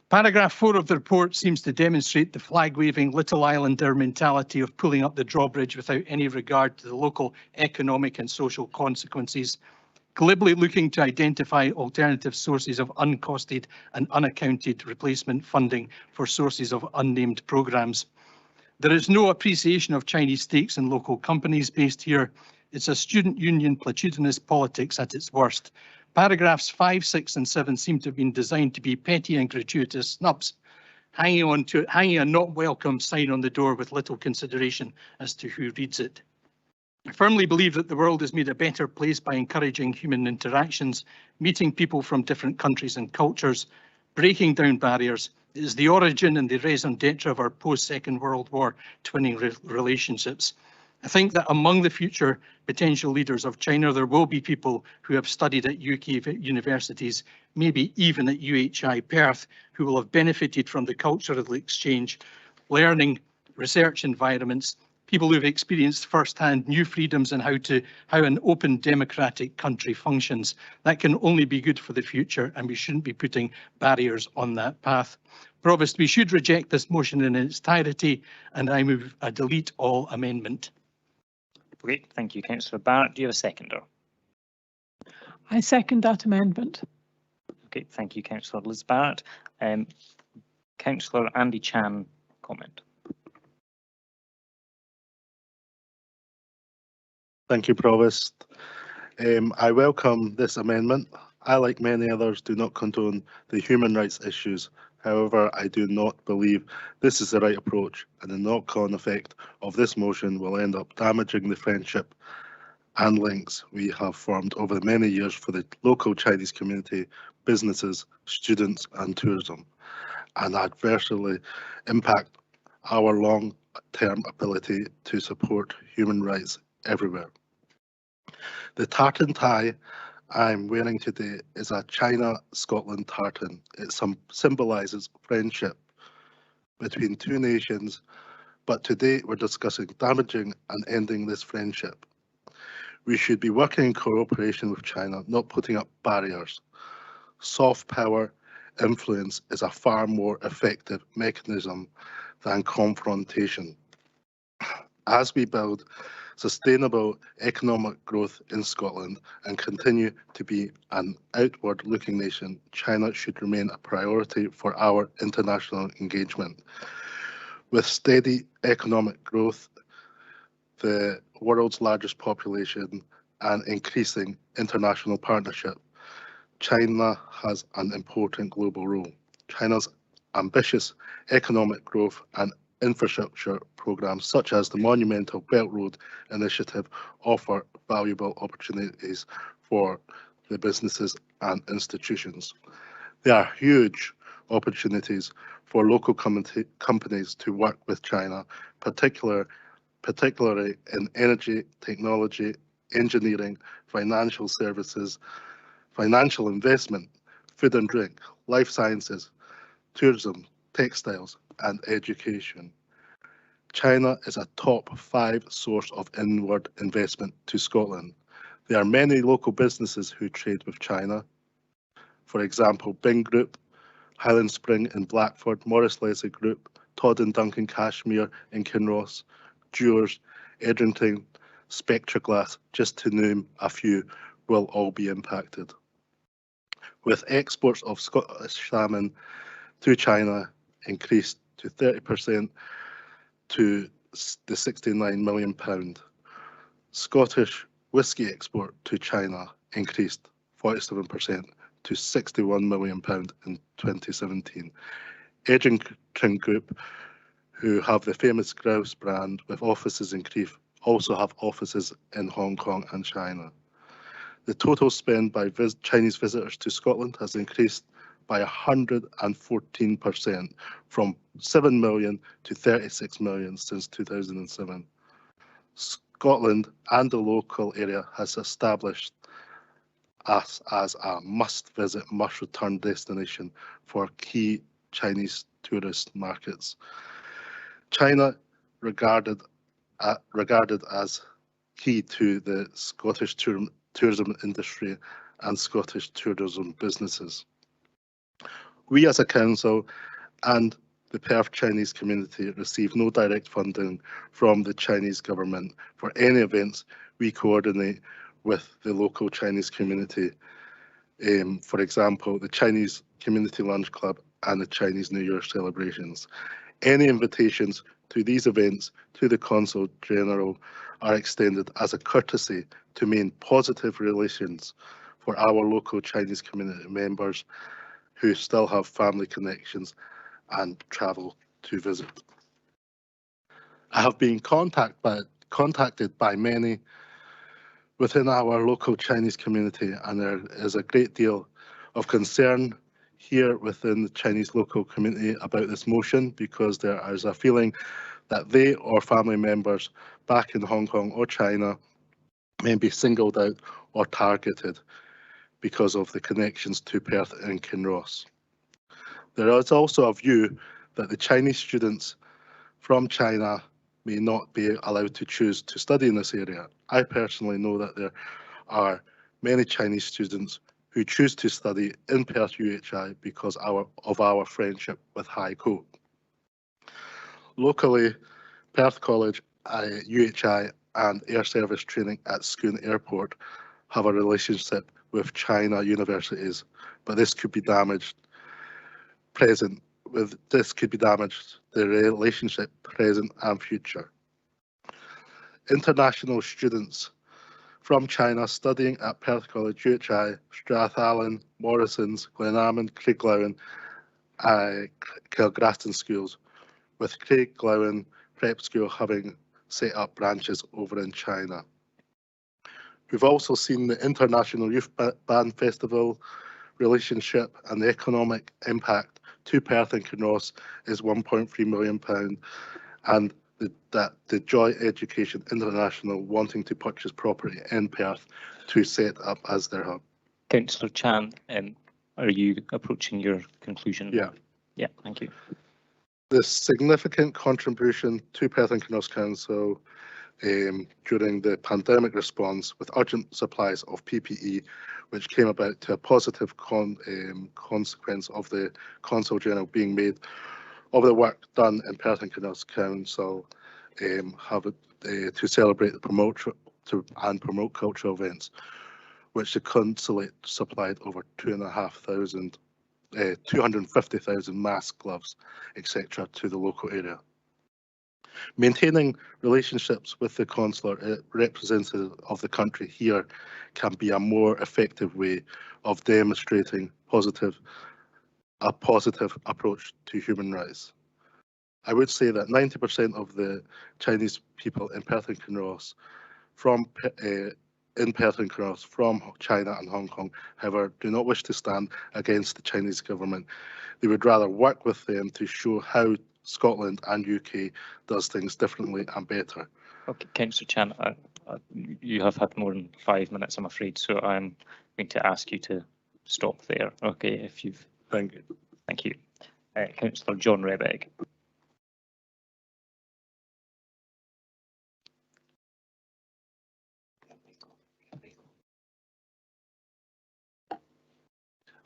Paragraph 4 of the report seems to demonstrate the flag-waving Little Islander mentality of pulling up the drawbridge without any regard to the local economic and social consequences, glibly looking to identify alternative sources of uncosted and unaccounted replacement funding for sources of unnamed programmes. There is no appreciation of Chinese stakes in local companies based here. It's a student union platitudinous politics at its worst. Paragraphs 5, 6 and 7 seem to have been designed to be petty and gratuitous snubs, hanging a not welcome sign on the door with little consideration as to who reads it. I firmly believe that the world is made a better place by encouraging human interactions, meeting people from different countries and cultures, breaking down barriers. It is the origin and the raison d'etre of our post-Second World War twinning relationships. I think that among the future potential leaders of China, there will be people who have studied at UK universities, maybe even at UHI Perth, who will have benefited from the cultural exchange, learning, research environments, people who have experienced firsthand new freedoms and how an open democratic country functions. That can only be good for the future, and we shouldn't be putting barriers on that path. Provost, we should reject this motion in its entirety, and I move a delete all amendment. Great, thank you, Councillor Barrett. Do you have a seconder? I second that amendment. Okay, thank you, Councillor Liz Barrett. Councillor Andy Chan, comment. Thank you, Provost. I welcome this amendment. I, like many others, do not condone the human rights issues. However, I do not believe this is the right approach, and the knock-on effect of this motion will end up damaging the friendship and links we have formed over the many years for the local Chinese community, businesses, students and tourism, and adversely impact our long-term ability to support human rights everywhere. The tartan tie I'm wearing today is a China-Scotland tartan. It symbolises friendship between two nations, but today we're discussing damaging and ending this friendship. We should be working in cooperation with China, not putting up barriers. Soft power influence is a far more effective mechanism than confrontation. As we build sustainable economic growth in Scotland and continue to be an outward-looking nation, China should remain a priority for our international engagement. With steady economic growth, the world's largest population, and increasing international partnership, China has an important global role. China's ambitious economic growth and infrastructure programs such as the Monumental Belt Road Initiative offer valuable opportunities for the businesses and institutions. There are huge opportunities for local companies to work with China, particularly in energy, technology, engineering, financial services, financial investment, food and drink, life sciences, tourism, textiles, and education. China is a top 5 source of inward investment to Scotland. There are many local businesses who trade with China. For example, Bing Group, Highland Spring in Blackford, Morris Leslie Group, Todd and Duncan Cashmere in Kinross, Dewars, Edrington, Spectra Glass, just to name a few, will all be impacted. With exports of Scottish salmon to China increased to 30% to the £69 million. Scottish whisky export to China increased 47% to £61 million in 2017. Edrington Group, who have the famous Grouse brand with offices in Crieff, also have offices in Hong Kong and China. The total spend by Chinese visitors to Scotland has increased by 114%, from 7 million to 36 million since 2007. Scotland and the local area has established us as a must-visit, must-return destination for key Chinese tourist markets. China regarded as key to the Scottish tourism industry and Scottish tourism businesses. We as a council and the Perth Chinese community receive no direct funding from the Chinese government for any events we coordinate with the local Chinese community. For example, the Chinese Community Lunch Club and the Chinese New Year celebrations. Any invitations to these events to the Consul General are extended as a courtesy to maintain positive relations for our local Chinese community members who still have family connections and travel to visit. I have been contacted by many within our local Chinese community, and there is a great deal of concern here within the Chinese local community about this motion, because there is a feeling that they or family members back in Hong Kong or China may be singled out or targeted because of the connections to Perth and Kinross. There is also a view that the Chinese students from China may not be allowed to choose to study in this area. I personally know that there are many Chinese students who choose to study in Perth UHI because of our friendship with HICO. Locally, Perth College, UHI and Air Service Training at Scone Airport have a relationship with China universities, but this could be damaged the relationship present and future. International students from China studying at Perth College, UHI, Strathallan, Morrison's, Glenalmond, Craiglowen, Kilgraston schools, with Craiglowen Prep School having set up branches over in China. We've also seen the International Youth Band Festival relationship, and the economic impact to Perth and Kinross is £1.3 million, and the Joy Education International wanting to purchase property in Perth to set up as their hub. Councillor Chan, are you approaching your conclusion? Yeah. Yeah, thank you. The significant contribution to Perth and Kinross Council during the pandemic response with urgent supplies of PPE, which came about to a positive consequence of the Consul General being made of the work done in Perth and Kinross Council to celebrate and promote cultural events, which the consulate supplied over 250,000 masks, gloves, etc. to the local area. Maintaining relationships with the consular representative of the country here can be a more effective way of demonstrating a positive approach to human rights. I would say that 90% of the Chinese people in Perth and Kinross from China and Hong Kong, however, do not wish to stand against the Chinese government. They would rather work with them to show how Scotland and UK does things differently and better. Okay, Councillor Chan, you have had more than 5 minutes, I'm afraid, so I'm going to ask you to stop there. Okay, if you've. Thank you. Thank you. Councillor John Rebeck.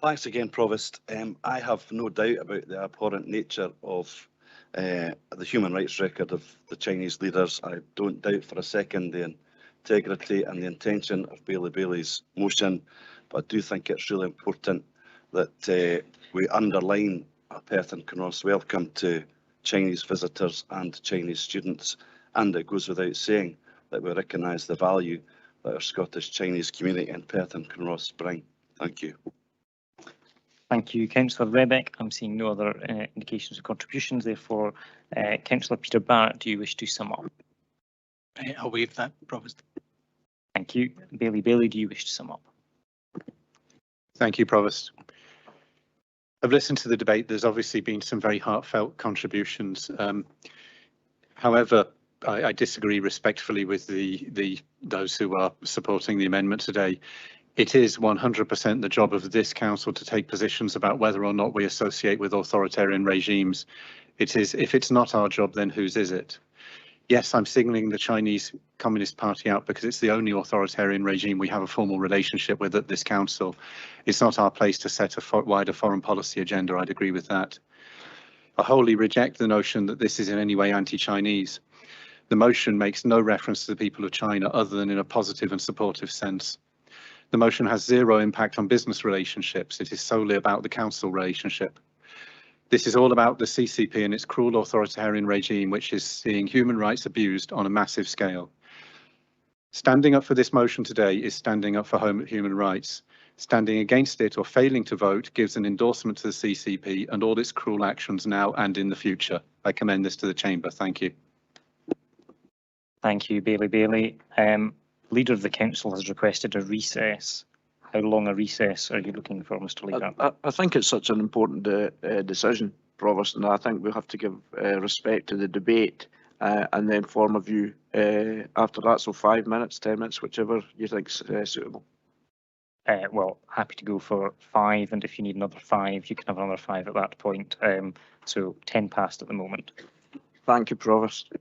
Thanks again, Provost. I have no doubt about the abhorrent nature of the human rights record of the Chinese leaders. I don't doubt for a second the integrity and the intention of Bailey's motion, but I do think it's really important that we underline a Perth and Kinross welcome to Chinese visitors and Chinese students, and it goes without saying that we recognise the value that our Scottish Chinese community in Perth and Kinross bring. Thank you. Thank you, Councillor Rebeck. I'm seeing no other indications of contributions. Therefore, Councillor Peter Barrett, do you wish to sum up? I'll waive that, Provost. Thank you. Bailey, do you wish to sum up? Thank you, Provost. I've listened to the debate. There's obviously been some very heartfelt contributions. However, I disagree respectfully with those who are supporting the amendment today. It is 100% the job of this council to take positions about whether or not we associate with authoritarian regimes. It is, if it's not our job, then whose is it? Yes, I'm signalling the Chinese Communist Party out because it's the only authoritarian regime we have a formal relationship with at this council. It's not our place to set a wider foreign policy agenda. I'd agree with that. I wholly reject the notion that this is in any way anti-Chinese. The motion makes no reference to the people of China other than in a positive and supportive sense. The motion has zero impact on business relationships. It is solely about the council relationship. This is all about the CCP and its cruel authoritarian regime, which is seeing human rights abused on a massive scale. Standing up for this motion today is standing up for human rights. Standing against it or failing to vote gives an endorsement to the CCP and all its cruel actions now and in the future. I commend this to the Chamber. Thank you. Thank you, Bailey. Leader of the Council has requested a recess. How long a recess are you looking for, Mr. Leader? I think it's such an important decision, Provost, and I think we have to give respect to the debate and then form a view after that. So 5 minutes, 10 minutes, whichever you think is suitable. Well, happy to go for 5, and if you need another 5, you can have another 5 at that point. So 10 past at the moment. Thank you, Provost.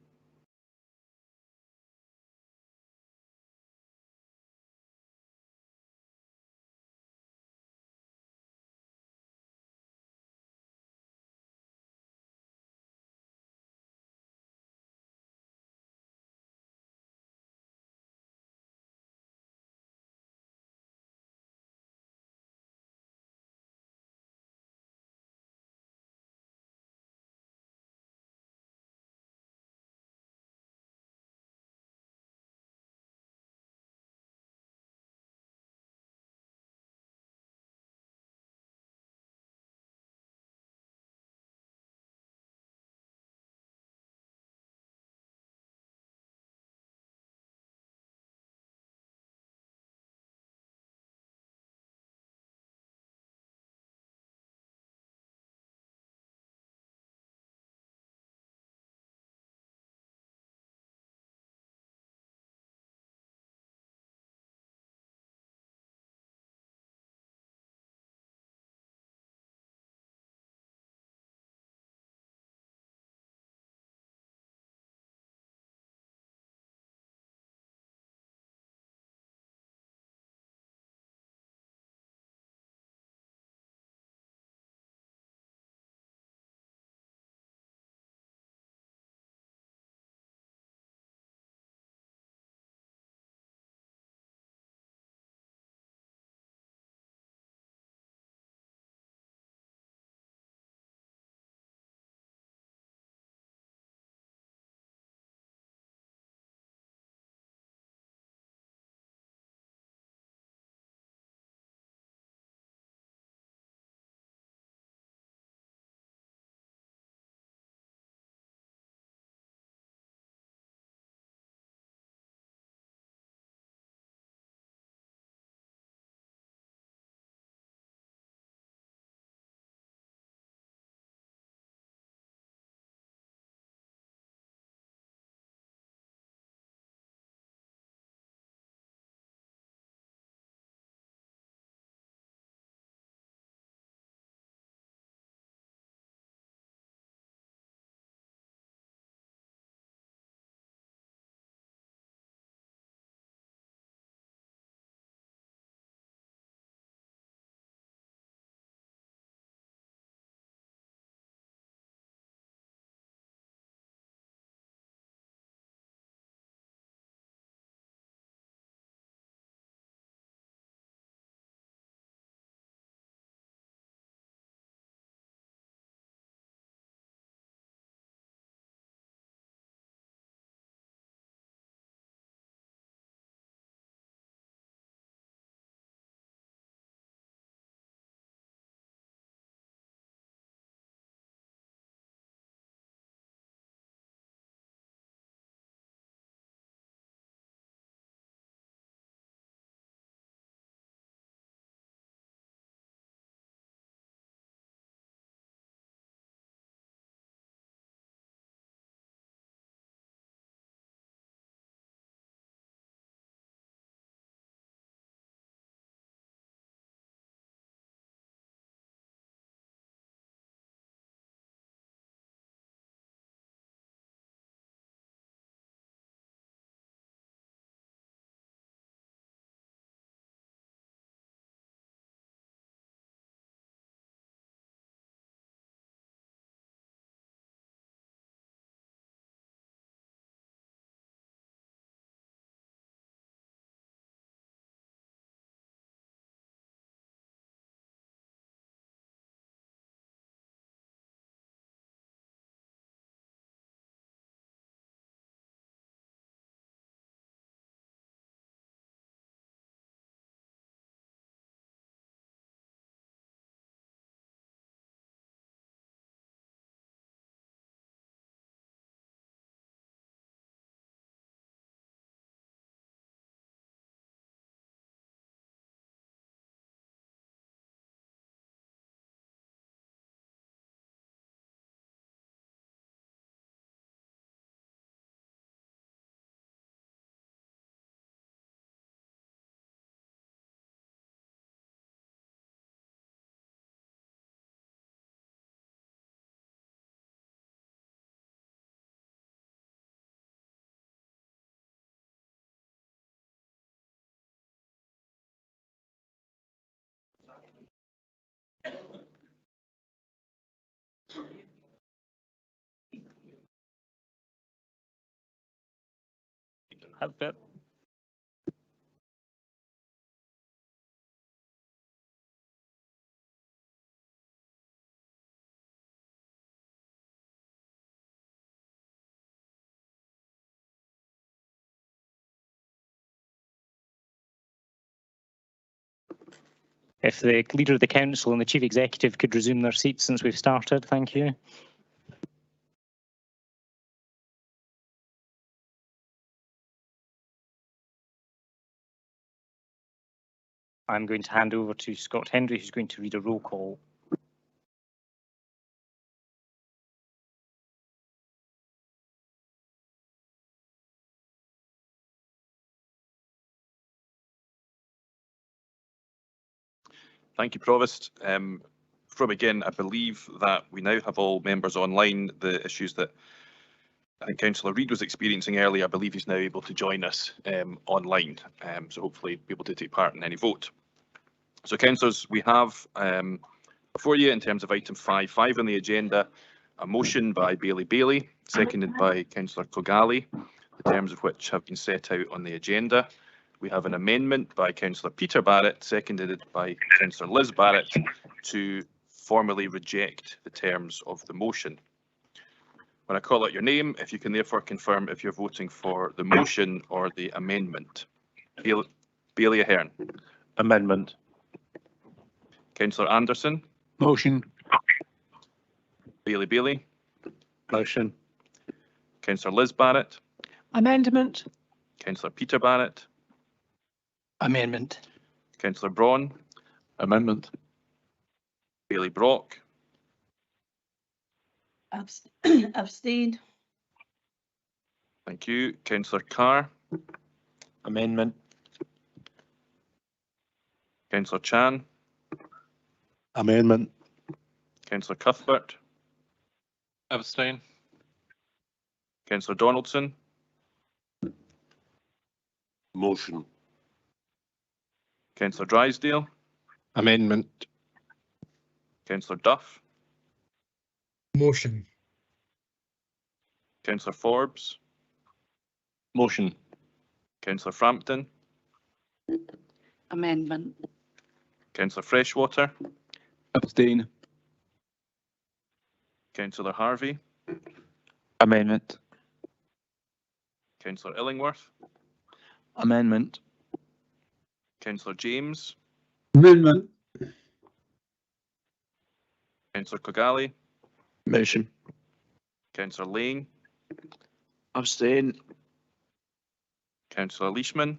That bit. If the Leader of the Council and the Chief Executive could resume their seats since we've started, thank you. I'm going to hand over to Scott Hendry, who's going to read a roll call. Thank you, Provost. Before we begin, I believe that we now have all members online. The issues that I think Councillor Reid was experiencing earlier, I believe he's now able to join us online, so hopefully be able to take part in any vote. So, councillors, we have before you, in terms of item 5.5 on the agenda, a motion by Bailey, seconded by Councillor Kogali, the terms of which have been set out on the agenda. We have an amendment by Councillor Peter Barrett, seconded by Councillor Liz Barrett, to formally reject the terms of the motion. When I call out your name, if you can therefore confirm if you're voting for the motion or the amendment. Bailey Ahern. Amendment. Councillor Anderson. Motion. Bailey. Motion. Councillor Liz Barrett. Amendment. Councillor Peter Barrett. Amendment. Councillor Braun. Amendment. Bailey Brock. Abstain. Thank you. Councillor Carr. Amendment. Councillor Chan. Amendment. Councillor Cuthbert. Abstain. Councillor Donaldson. Motion. Councillor Drysdale. Amendment. Councillor Duff. Motion. Councillor Forbes. Motion. Councillor Frampton. Amendment. Councillor Freshwater. Abstain. Councillor Harvey. Amendment. Councillor Illingworth. Amendment. Councillor James. Amendment. Councillor Kogali. Motion. Councillor Lane. Abstain. Councillor Leishman.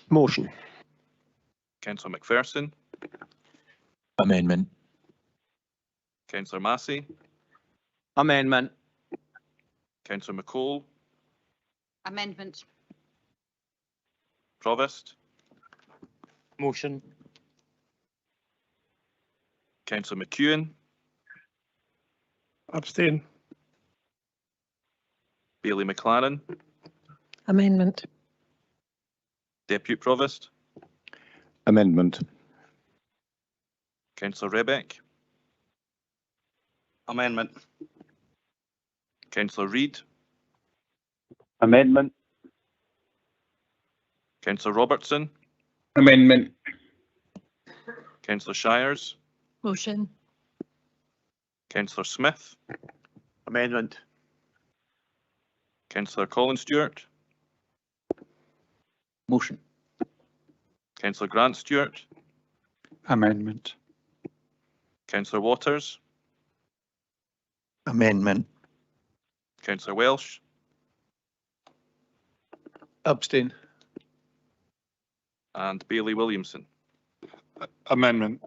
Motion. Councillor McPherson. Amendment. Councillor Massey. Amendment. Councillor McCall. Amendment. Provost. Motion. Councillor McEwen. Abstain. Bailey McLaren. Amendment. Deputy Provost. Amendment. Councillor Rebeck. Amendment. Councillor Reid. Amendment. Councillor Robertson. Amendment. Councillor Shires. Motion. Councillor Smith. Amendment. Councillor Colin Stewart. Motion. Councillor Grant Stewart. Amendment. Councillor Waters. Amendment. Councillor Welsh. Abstain. And Bailey Williamson. Amendment.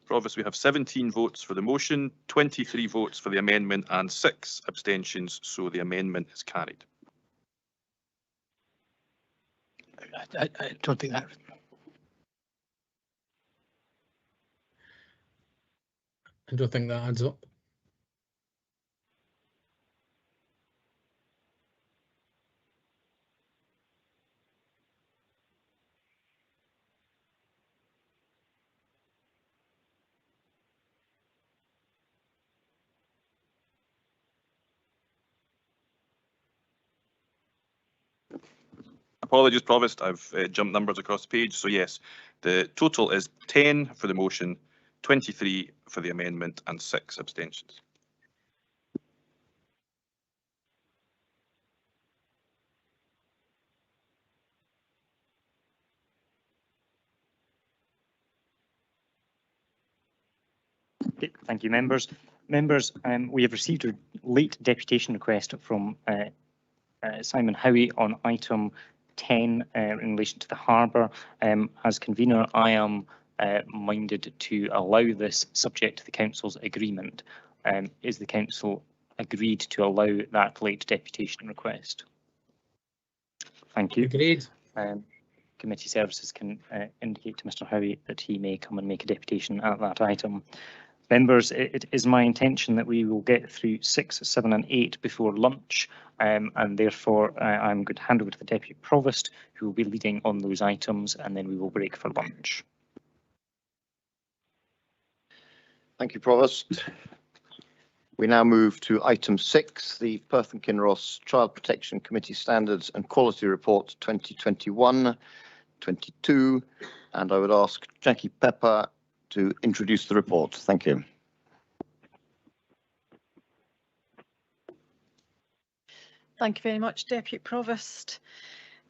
Provost, we have 17 votes for the motion, 23 votes for the amendment and 6 abstentions, so the amendment is carried. I don't think that. I don't think that adds up. Apologies, Provost, I've jumped numbers across the page. So yes, the total is 10 for the motion, 23 for the amendment and 6 abstentions. Okay, thank you, members. Members, we have received a late deputation request from Simon Howie on item 10 in relation to the harbour. As convener, I am minded to allow this subject to the council's agreement. Is the council agreed to allow that late deputation request? Thank you. Agreed. Committee services can indicate to Mr Howie that he may come and make a deputation at that item. Members, it is my intention that we will get through 6, 7 and 8 before lunch, and therefore I'm going to hand over to the Deputy Provost, who will be leading on those items, and then we will break for lunch. Thank you, Provost. We now move to item 6, the Perth and Kinross Child Protection Committee Standards and Quality Report 2021-22, and I would ask Jackie Pepper to introduce the report. Thank you. Thank you very much, Deputy Provost.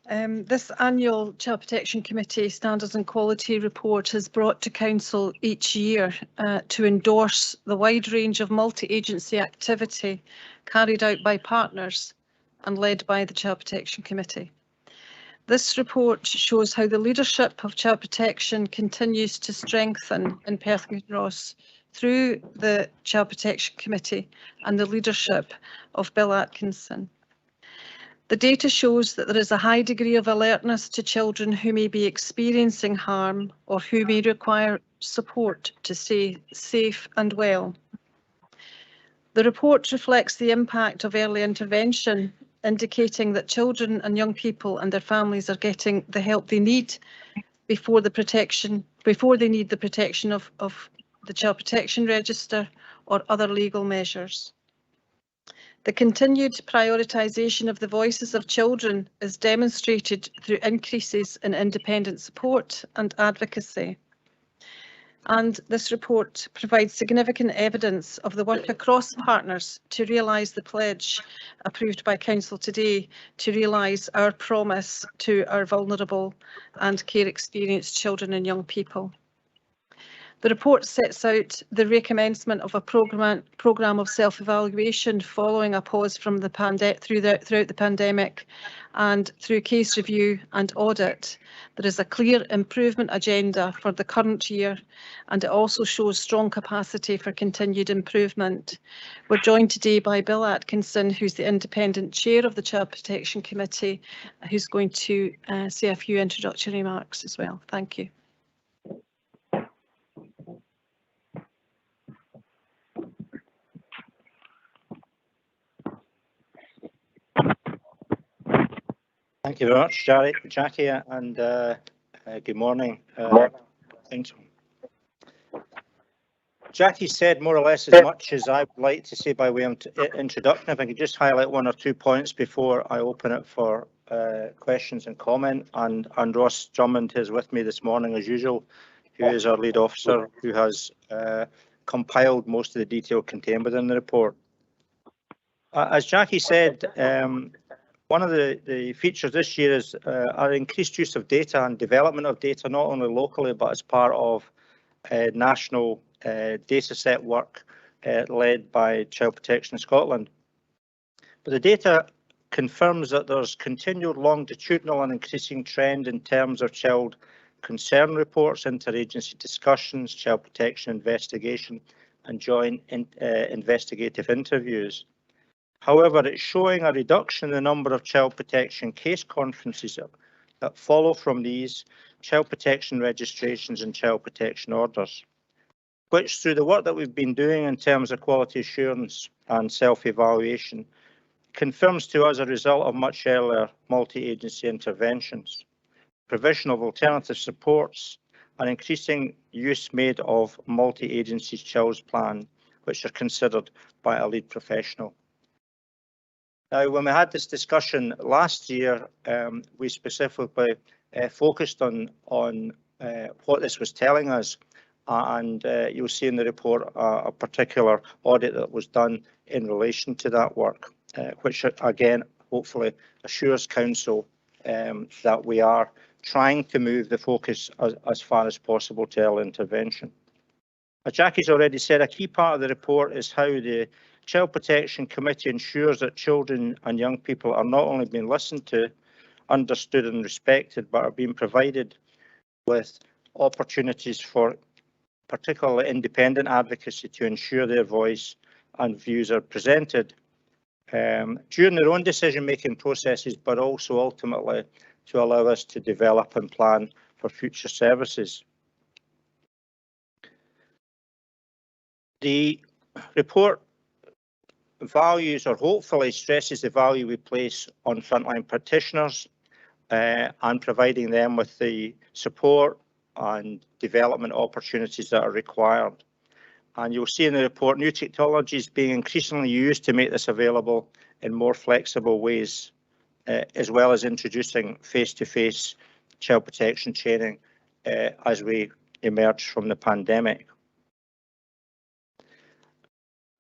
This annual Child Protection Committee Standards and Quality Report is brought to Council each year to endorse the wide range of multi-agency activity carried out by partners and led by the Child Protection Committee. This report shows how the leadership of child protection continues to strengthen in Perth and Kinross through the Child Protection Committee and the leadership of Bill Atkinson. The data shows that there is a high degree of alertness to children who may be experiencing harm or who may require support to stay safe and well. The report reflects the impact of early intervention, indicating that children and young people and their families are getting the help they need before they need the protection of the Child Protection Register or other legal measures. The continued prioritisation of the voices of children is demonstrated through increases in independent support and advocacy. And this report provides significant evidence of the work across partners to realise the pledge approved by Council today, to realise our promise to our vulnerable and care experienced children and young people. The report sets out the recommencement of a programme of self-evaluation following a pause from the throughout the pandemic, and through case review and audit. There is a clear improvement agenda for the current year, and it also shows strong capacity for continued improvement. We're joined today by Bill Atkinson, who's the independent chair of the Child Protection Committee, who's going to say a few introductory remarks as well. Thank you. Thank you very much, Jackie, and good morning. Jackie said more or less as much as I would like to say by way of introduction. If I could just highlight 1 or 2 points before I open it for questions and comment. And Ross Drummond is with me this morning as usual, who is our lead officer, who has compiled most of the detail contained within the report. As Jackie said, one of the features this year is our increased use of data and development of data, not only locally, but as part of national data set work led by Child Protection Scotland. But the data confirms that there's continued longitudinal and increasing trend in terms of child concern reports, interagency discussions, child protection investigation, and joint investigative interviews. However, it's showing a reduction in the number of child protection case conferences that follow from these child protection registrations and child protection orders, which, through the work that we've been doing in terms of quality assurance and self-evaluation, confirms to us a result of much earlier multi-agency interventions, provision of alternative supports, and increasing use made of multi-agency child's plan, which are considered by a lead professional. Now, when we had this discussion last year, we specifically focused on what this was telling us, and you'll see in the report a particular audit that was done in relation to that work, which again hopefully assures Council that we are trying to move the focus as far as possible to early intervention. As Jackie's already said, a key part of the report is how the Child Protection Committee ensures that children and young people are not only being listened to, understood and respected, but are being provided with opportunities for particularly independent advocacy to ensure their voice and views are presented during their own decision-making processes, but also ultimately to allow us to develop and plan for future services. The report values, or hopefully stresses, the value we place on frontline practitioners and providing them with the support and development opportunities that are required. And you'll see in the report new technologies being increasingly used to make this available in more flexible ways, as well as introducing face-to-face child protection training as we emerge from the pandemic.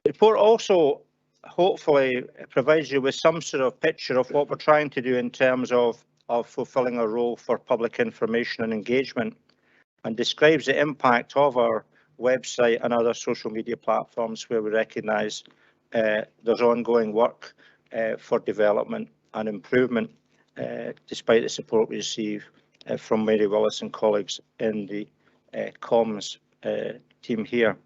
The report also hopefully provides you with some sort of picture of what we're trying to do in terms of fulfilling a role for public information and engagement, and describes the impact of our website and other social media platforms where we recognise there's ongoing work for development and improvement, despite the support we receive from Mary Willis and colleagues in the comms team here.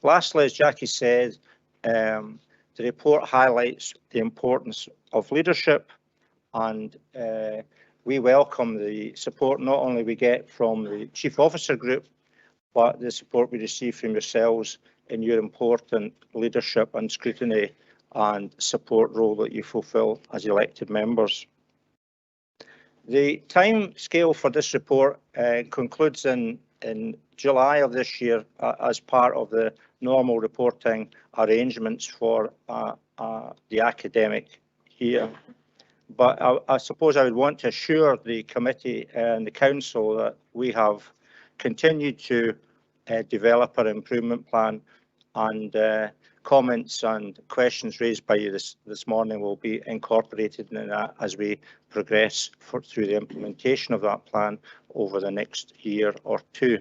Lastly, as Jackie said, the report highlights the importance of leadership, and we welcome the support not only we get from the Chief Officer Group, but the support we receive from yourselves in your important leadership and scrutiny and support role that you fulfil as elected members. The time scale for this report concludes in July of this year as part of the normal reporting arrangements for the academic year. But I suppose I would want to assure the committee and the council that we have continued to develop our improvement plan, and comments and questions raised by you this morning will be incorporated in that as we progress through the implementation of that plan over the next year or two.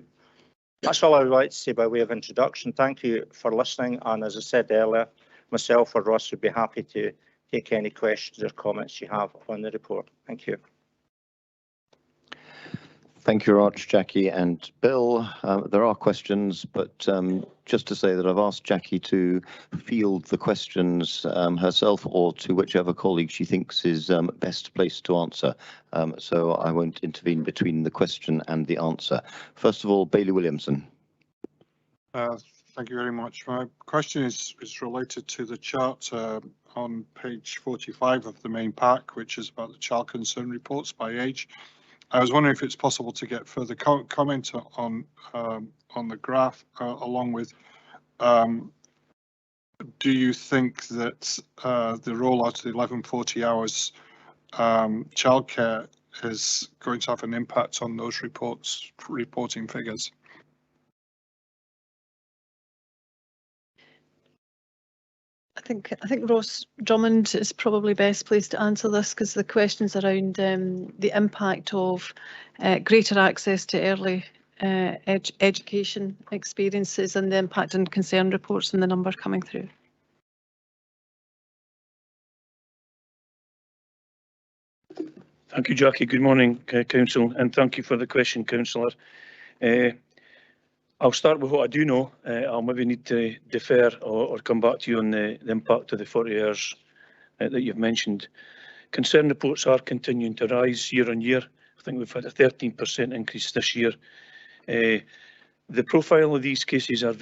That's all I would like to say by way of introduction. Thank you for listening, and as I said earlier, myself or Ross would be happy to take any questions or comments you have on the report. Thank you. Thank you, Rog, Jackie and Bill. There are questions, but just to say that I've asked Jackie to field the questions herself or to whichever colleague she thinks is best placed to answer. So I won't intervene between the question and the answer. First of all, Bailey Williamson. Thank you very much. My question is related to the chart on page 45 of the main pack, which is about the child concern reports by age. I was wondering if it's possible to get further comment on the graph, along with, do you think that the rollout of the 1140 hours childcare is going to have an impact on those reporting figures? I think Ross Drummond is probably best placed to answer this, because the questions around the impact of greater access to early education experiences and the impact on concern reports and the number coming through. Thank you, Jackie. Good morning, Council, and thank you for the question, Councillor. I'll start with what I do know. I'll maybe need to defer or come back to you on the impact of the 40 hours that you've mentioned. Concern reports are continuing to rise year on year. I think we've had a 13% increase this year. The profile of these cases are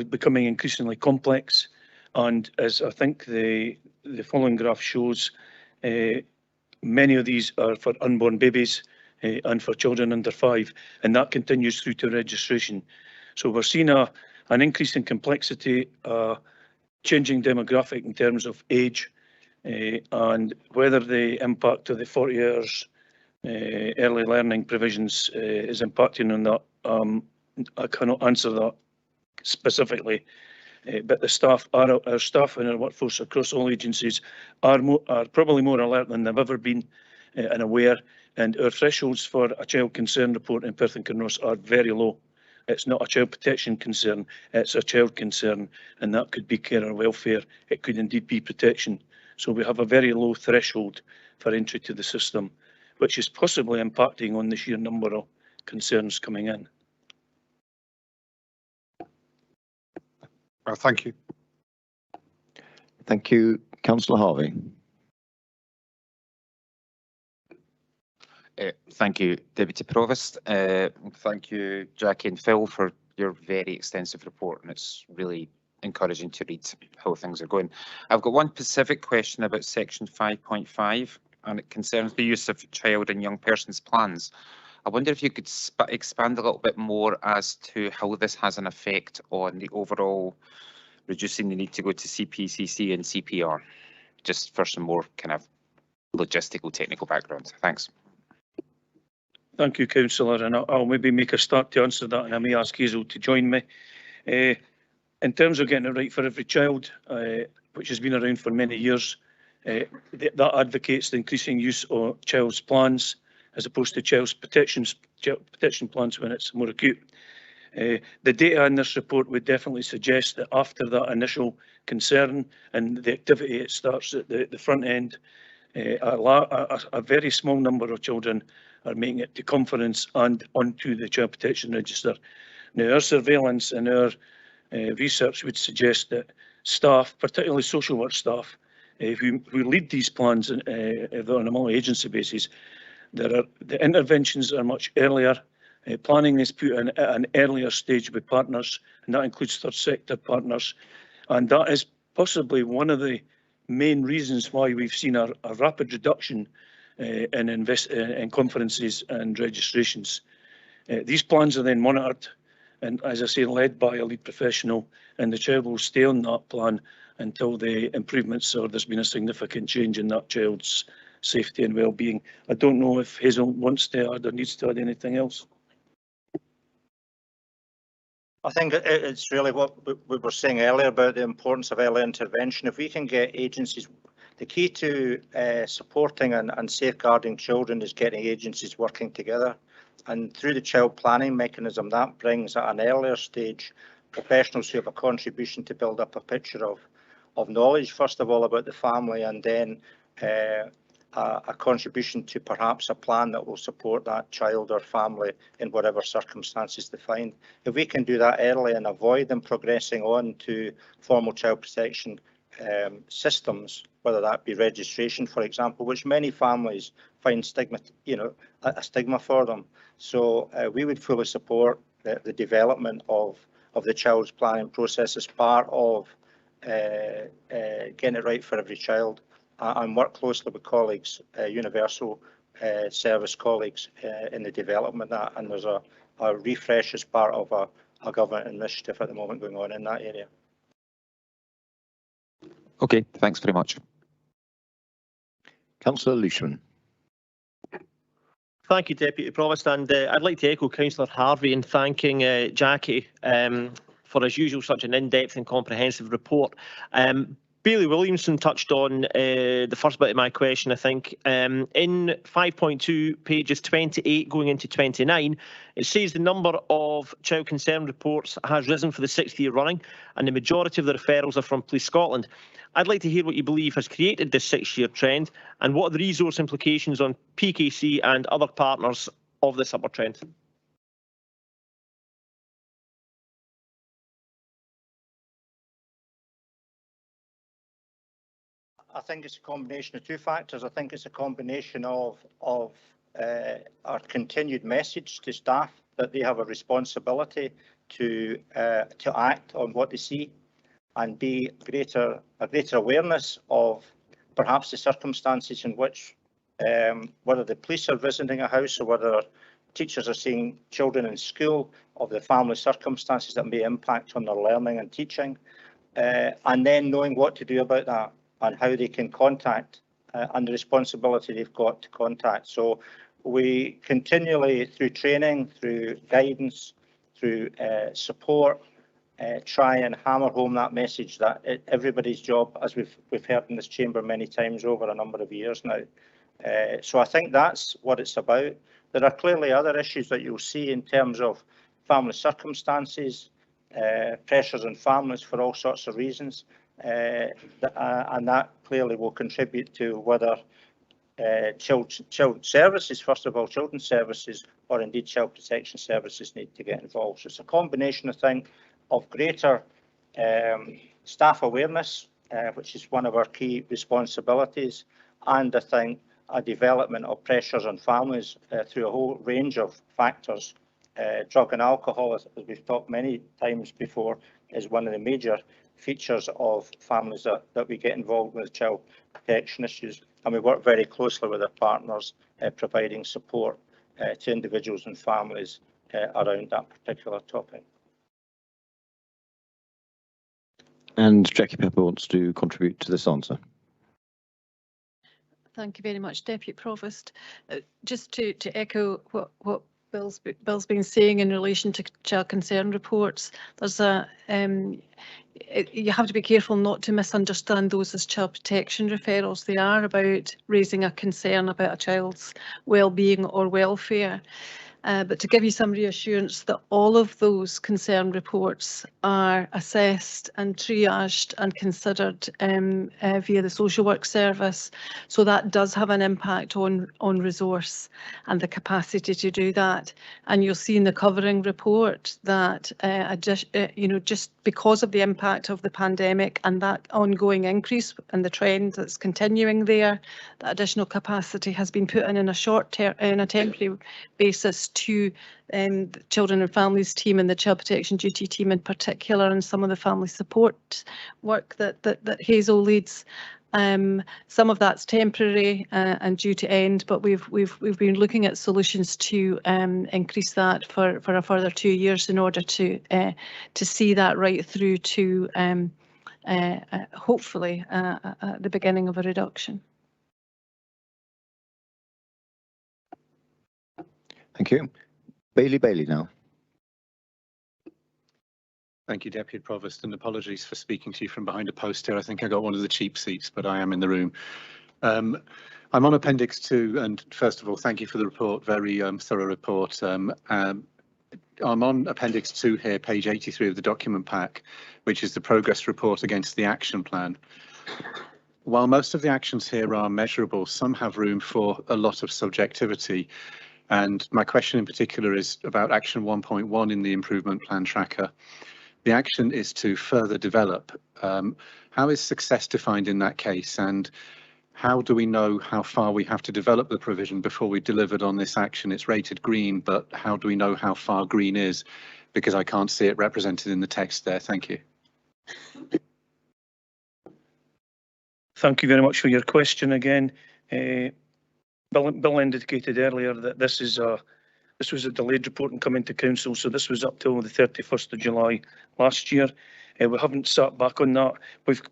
becoming increasingly complex, and as I think the following graph shows, many of these are for unborn babies and for children under 5, and that continues through to registration. So we're seeing an increase in complexity, changing demographic in terms of age, and whether the impact of the 40 hours early learning provisions is impacting on that. I cannot answer that specifically, but the staff, our staff and our workforce across all agencies are probably more alert than they've ever been and aware, and our thresholds for a child concern report in Perth and Kinross are very low. It's not a child protection concern, it's a child concern, and that could be care or welfare. It could indeed be protection. So we have a very low threshold for entry to the system, which is possibly impacting on the sheer number of concerns coming in. Thank you. Thank you. Councillor Harvey. Thank you, Deputy Provost. Thank you, Jackie and Phil, for your very extensive report, and it's really encouraging to read how things are going. I've got one specific question about section 5.5, and it concerns the use of child and young persons plans. I wonder if you could expand a little bit more as to how this has an effect on the overall reducing the need to go to CPCC and CPR, just for some more kind of logistical technical background. Thanks. Thank you, Councillor, and I'll maybe make a start to answer that, and I may ask Hazel to join me. In terms of getting it right for every child, which has been around for many years, that advocates the increasing use of child's plans as opposed to child's protection plans when it's more acute. The data in this report would definitely suggest that after that initial concern and the activity it starts at the front end, a very small number of children are making it to conference and onto the Child Protection Register. Now, our surveillance and our research would suggest that staff, particularly social work staff, who lead these plans on a multi-agency basis, the interventions are much earlier. Planning is put in at an earlier stage with partners, and that includes third sector partners. And that is possibly one of the main reasons why we've seen a rapid reduction in conferences and registrations. These plans are then monitored and, as I say, led by a lead professional, and the child will stay on that plan until the improvements or there's been a significant change in that child's safety and well-being. I don't know if Hazel wants to add or needs to add anything else. I think it's really what we were saying earlier about the importance of early intervention. If we can get agencies, the key to supporting and safeguarding children is getting agencies working together. And through the child planning mechanism, that brings at an earlier stage professionals who have a contribution to build up a picture of knowledge, first of all, about the family, and then a contribution to perhaps a plan that will support that child or family in whatever circumstances they find. If we can do that early and avoid them progressing on to formal child protection systems, whether that be registration, for example, which many families find stigma, a stigma for them. So we would fully support the development of the child's planning process as part of getting it right for every child, and work closely with colleagues, universal service colleagues in the development of that. And there's a refresh as part of a government initiative at the moment going on in that area. Okay, thanks very much. Councillor Leishman. Thank you, Deputy Provost, and I'd like to echo Councillor Harvey in thanking Jackie for, as usual, such an in-depth and comprehensive report. Bailey Williamson touched on the first bit of my question, I think. In 5.2, pages 28 going into 29, it says the number of child concern reports has risen for the 6th year running, and the majority of the referrals are from Police Scotland. I'd like to hear what you believe has created this 6-year trend, and what are the resource implications on PKC and other partners of this upward trend? I think it's a combination of two factors. I think it's a combination of our continued message to staff that they have a responsibility to act on what they see, and be a greater awareness of perhaps the circumstances in which whether the police are visiting a house or whether teachers are seeing children in school, of the family circumstances that may impact on their learning and teaching, and then knowing what to do about that. and how they can contact and the responsibility they've got to contact. So we continually, through training, through guidance, through support, try and hammer home that message that everybody's job, as we've heard in this chamber many times over a number of years now. So I think that's what it's about. There are clearly other issues that you'll see in terms of family circumstances, pressures on families for all sorts of reasons, and that clearly will contribute to whether child services, first of all, children's services, or indeed child protection services need to get involved. So it's a combination, I think, of greater staff awareness, which is one of our key responsibilities, and I think a development of pressures on families through a whole range of factors. Drug and alcohol, as we've talked many times before, is one of the major features of families that we get involved with child protection issues, and we work very closely with our partners providing support to individuals and families around that particular topic. And Jackie Pepper wants to contribute to this answer. Thank you very much, Deputy Provost. Just to echo what Bill's been saying in relation to child concern reports, there's you have to be careful not to misunderstand those as child protection referrals. They are about raising a concern about a child's well-being or welfare. But to give you some reassurance that all of those concern reports are assessed and triaged and considered via the social work service. So that does have an impact on resource and the capacity to do that. And you'll see in the covering report that just because of the impact of the pandemic and that ongoing increase and the trend that's continuing there, that additional capacity has been put in a temporary basis to the Children and Families team and the Child Protection Duty team in particular, and some of the family support work that Hazel leads. Some of that's temporary and due to end, but we've been looking at solutions to increase that for a further 2 years in order to see that right through to hopefully the beginning of a reduction. Thank you. Bailey now. Thank you, Deputy Provost, and apologies for speaking to you from behind a post here. I think I got one of the cheap seats, but I am in the room. I'm on Appendix 2, and first of all, thank you for the report, very thorough report. I'm on Appendix 2 here, page 83 of the document pack, which is the progress report against the action plan. While most of the actions here are measurable, some have room for a lot of subjectivity. And my question in particular is about action 1.1 in the improvement plan tracker. The action is to further develop. How is success defined in that case? And how do we know how far we have to develop the provision before we delivered on this action? It's rated green, but how do we know how far green is? Because I can't see it represented in the text there. Thank you. Thank you very much for your question again. Bill indicated earlier that this was a delayed report and coming to council, so this was up till the 31st of July last year. We haven't sat back on that.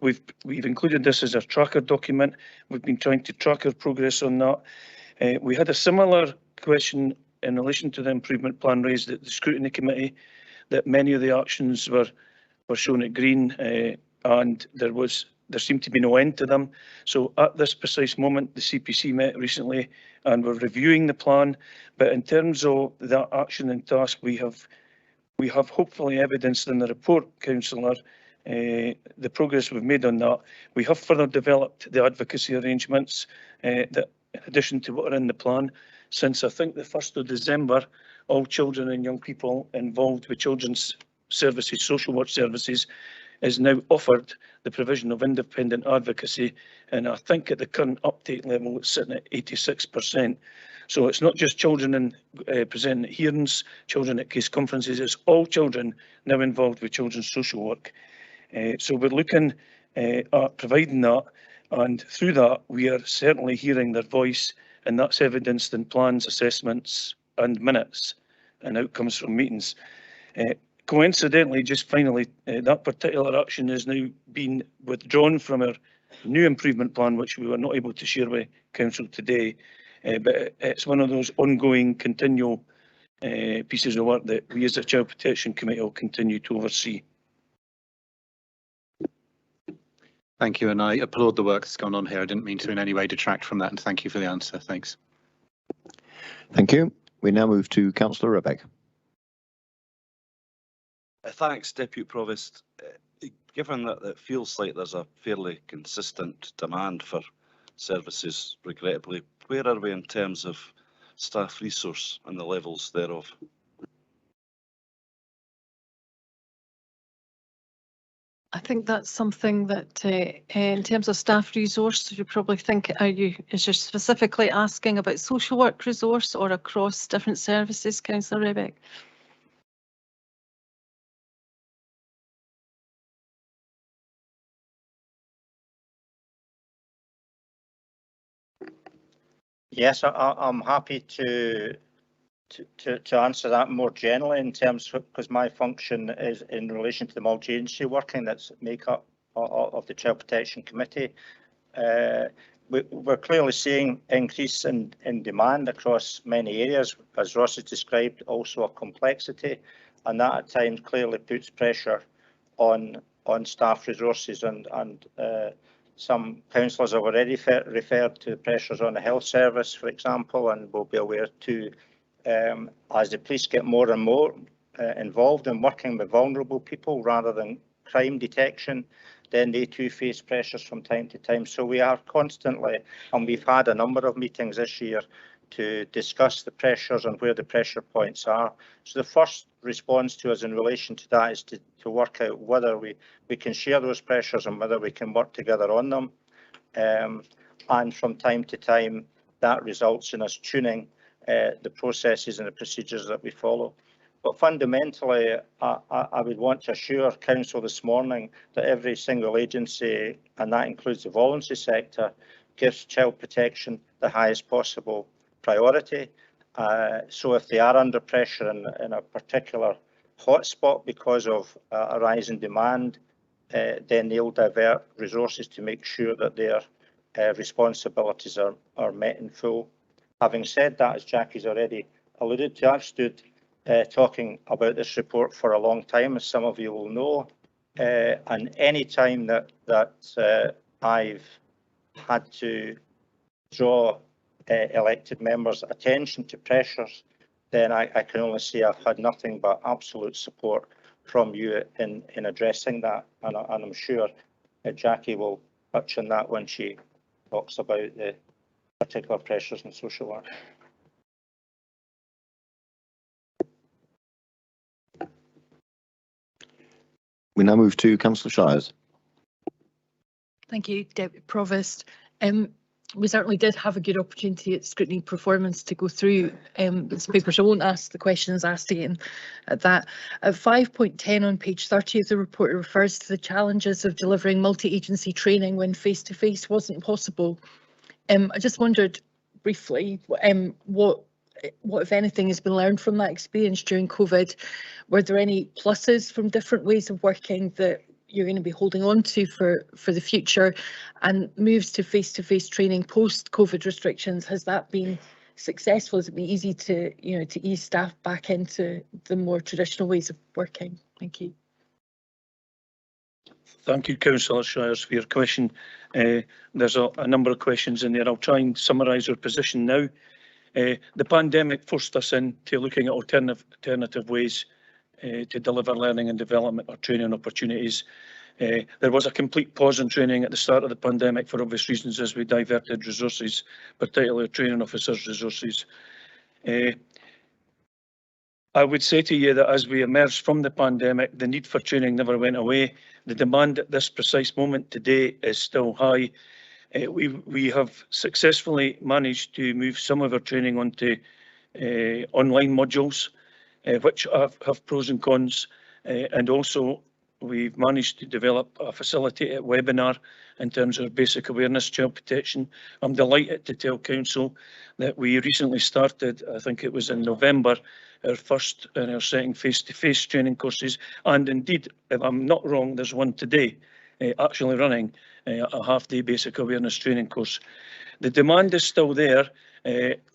We've included this as a tracker document. We've been trying to track our progress on that. We had a similar question in relation to the improvement plan raised at the scrutiny committee, that many of the actions were shown at green, and there seemed to be no end to them. So at this precise moment, the CPC met recently and we're reviewing the plan. But in terms of that action and task, we have hopefully evidenced in the report, Councillor, the progress we've made on that. We have further developed the advocacy arrangements that, in addition to what are in the plan, since I think the 1st of December, all children and young people involved with children's services, social work services, is now offered the provision of independent advocacy, and I think at the current uptake level it's sitting at 86%. So it's not just children in presenting at hearings, children at case conferences, it's all children now involved with children's social work. So we're looking at providing that, and through that we are certainly hearing their voice, and that's evidenced in plans, assessments and minutes and outcomes from meetings. Coincidentally, just finally, that particular action has now been withdrawn from our new improvement plan, which we were not able to share with Council today, but it's one of those ongoing, continual pieces of work that we as the Child Protection Committee will continue to oversee. Thank you, and I applaud the work that's gone on here. I didn't mean to in any way detract from that, and thank you for the answer. Thanks. Thank you. We now move to Councillor Rebek. Thanks, Deputy Provost. Given that it feels like there's a fairly consistent demand for services, regrettably, where are we in terms of staff resource and the levels thereof? I think that's something that, in terms of staff resource, you probably think, is you specifically asking about social work resource or across different services, Councillor Rebek? Yes, I'm happy to answer that more generally in terms, because my function is in relation to the multi-agency working that's make up of the Child Protection Committee. We're clearly seeing increase in demand across many areas, as Ross has described, also a complexity, and that at times clearly puts pressure on staff resources, and some councillors have already referred to pressures on the health service, for example, and will be aware too, as the police get more and more involved in working with vulnerable people rather than crime detection, then they too face pressures from time to time. So we are constantly, and we've had a number of meetings this year to discuss the pressures and where the pressure points are. So the first response to us in relation to that is to work out whether we can share those pressures and whether we can work together on them. And from time to time, that results in us tuning the processes and the procedures that we follow. But fundamentally, I would want to assure Council this morning that every single agency, and that includes the voluntary sector, gives child protection the highest possible priority. So if they are under pressure in a particular hotspot because of a rise in demand, then they'll divert resources to make sure that their responsibilities are met in full. Having said that, as Jackie's already alluded to, I've stood talking about this report for a long time, as some of you will know, and any time that I've had to draw elected members' attention to pressures, then I can only say I've had nothing but absolute support from you in addressing that, and I'm sure Jackie will touch on that when she talks about the particular pressures in social work. We now move to Councillor Shires. Thank you, Deputy Provost. We certainly did have a good opportunity at scrutiny performance to go through this paper, so I won't ask the questions asked again at that. At 5.10 on page 30 of the report, it refers to the challenges of delivering multi-agency training when face-to-face wasn't possible. I just wondered briefly what, if anything, has been learned from that experience during COVID. Were there any pluses from different ways of working that you're going to be holding on to for the future, and moves to face-to-face training post-COVID restrictions? Has that been successful? Has it been easy to, to ease staff back into the more traditional ways of working? Thank you. Thank you, Councillor Shires, for your question. There's a number of questions in there. I'll try and summarise our position now. The pandemic forced us into looking at alternative ways to deliver learning and development or training opportunities. There was a complete pause in training at the start of the pandemic for obvious reasons, as we diverted resources, particularly training officers' resources. I would say to you that as we emerged from the pandemic, the need for training never went away. The demand at this precise moment today is still high. We have successfully managed to move some of our training onto online modules, which have pros and cons, and also we've managed to develop a facilitated webinar in terms of basic awareness child protection. I'm delighted to tell Council that we recently started, I think it was in November, our first and our second face-to-face training courses, and indeed, if I'm not wrong, there's one today. actually running a half-day basic awareness training course. The demand is still there.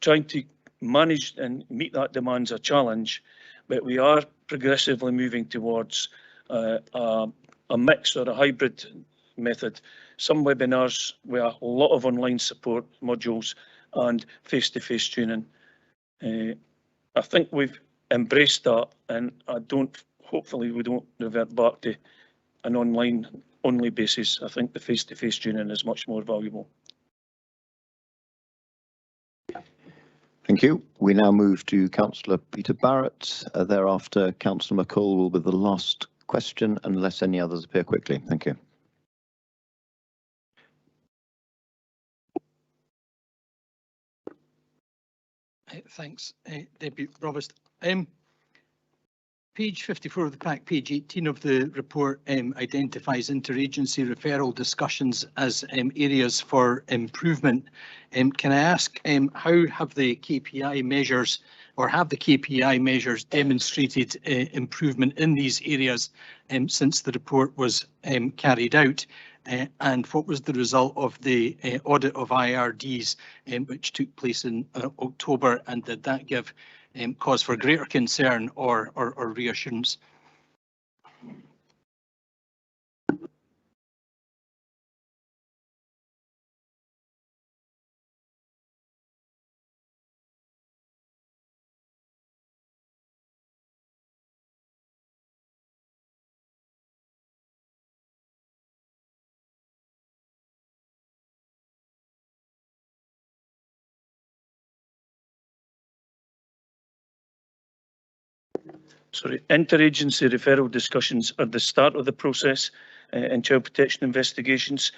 Trying to manage and meet that demand is a challenge, but we are progressively moving towards a mix or a hybrid method. Some webinars with a lot of online support modules and face-to-face training. I think we've embraced that, and hopefully we don't revert back to an online only basis. I think the face-to-face training is much more valuable. Thank you. We now move to Councillor Peter Barrett. Thereafter, Councillor McCall will be the last question, unless any others appear quickly. Thank you. Thanks, Deputy Provost. Page 54 of the pack, page 18 of the report identifies interagency referral discussions as areas for improvement. Can I ask how have the KPI measures demonstrated improvement in these areas since the report was carried out? And what was the result of the audit of IRDs which took place in October, and did that give cause for greater concern or reassurance? Sorry, interagency referral discussions are the start of the process in child protection investigations.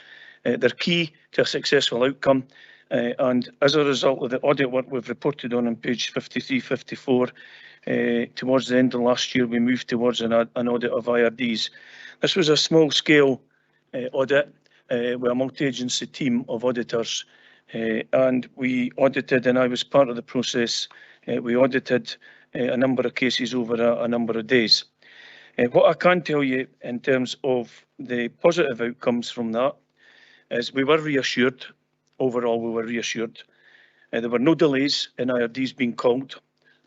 They're key to a successful outcome, and as a result of the audit work we've reported on page 53, 54, towards the end of last year we moved towards an audit of IRDs. This was a small scale audit with a multi-agency team of auditors, and we audited, and I was part of the process, we audited a number of cases over a number of days. What I can tell you in terms of the positive outcomes from that is we were reassured. Overall, we were reassured. There were no delays in IRDs being called.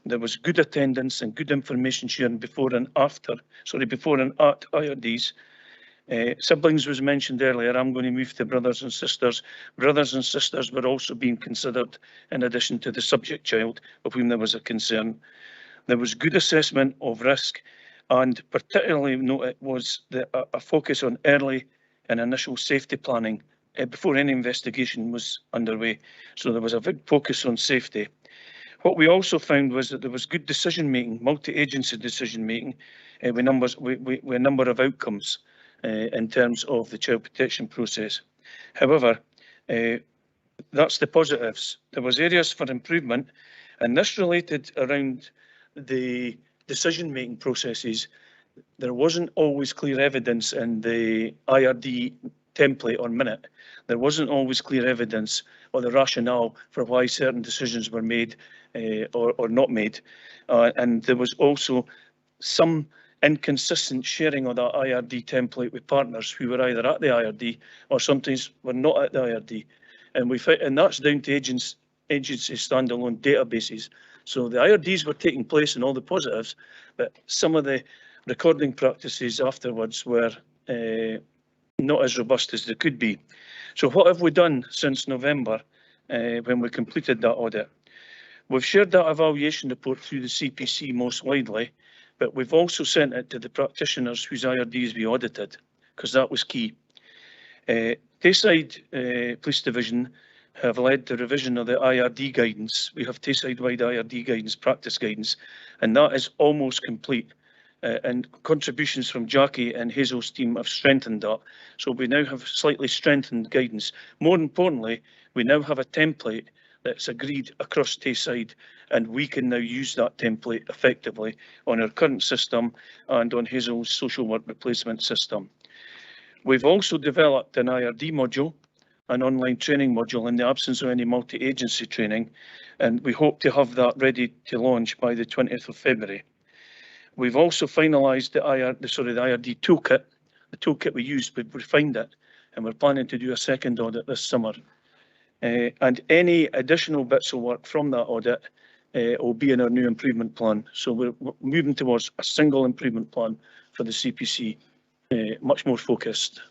There was good attendance and good information sharing before and at IRDs. Siblings was mentioned earlier. I'm going to move to brothers and sisters. Brothers and sisters were also being considered in addition to the subject child of whom there was a concern. There was good assessment of risk, and particularly noted was a focus on early and initial safety planning before any investigation was underway. So there was a big focus on safety. What we also found was that there was good decision making, multi-agency decision making, with a number of outcomes in terms of the child protection process. However, that's the positives. There was areas for improvement, and this related around the decision-making processes. There wasn't always clear evidence in the IRD template or minute. There wasn't always clear evidence or the rationale for why certain decisions were made or not made. And there was also some inconsistent sharing of that IRD template with partners who were either at the IRD or sometimes were not at the IRD. And that's down to agency standalone databases. So the IRDs were taking place in all the positives, but some of the recording practices afterwards were not as robust as they could be. So what have we done since November when we completed that audit? We've shared that evaluation report through the CPC most widely, but we've also sent it to the practitioners whose IRDs we audited, because that was key. Tayside Police Division have led the revision of the IRD guidance. We have Tayside-wide IRD guidance, practice guidance, and that is almost complete. And contributions from Jackie and Hazel's team have strengthened that. So we now have slightly strengthened guidance. More importantly, we now have a template that's agreed across Tayside, and we can now use that template effectively on our current system and on Hazel's social work replacement system. We've also developed an IRD module, an online training module in the absence of any multi-agency training, and we hope to have that ready to launch by the 20th of February. We've also finalised the IRD toolkit the toolkit we used, we've refined it, and we're planning to do a second audit this summer. And any additional bits of work from that audit will be in our new improvement plan. So we're moving towards a single improvement plan for the CPC, much more focused.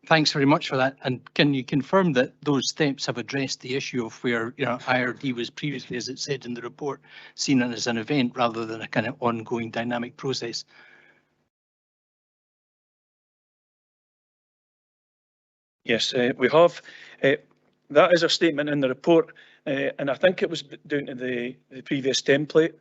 Thanks very much for that. And can you confirm that those steps have addressed the issue of where, you know, IRD was previously, as it said in the report, seen as an event rather than a kind of ongoing dynamic process? Yes, we have. That is a statement in the report, and I think it was down to the previous template.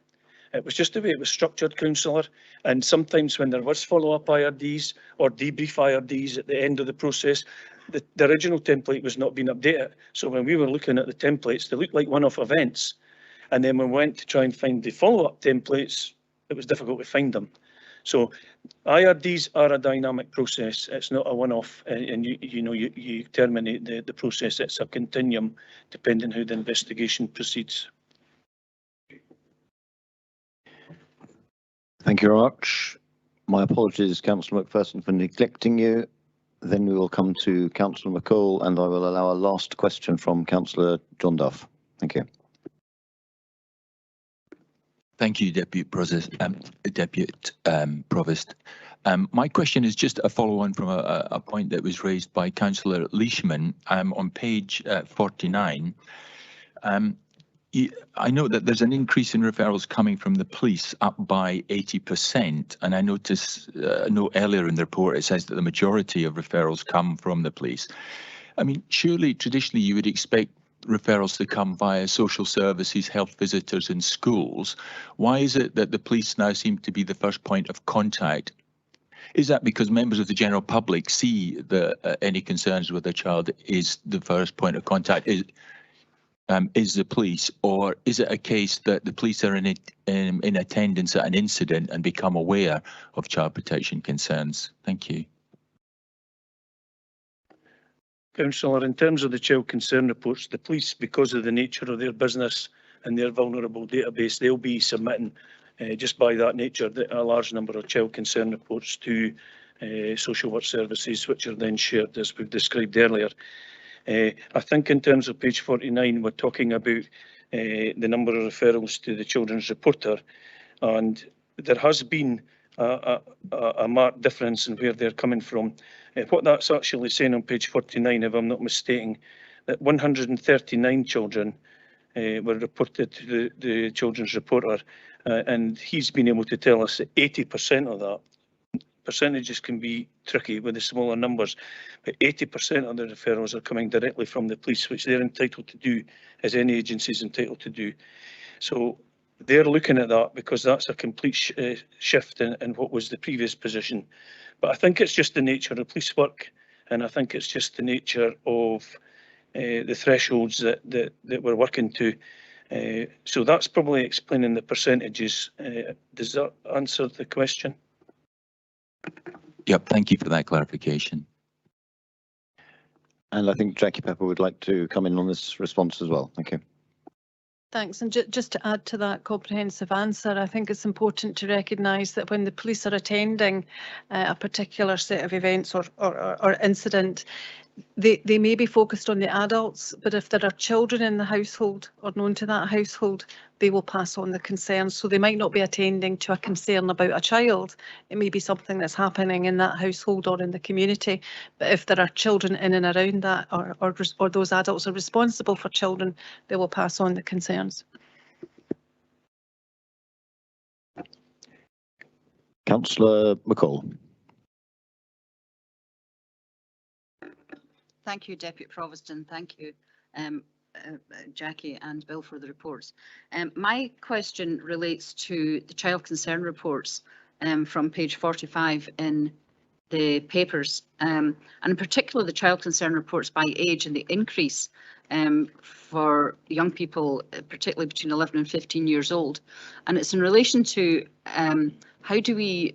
It was just the way it was structured, Councillor, and sometimes when there was follow-up IRDs or debrief IRDs at the end of the process, the original template was not being updated. So when we were looking at the templates, they looked like one-off events. And then when we went to try and find the follow-up templates, it was difficult to find them. So IRDs are a dynamic process. It's not a one-off, and you terminate the process. It's a continuum depending how the investigation proceeds. Thank you very much. My apologies, Councillor McPherson, for neglecting you. Then we will come to Councillor McCall, and I will allow a last question from Councillor John Duff. Thank you. Thank you, Deputy Provost. My question is just a follow-on from a point that was raised by Councillor Leishman on page 49. I know that there's an increase in referrals coming from the police, up by 80%, and I note earlier in the report it says that the majority of referrals come from the police. I mean, surely traditionally you would expect referrals to come via social services, health visitors and schools. Why is it that the police now seem to be the first point of contact? Is that because members of the general public see that any concerns with their child is the first point of contact is the police, or is it a case that the police are in attendance at an incident and become aware of child protection concerns? Thank you. Councillor, in terms of the child concern reports, the police, because of the nature of their business and their vulnerable database, they'll be submitting, just by that nature, a large number of child concern reports to social work services, which are then shared, as we've described earlier. I think in terms of page 49, we're talking about the number of referrals to the children's reporter, and there has been a marked difference in where they're coming from. What that's actually saying on page 49, if I'm not mistaken, that 139 children were reported to the children's reporter, and he's been able to tell us that 80% of that, percentages can be tricky with the smaller numbers, but 80% of the referrals are coming directly from the police, which they're entitled to do, as any agency is entitled to do. So they're looking at that because that's a complete shift in what was the previous position. But I think it's just the nature of police work, and I think it's just the nature of the thresholds that we're working to. So that's probably explaining the percentages. Does that answer the question? Yep, thank you for that clarification. And I think Jackie Pepper would like to come in on this response as well. Thank you. Thanks. And just to add to that comprehensive answer, I think it's important to recognise that when the police are attending a particular set of events or incident, they may be focused on the adults, but if there are children in the household or known to that household, they will pass on the concerns. So they might not be attending to a concern about a child. It may be something that's happening in that household or in the community. But if there are children in and around that, or those adults are responsible for children, they will pass on the concerns. Councillor McCall. Thank you, Deputy Provost, and thank you, Jackie and Bill, for the reports. My question relates to the child concern reports from page 45 in the papers, and in particular the child concern reports by age and the increase for young people, particularly between 11 and 15 years old. And it's in relation to how do we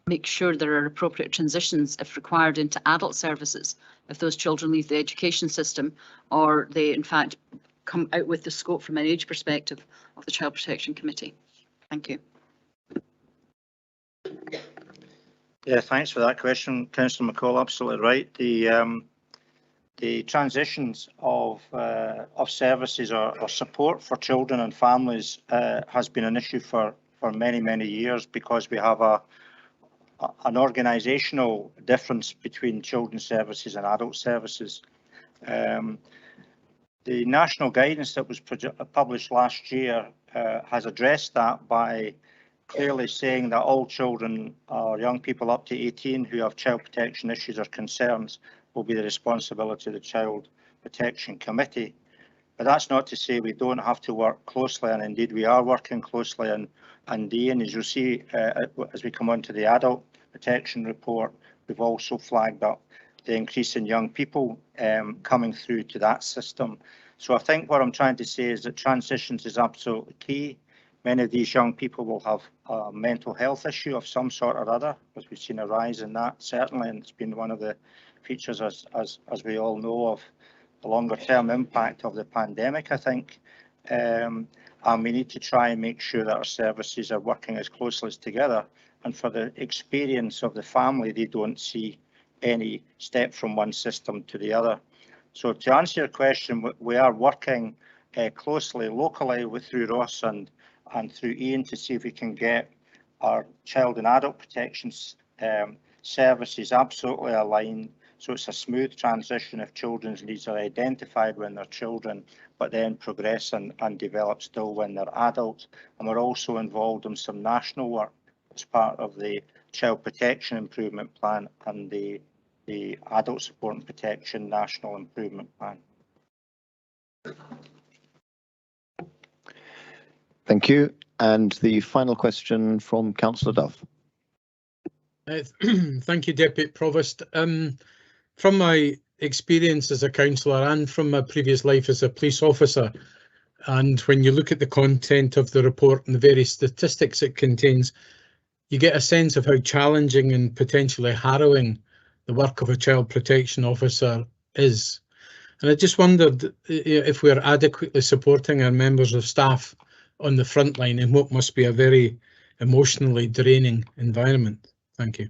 make sure there are appropriate transitions, if required, into adult services if those children leave the education system, or they in fact come out with the scope from an age perspective of the Child Protection Committee. Thank you. Yeah, thanks for that question, Councillor McCall. Absolutely right. The transitions of services or support for children and families has been an issue for many years, because we have an organisational difference between children's services and adult services. The national guidance that was published last year has addressed that by clearly saying that all children or young people up to 18 who have child protection issues or concerns will be the responsibility of the Child Protection Committee. But that's not to say we don't have to work closely, and indeed we are working closely. And as you'll see as we come on to the Adult Protection Report, we've also flagged up the increase in young people coming through to that system. So I think what I'm trying to say is that transitions is absolutely key. Many of these young people will have a mental health issue of some sort or other, because we've seen a rise in that, certainly, and it's been one of the features, as we all know, of the longer term impact of the pandemic, I think. And we need to try and make sure that our services are working as closely as together, and for the experience of the family, they don't see any step from one system to the other. So to answer your question, we are working closely locally through Ross and through Ian to see if we can get our child and adult protection services absolutely aligned, so it's a smooth transition if children's needs are identified when they're children, but then progress and develop still when they're adults. And we're also involved in some national work as part of the Child Protection Improvement Plan and the Adult Support and Protection National Improvement Plan. Thank you. And the final question from Councillor Duff. Thank you, Deputy Provost. From my experience as a councillor and from my previous life as a police officer, and when you look at the content of the report and the various statistics it contains, you get a sense of how challenging and potentially harrowing the work of a child protection officer is. And I just wondered if we're adequately supporting our members of staff on the front line in what must be a very emotionally draining environment. Thank you.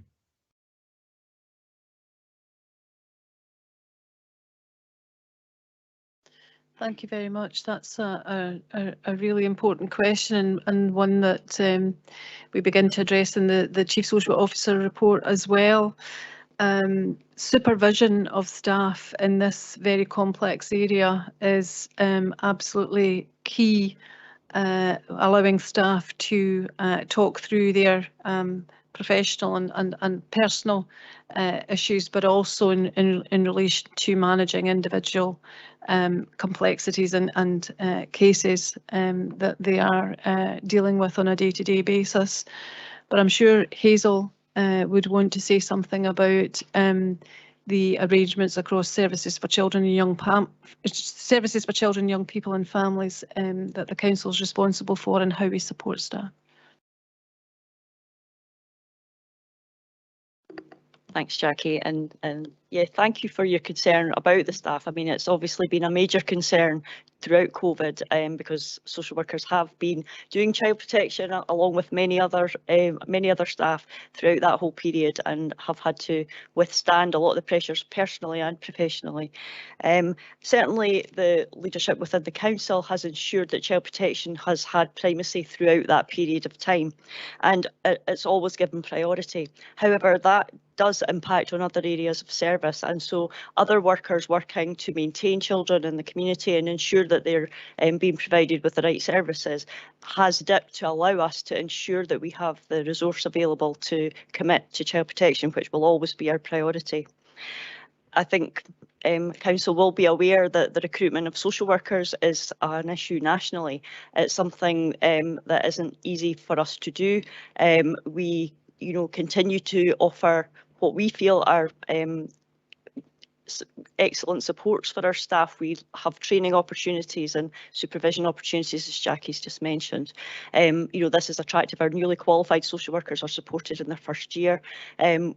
Thank you very much. That's a really important question, and one that we begin to address in the Chief Social Officer report as well. Supervision of staff in this very complex area is absolutely key, allowing staff to talk through their professional and personal issues, but also in relation to managing individual complexities and cases that they are dealing with on a day-to-day basis. But I'm sure Hazel would want to say something about the arrangements across services for children and young people and families that the council is responsible for, and how we support staff. Thanks, Jackie, and yeah, thank you for your concern about the staff. I mean, it's obviously been a major concern throughout COVID, because social workers have been doing child protection along with many other staff throughout that whole period, and have had to withstand a lot of the pressures personally and professionally. Certainly, the leadership within the council has ensured that child protection has had primacy throughout that period of time, and it's always given priority. However, that does impact on other areas of service, and so other workers working to maintain children in the community and ensure that they're being provided with the right services has dipped to allow us to ensure that we have the resource available to commit to child protection, which will always be our priority. I think Council will be aware that the recruitment of social workers is an issue nationally. It's something that isn't easy for us to do. We continue to offer what we feel are excellent supports for our staff. We have training opportunities and supervision opportunities, as Jackie's just mentioned. This is attractive. Our newly qualified social workers are supported in their first year.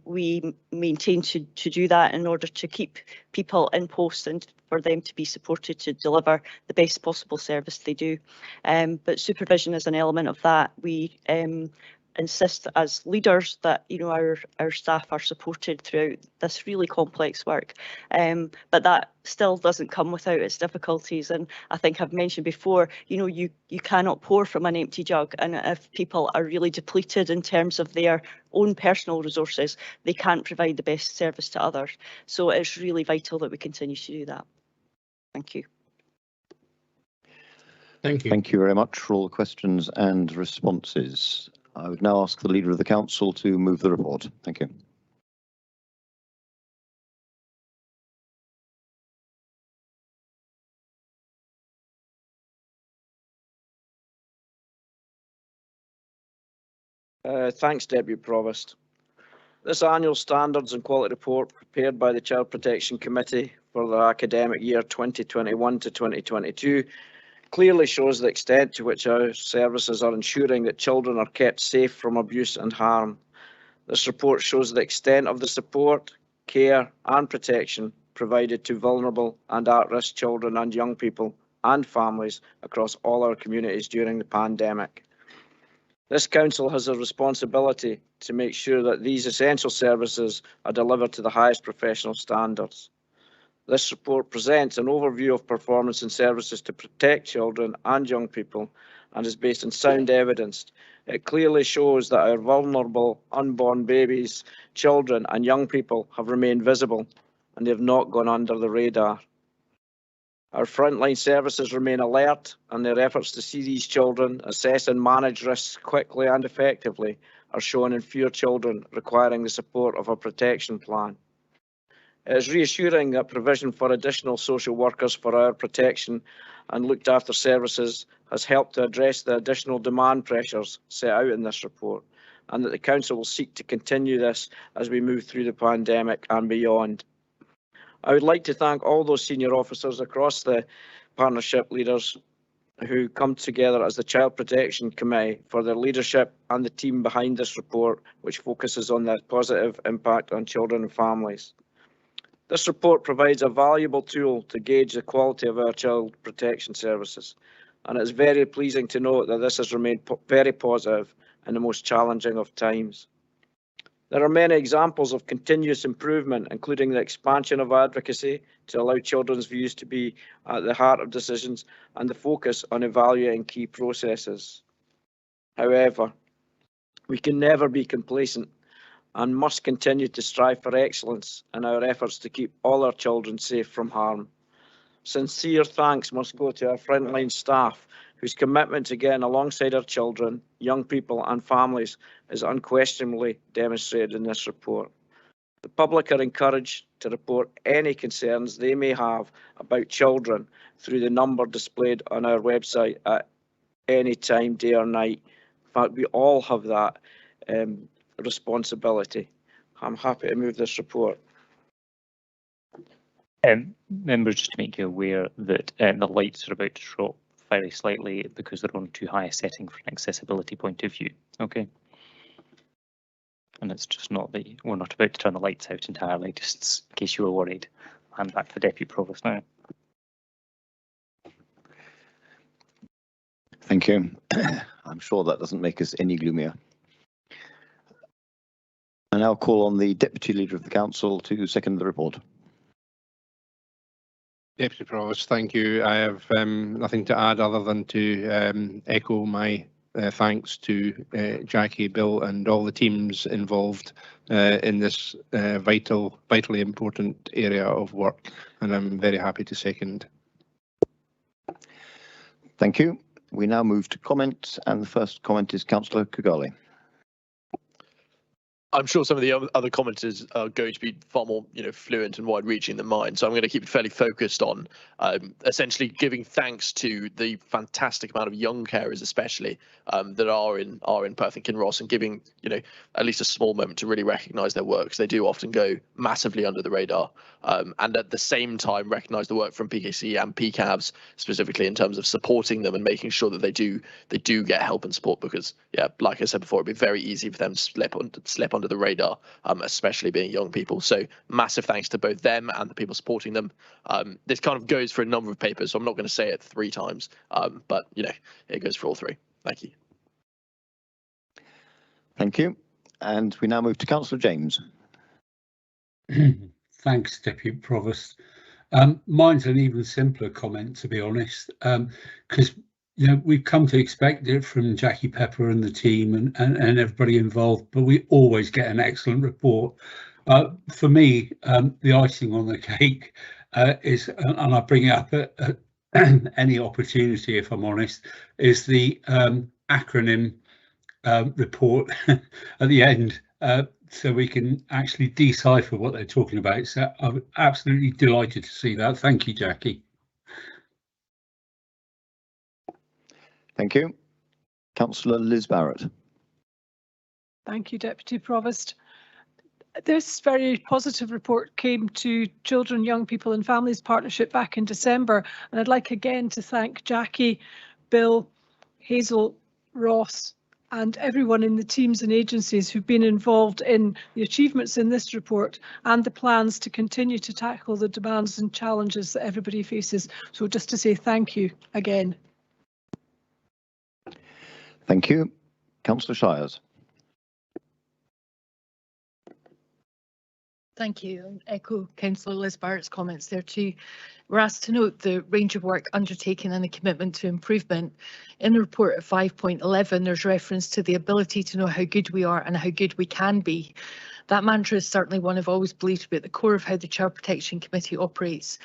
We maintain to do that in order to keep people in post and for them to be supported to deliver the best possible service they do. But supervision is an element of that. We insist as leaders that, you know, our staff are supported throughout this really complex work. But that still doesn't come without its difficulties. And I think I've mentioned before, you know, you cannot pour from an empty jug. And if people are really depleted in terms of their own personal resources, they can't provide the best service to others. So it's really vital that we continue to do that. Thank you. Thank you. Thank you very much for all the questions and responses. I would now ask the Leader of the Council to move the report. Thank you. Thanks, Deputy Provost. This annual Standards and Quality Report prepared by the Child Protection Committee for the academic year 2021 to 2022 clearly shows the extent to which our services are ensuring that children are kept safe from abuse and harm. This report shows the extent of the support, care and protection provided to vulnerable and at-risk children and young people and families across all our communities during the pandemic. This Council has a responsibility to make sure that these essential services are delivered to the highest professional standards. This report presents an overview of performance and services to protect children and young people and is based on sound evidence. It clearly shows that our vulnerable unborn babies, children and young people have remained visible and they have not gone under the radar. Our frontline services remain alert and their efforts to see these children, assess and manage risks quickly and effectively are shown in fewer children requiring the support of a protection plan. It is reassuring that provision for additional social workers for our protection and looked after services has helped to address the additional demand pressures set out in this report, and that the Council will seek to continue this as we move through the pandemic and beyond. I would like to thank all those senior officers across the partnership leaders who come together as the Child Protection Committee for their leadership and the team behind this report, which focuses on the positive impact on children and families. This report provides a valuable tool to gauge the quality of our child protection services, and it is very pleasing to note that this has remained very positive in the most challenging of times. There are many examples of continuous improvement, including the expansion of advocacy to allow children's views to be at the heart of decisions and the focus on evaluating key processes. However, we can never be complacent and must continue to strive for excellence in our efforts to keep all our children safe from harm. Sincere thanks must go to our frontline staff, whose commitment to getting alongside our children, young people and families is unquestionably demonstrated in this report. The public are encouraged to report any concerns they may have about children through the number displayed on our website at any time, day or night. In fact, we all have that responsibility. I'm happy to move this report. Members, just to make you aware that the lights are about to drop very slightly because they're on too high a setting from an accessibility point of view. Okay. And it's just not that we're not about to turn the lights out entirely, just in case you were worried. Hand back to the Deputy Provost now. Thank you. I'm sure that doesn't make us any gloomier. I now call on the Deputy Leader of the Council to second the report. Deputy Provost, thank you. I have nothing to add other than to echo my thanks to Jackie, Bill and all the teams involved in this vitally important area of work, and I'm very happy to second. Thank you. We now move to comment, and the first comment is Councillor Kugali. I'm sure some of the other commenters are going to be far more, fluent and wide-reaching than mine. So I'm going to keep it fairly focused on essentially giving thanks to the fantastic amount of young carers, especially that are in Perth and Kinross, and giving at least a small moment to really recognise their work, because they do often go massively under the radar. And at the same time, recognise the work from PKC and PCAVs, specifically in terms of supporting them and making sure that they do get help and support, because like I said before, it'd be very easy for them to slip under the radar, especially being young people. So massive thanks to both them and the people supporting them. This kind of goes for a number of papers, so I'm not going to say it 3 times, but it goes for all 3. Thank you. Thank you. And we now move to Councillor James. Thanks, Deputy Provost. Mine's an even simpler comment, to be honest, because we've come to expect it from Jackie Pepper and the team and everybody involved, but we always get an excellent report. For me, the icing on the cake is, and I bring it up at any opportunity, if I'm honest, is the acronym report at the end, so we can actually decipher what they're talking about. So I'm absolutely delighted to see that. Thank you, Jackie. Thank you. Councillor Liz Barrett. Thank you, Deputy Provost. This very positive report came to Children, Young People and Families Partnership back in December, and I'd like again to thank Jackie, Bill, Hazel, Ross and everyone in the teams and agencies who've been involved in the achievements in this report and the plans to continue to tackle the demands and challenges that everybody faces. So just to say thank you again. Thank you. Councillor Shires. Thank you. And echo Councillor Liz Barrett's comments there too. We're asked to note the range of work undertaken and the commitment to improvement. In the report at 5.11, there's reference to the ability to know how good we are and how good we can be. That mantra is certainly one I've always believed to be at the core of how the Child Protection Committee operates.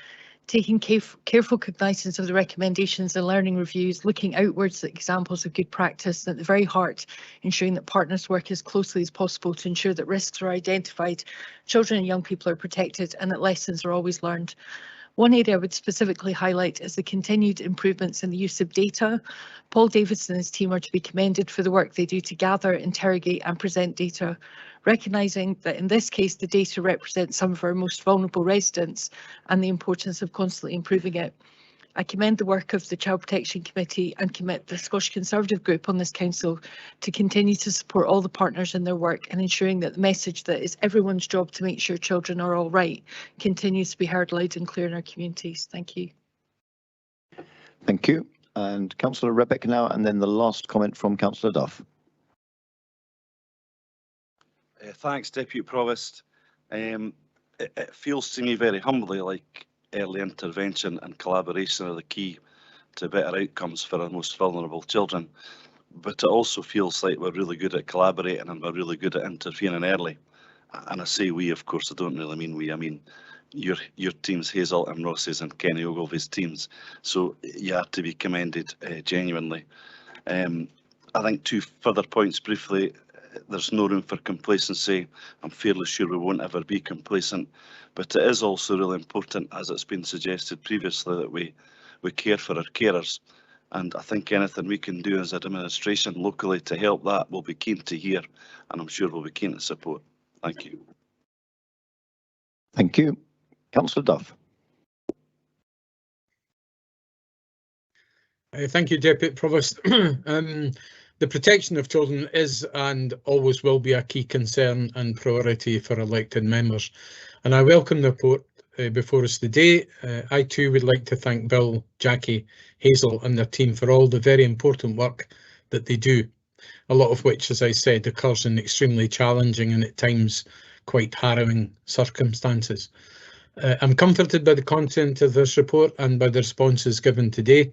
Taking careful cognizance of the recommendations and learning reviews, looking outwards at examples of good practice, and at the very heart, ensuring that partners work as closely as possible to ensure that risks are identified, children and young people are protected, and that lessons are always learned. One area I would specifically highlight is the continued improvements in the use of data. Paul Davis and his team are to be commended for the work they do to gather, interrogate and present data, recognising that in this case the data represents some of our most vulnerable residents and the importance of constantly improving it. I commend the work of the Child Protection Committee and commit the Scottish Conservative Group on this council to continue to support all the partners in their work and ensuring that the message that it's everyone's job to make sure children are all right continues to be heard loud and clear in our communities. Thank you. Thank you. And Councillor Rebecca now, and then the last comment from Councillor Duff. Thanks, Deputy Provost. It feels to me very humbly like early intervention and collaboration are the key to better outcomes for our most vulnerable children. But it also feels like we're really good at collaborating and we're really good at intervening early. And I say we, of course, I don't really mean we. I mean your teams, Hazel and Ross's and Kenny Ogilvy's teams. So you have to be commended genuinely. I think two further points briefly. There's no room for complacency. I'm fairly sure we won't ever be complacent, but it is also really important, as it's been suggested previously, that we care for our carers. And I think anything we can do as an administration locally to help that, we'll be keen to hear, and I'm sure we'll be keen to support. Thank you. Thank you. Councillor Duff. Thank you, Deputy Provost. The protection of children is and always will be a key concern and priority for elected members. And I welcome the report before us today. I too would like to thank Bill, Jackie, Hazel and their team for all the very important work that they do, a lot of which, as I said, occurs in extremely challenging and at times quite harrowing circumstances. I'm comforted by the content of this report and by the responses given today,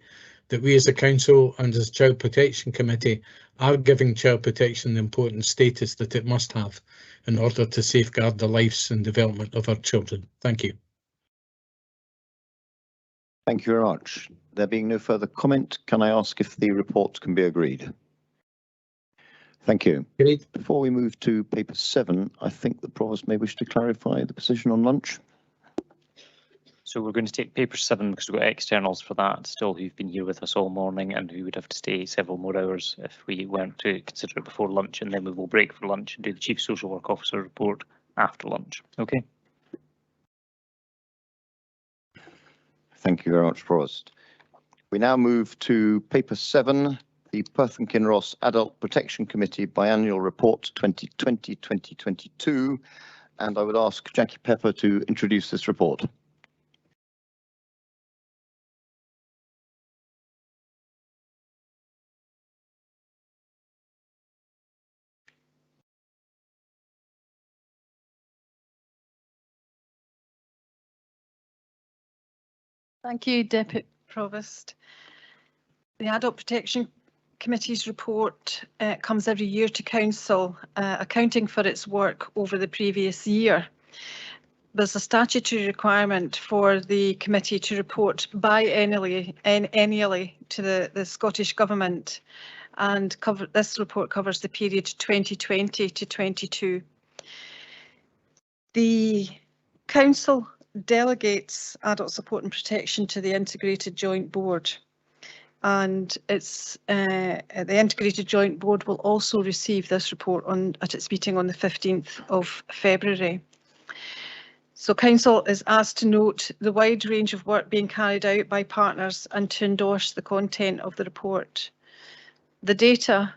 that we as a council and as Child Protection Committee are giving child protection the important status that it must have in order to safeguard the lives and development of our children. Thank you. Thank you very much. There being no further comment, can I ask if the report can be agreed? Thank you. Great. Before we move to paper 7, I think the Provost may wish to clarify the position on lunch. So we're going to take paper 7 because we've got externals for that still who've been here with us all morning and who would have to stay several more hours if we weren't to consider it before lunch, and then we will break for lunch and do the Chief Social Work Officer report after lunch. Okay. Thank you very much, Provost. We now move to paper 7, the Perth and Kinross Adult Protection Committee Biannual Report 2020-2022, and I would ask Jackie Pepper to introduce this report. Thank you, Deputy Provost. The Adult Protection Committee's report comes every year to Council, accounting for its work over the previous year. There's a statutory requirement for the committee to report biennially to the Scottish Government, and this report covers the period 2020 to 22. The Council delegates adult support and protection to the Integrated Joint Board, and the Integrated Joint Board will also receive this report at its meeting on the 15th of February. So Council is asked to note the wide range of work being carried out by partners and to endorse the content of the report. The data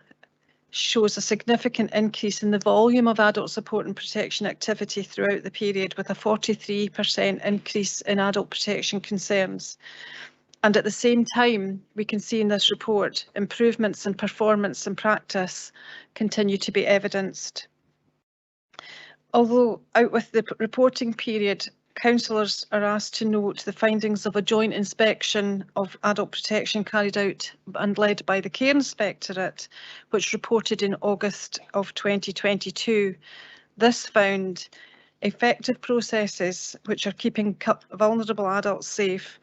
shows a significant increase in the volume of adult support and protection activity throughout the period, with a 43% increase in adult protection concerns. And at the same time, we can see in this report improvements in performance and practice continue to be evidenced. Although out with the reporting period, councillors are asked to note the findings of a joint inspection of adult protection carried out and led by the Care Inspectorate, which reported in August of 2022. This found effective processes which are keeping vulnerable adults safe,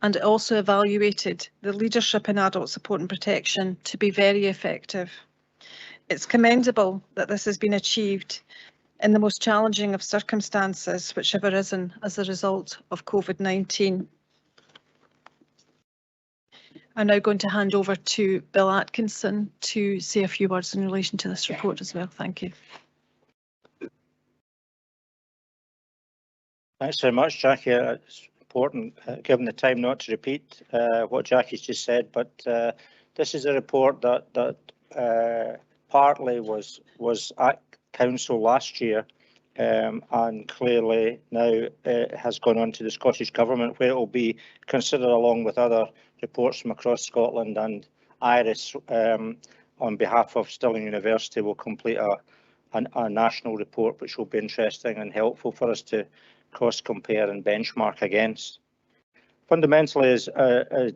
and it also evaluated the leadership in adult support and protection to be very effective. It's commendable that this has been achieved in the most challenging of circumstances which have arisen as a result of COVID-19. I'm now going to hand over to Bill Atkinson to say a few words in relation to this report as well. Thank you. Thanks very much, Jackie. It's important, given the time, not to repeat what Jackie's just said, but this is a report that partly was at Council last year, and clearly now has gone on to the Scottish Government, where it will be considered along with other reports from across Scotland, and Iris, on behalf of Stirling University, will complete a national report which will be interesting and helpful for us to cross-compare and benchmark against. Fundamentally, as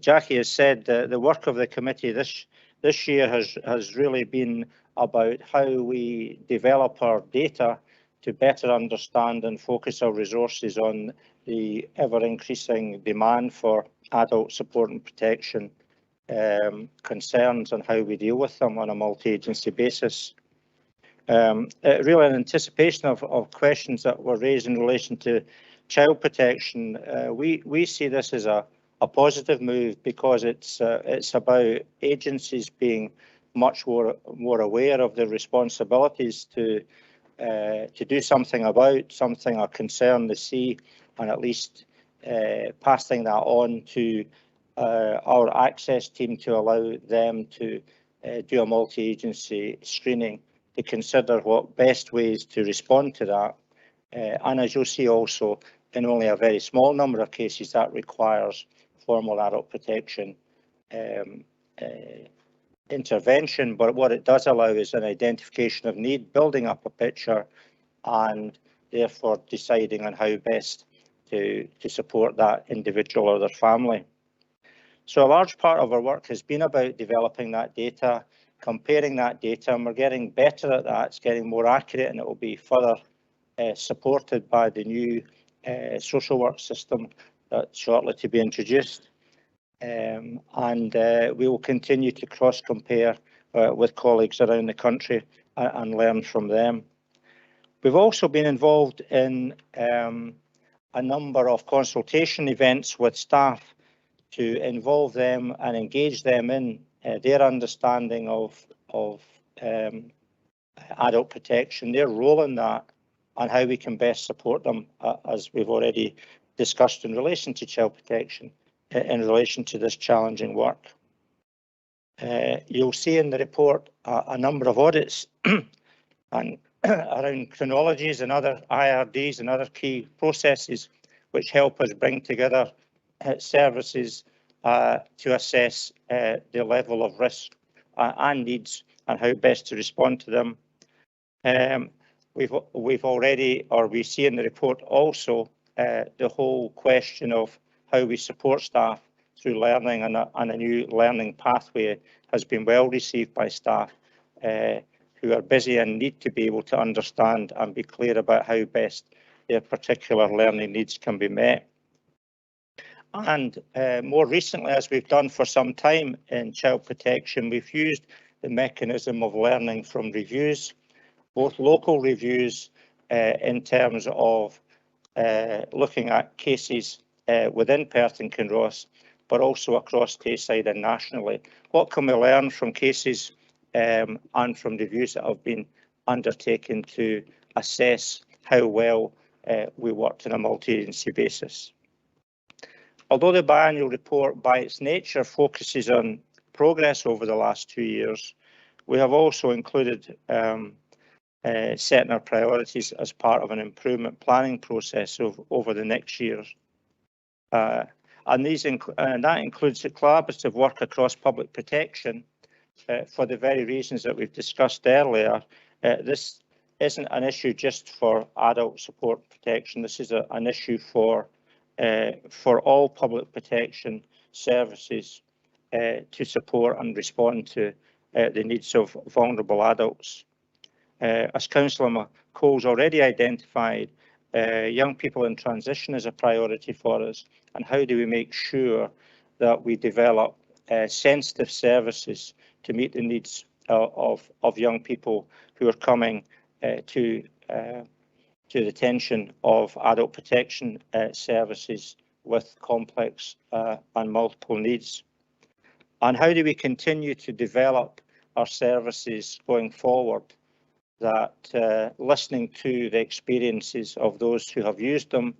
Jackie has said, the work of the committee this year has really been about how we develop our data to better understand and focus our resources on the ever-increasing demand for adult support and protection concerns, and how we deal with them on a multi-agency basis. Really in anticipation of questions that were raised in relation to child protection, we see this as a positive move, because it's about agencies being much more aware of their responsibilities to do something about something, a concern they see, and at least passing that on to our access team to allow them to do a multi-agency screening to consider what best ways to respond to that. And as you'll see also, in only a very small number of cases, that requires formal adult protection intervention, but what it does allow is an identification of need, building up a picture, and therefore deciding on how best to support that individual or their family. So a large part of our work has been about developing that data, comparing that data, and we're getting better at that. It's getting more accurate, and it will be further supported by the new social work system that's shortly to be introduced. And we will continue to cross-compare with colleagues around the country and learn from them. We've also been involved in a number of consultation events with staff to involve them and engage them in their understanding of adult protection, their role in that, and how we can best support them, as we've already discussed in relation to child protection, in relation to this challenging work. You'll see in the report a number of audits and around chronologies and other IRDs and other key processes which help us bring together services to assess the level of risk and needs and how best to respond to them. We've already, or we see in the report also, the whole question of how we support staff through learning, and a new learning pathway has been well received by staff who are busy and need to be able to understand and be clear about how best their particular learning needs can be met. And more recently, as we've done for some time in child protection, we've used the mechanism of learning from reviews, both local reviews in terms of looking at cases within Perth and Kinross, but also across Tayside and nationally. What can we learn from cases and from reviews that have been undertaken to assess how well we worked on a multi-agency basis? Although the biannual report by its nature focuses on progress over the last 2 years, we have also included setting our priorities as part of an improvement planning process over the next years. And that includes the collaborative work across public protection for the very reasons that we've discussed earlier. This isn't an issue just for adult support protection. This is an issue for all public protection services to support and respond to the needs of vulnerable adults. As Councillor McColl's already identified, young people in transition is a priority for us, and how do we make sure that we develop sensitive services to meet the needs of young people who are coming to the attention of adult protection services with complex and multiple needs. And how do we continue to develop our services going forward, that listening to the experiences of those who have used them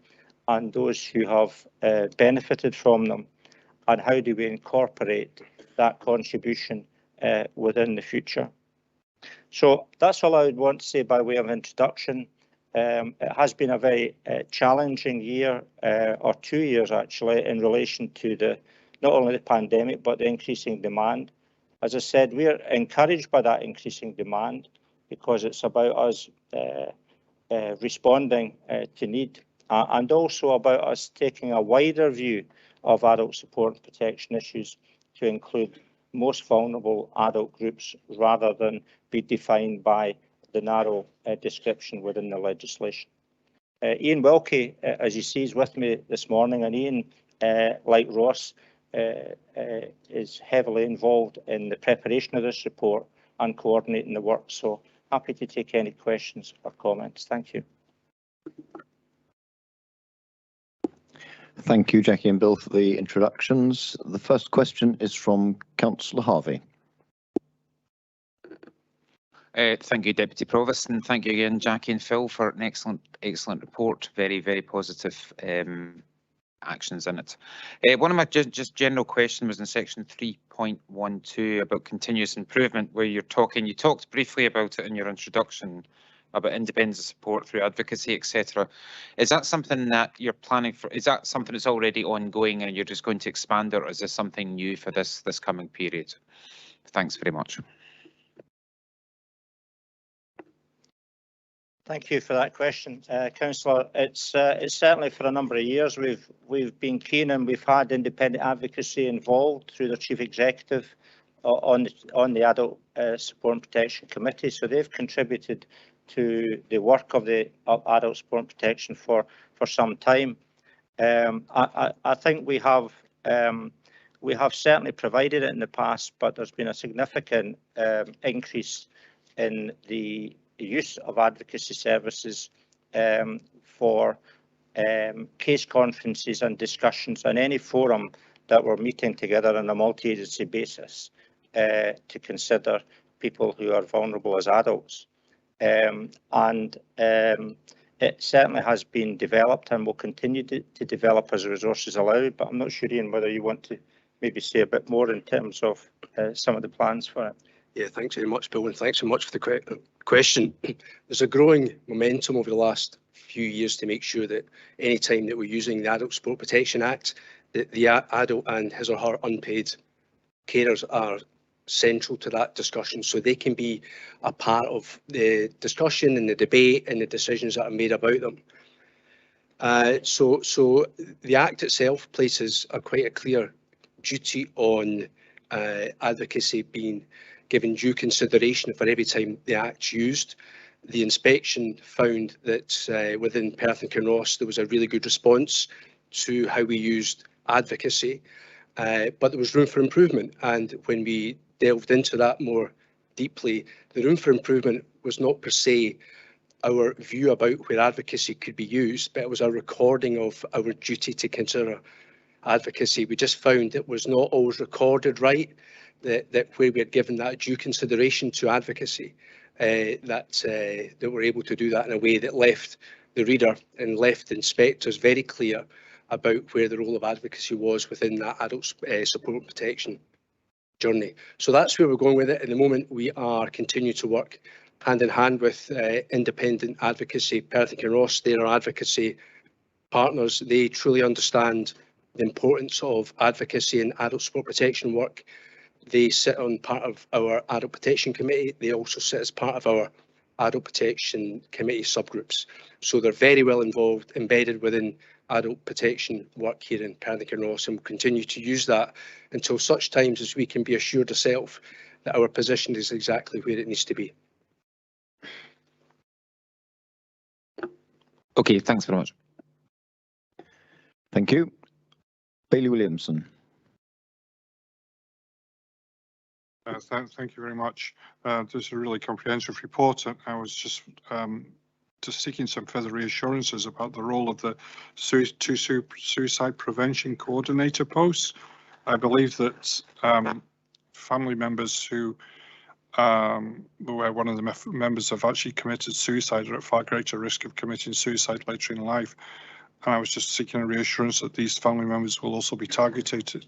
and those who have benefited from them, and how do we incorporate that contribution within the future? So that's all I would want to say by way of introduction. It has been a very challenging year, or 2 years actually, in relation to not only the pandemic but the increasing demand. As I said, we are encouraged by that increasing demand because it's about us responding to need, and also about us taking a wider view of adult support and protection issues to include most vulnerable adult groups rather than be defined by the narrow description within the legislation. Ian Wilkie, as you see, is with me this morning, and Ian, like Ross, is heavily involved in the preparation of this report and coordinating the work. So happy to take any questions or comments. Thank you. Thank you, Jackie and Bill, for the introductions. The first question is from Councillor Harvey. Thank you, Deputy Provost, and thank you again, Jackie and Phil, for an excellent report. Very, very positive actions in it. One of my just general question was in section 3.12 about continuous improvement, where you talked briefly about it in your introduction about independent support through advocacy, etc. Is that something that you're planning for? Is that something that's already ongoing and you're just going to expand it, or is this something new for this coming period? Thanks very much. Thank you for that question, Councillor. It's certainly for a number of years we've been keen, and we've had independent advocacy involved through the Chief Executive on the Adult Support and Protection Committee. So they've contributed to the work of the Adult Support and Protection for some time. I think we have certainly provided it in the past, but there's been a significant increase in the use of advocacy services for case conferences and discussions and any forum that we're meeting together on a multi-agency basis to consider people who are vulnerable as adults. It certainly has been developed and will continue to develop as the resources allow, but I'm not sure, Ian, whether you want to maybe say a bit more in terms of some of the plans for it. Yeah, thanks very much, Bill, and thanks so much for the question. There's a growing momentum over the last few years to make sure that any time that we're using the Adult Support Protection Act, that the adult and his or her unpaid carers are central to that discussion, so they can be a part of the discussion and the debate and the decisions that are made about them. So the Act itself places quite a clear duty on advocacy being given due consideration for every time the Act's used. The inspection found that within Perth and Kinross there was a really good response to how we used advocacy, but there was room for improvement. And when we delved into that more deeply, the room for improvement was not per se our view about where advocacy could be used, but it was a recording of our duty to consider advocacy. We just found it was not always recorded right, that where we had given that due consideration to advocacy, that we're able to do that in a way that left the reader and left the inspectors very clear about where the role of advocacy was within that adult support and protection journey. So that's where we're going with it. At the moment, we are continuing to work hand in hand with independent advocacy. Perth and Kinross, they're our advocacy partners. They truly understand the importance of advocacy and adult support protection work. They sit on part of our Adult Protection Committee. They also sit as part of our Adult Protection Committee subgroups. So they're very well involved, embedded within adult protection work here in Perth and Kinross, and we'll continue to use that until such times as we can be assured ourselves that our position is exactly where it needs to be. Okay, thanks very much. Thank you. Bailey Williamson. Thank you very much. This is a really comprehensive report, and I was just seeking some further reassurances about the role of the two suicide prevention coordinator posts. I believe that family members who where one of the members have actually committed suicide are at far greater risk of committing suicide later in life. And I was just seeking a reassurance that these family members will also be targeted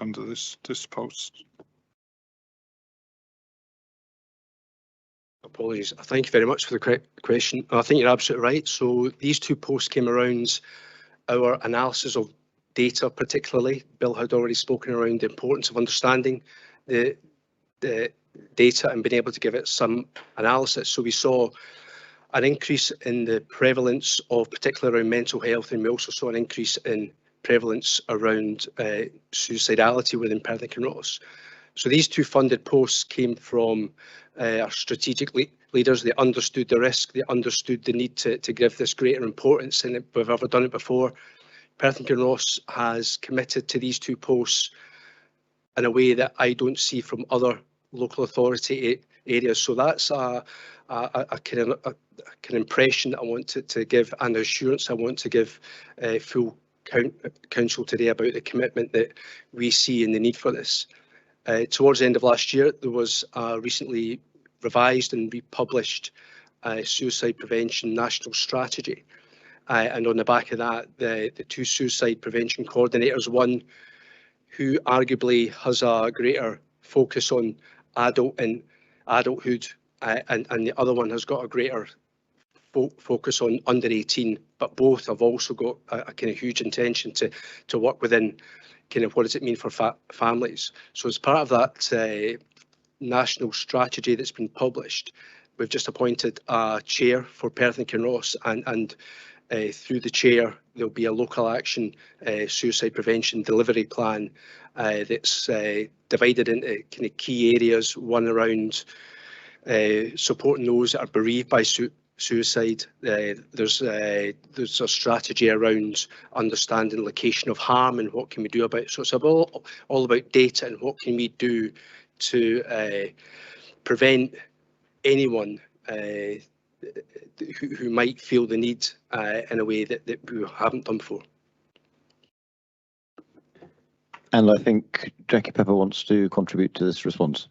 under this post. Apologies. Thank you very much for the question. I think you're absolutely right. So these two posts came around our analysis of data, particularly. Bill had already spoken around the importance of understanding the data and being able to give it some analysis. So we saw an increase in the prevalence of, particularly around mental health, and we also saw an increase in prevalence around suicidality within Perth and Kinross. So these two funded posts came from our strategic leaders. They understood the risk, they understood the need to give this greater importance than we've ever done it before. Perth and Kinross has committed to these two posts in a way that I don't see from other local authority areas. So that's a kind of impression that I want to give, and assurance I want to give full council today about the commitment that we see in the need for this. Towards the end of last year, there was a recently revised and republished suicide prevention national strategy. And on the back of that, the two suicide prevention coordinators, one who arguably has a greater focus on adult and adulthood, and the other one has got a greater focus on under 18, but both have also got a kind of huge intention to work within kind of what does it mean for families. So as part of that national strategy that's been published, we've just appointed a chair for Perth and Kinross, and through the chair there'll be a local action suicide prevention delivery plan that's divided into kind of key areas. One around supporting those that are bereaved by suicide. There's a strategy around understanding location of harm and what can we do about it. So it's all about data and what can we do to prevent anyone who might feel the need in a way that we haven't done before. And I think Jackie Pepper wants to contribute to this response.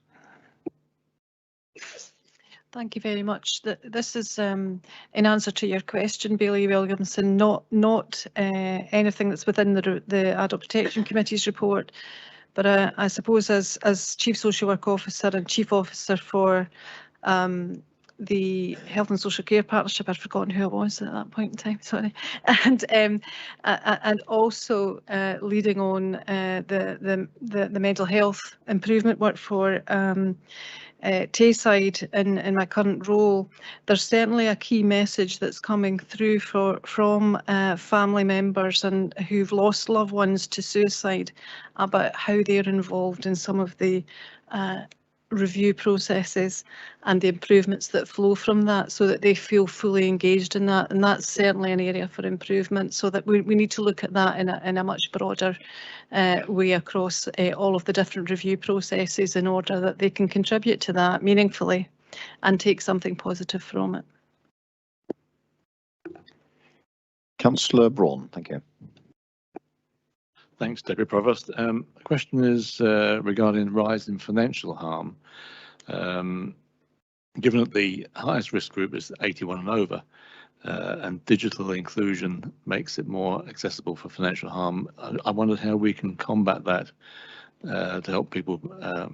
Thank you very much. This is in answer to your question, Bailey Williamson, not anything that's within the Adult Protection Committee's report, but I suppose as Chief Social Work Officer and Chief Officer for the Health and Social Care Partnership, I'd forgotten who I was at that point in time, sorry, and also leading on the mental health improvement work for Tayside in my current role, there's certainly a key message that's coming through from family members and who've lost loved ones to suicide about how they're involved in some of the review processes and the improvements that flow from that, so that they feel fully engaged in that. And that's certainly an area for improvement, so that we need to look at that in a much broader way across all of the different review processes, in order that they can contribute to that meaningfully and take something positive from it. Councillor Braun, thank you. Thanks, Deputy Provost. The question is regarding rise in financial harm. Given that the highest risk group is 81 and over, and digital inclusion makes it more accessible for financial harm, I wondered how we can combat that to help people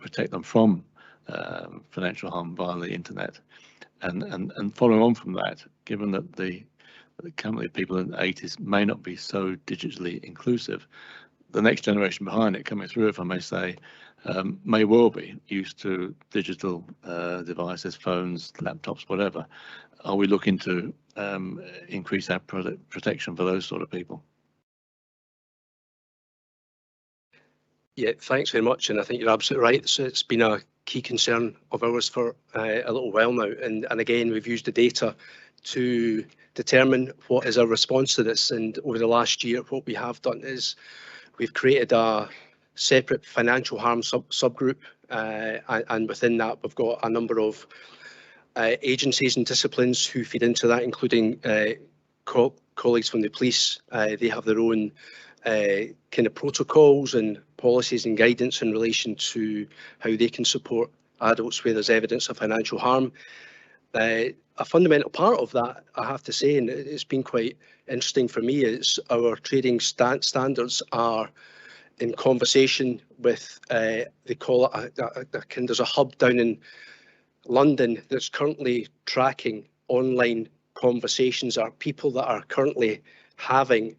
protect them from financial harm via the internet. And following on from that, given that the currently people in the 80s may not be so digitally inclusive, the next generation behind it coming through, if I may say, may well be used to digital devices, phones, laptops, whatever. Are we looking to increase our protection for those sort of people? Yeah, thanks very much. And I think you're absolutely right. So it's been a key concern of ours for a little while now. And again, we've used the data to determine what is our response to this. And over the last year, what we have done is we've created a separate financial harm subgroup, and within that we've got a number of agencies and disciplines who feed into that, including colleagues from the police. They have their own kind of protocols and policies and guidance in relation to how they can support adults where there's evidence of financial harm. A fundamental part of that, I have to say, and it's been quite interesting for me, is our trading standards are in conversation with, they call it, there's a hub down in London that's currently tracking online conversations, are people that are currently having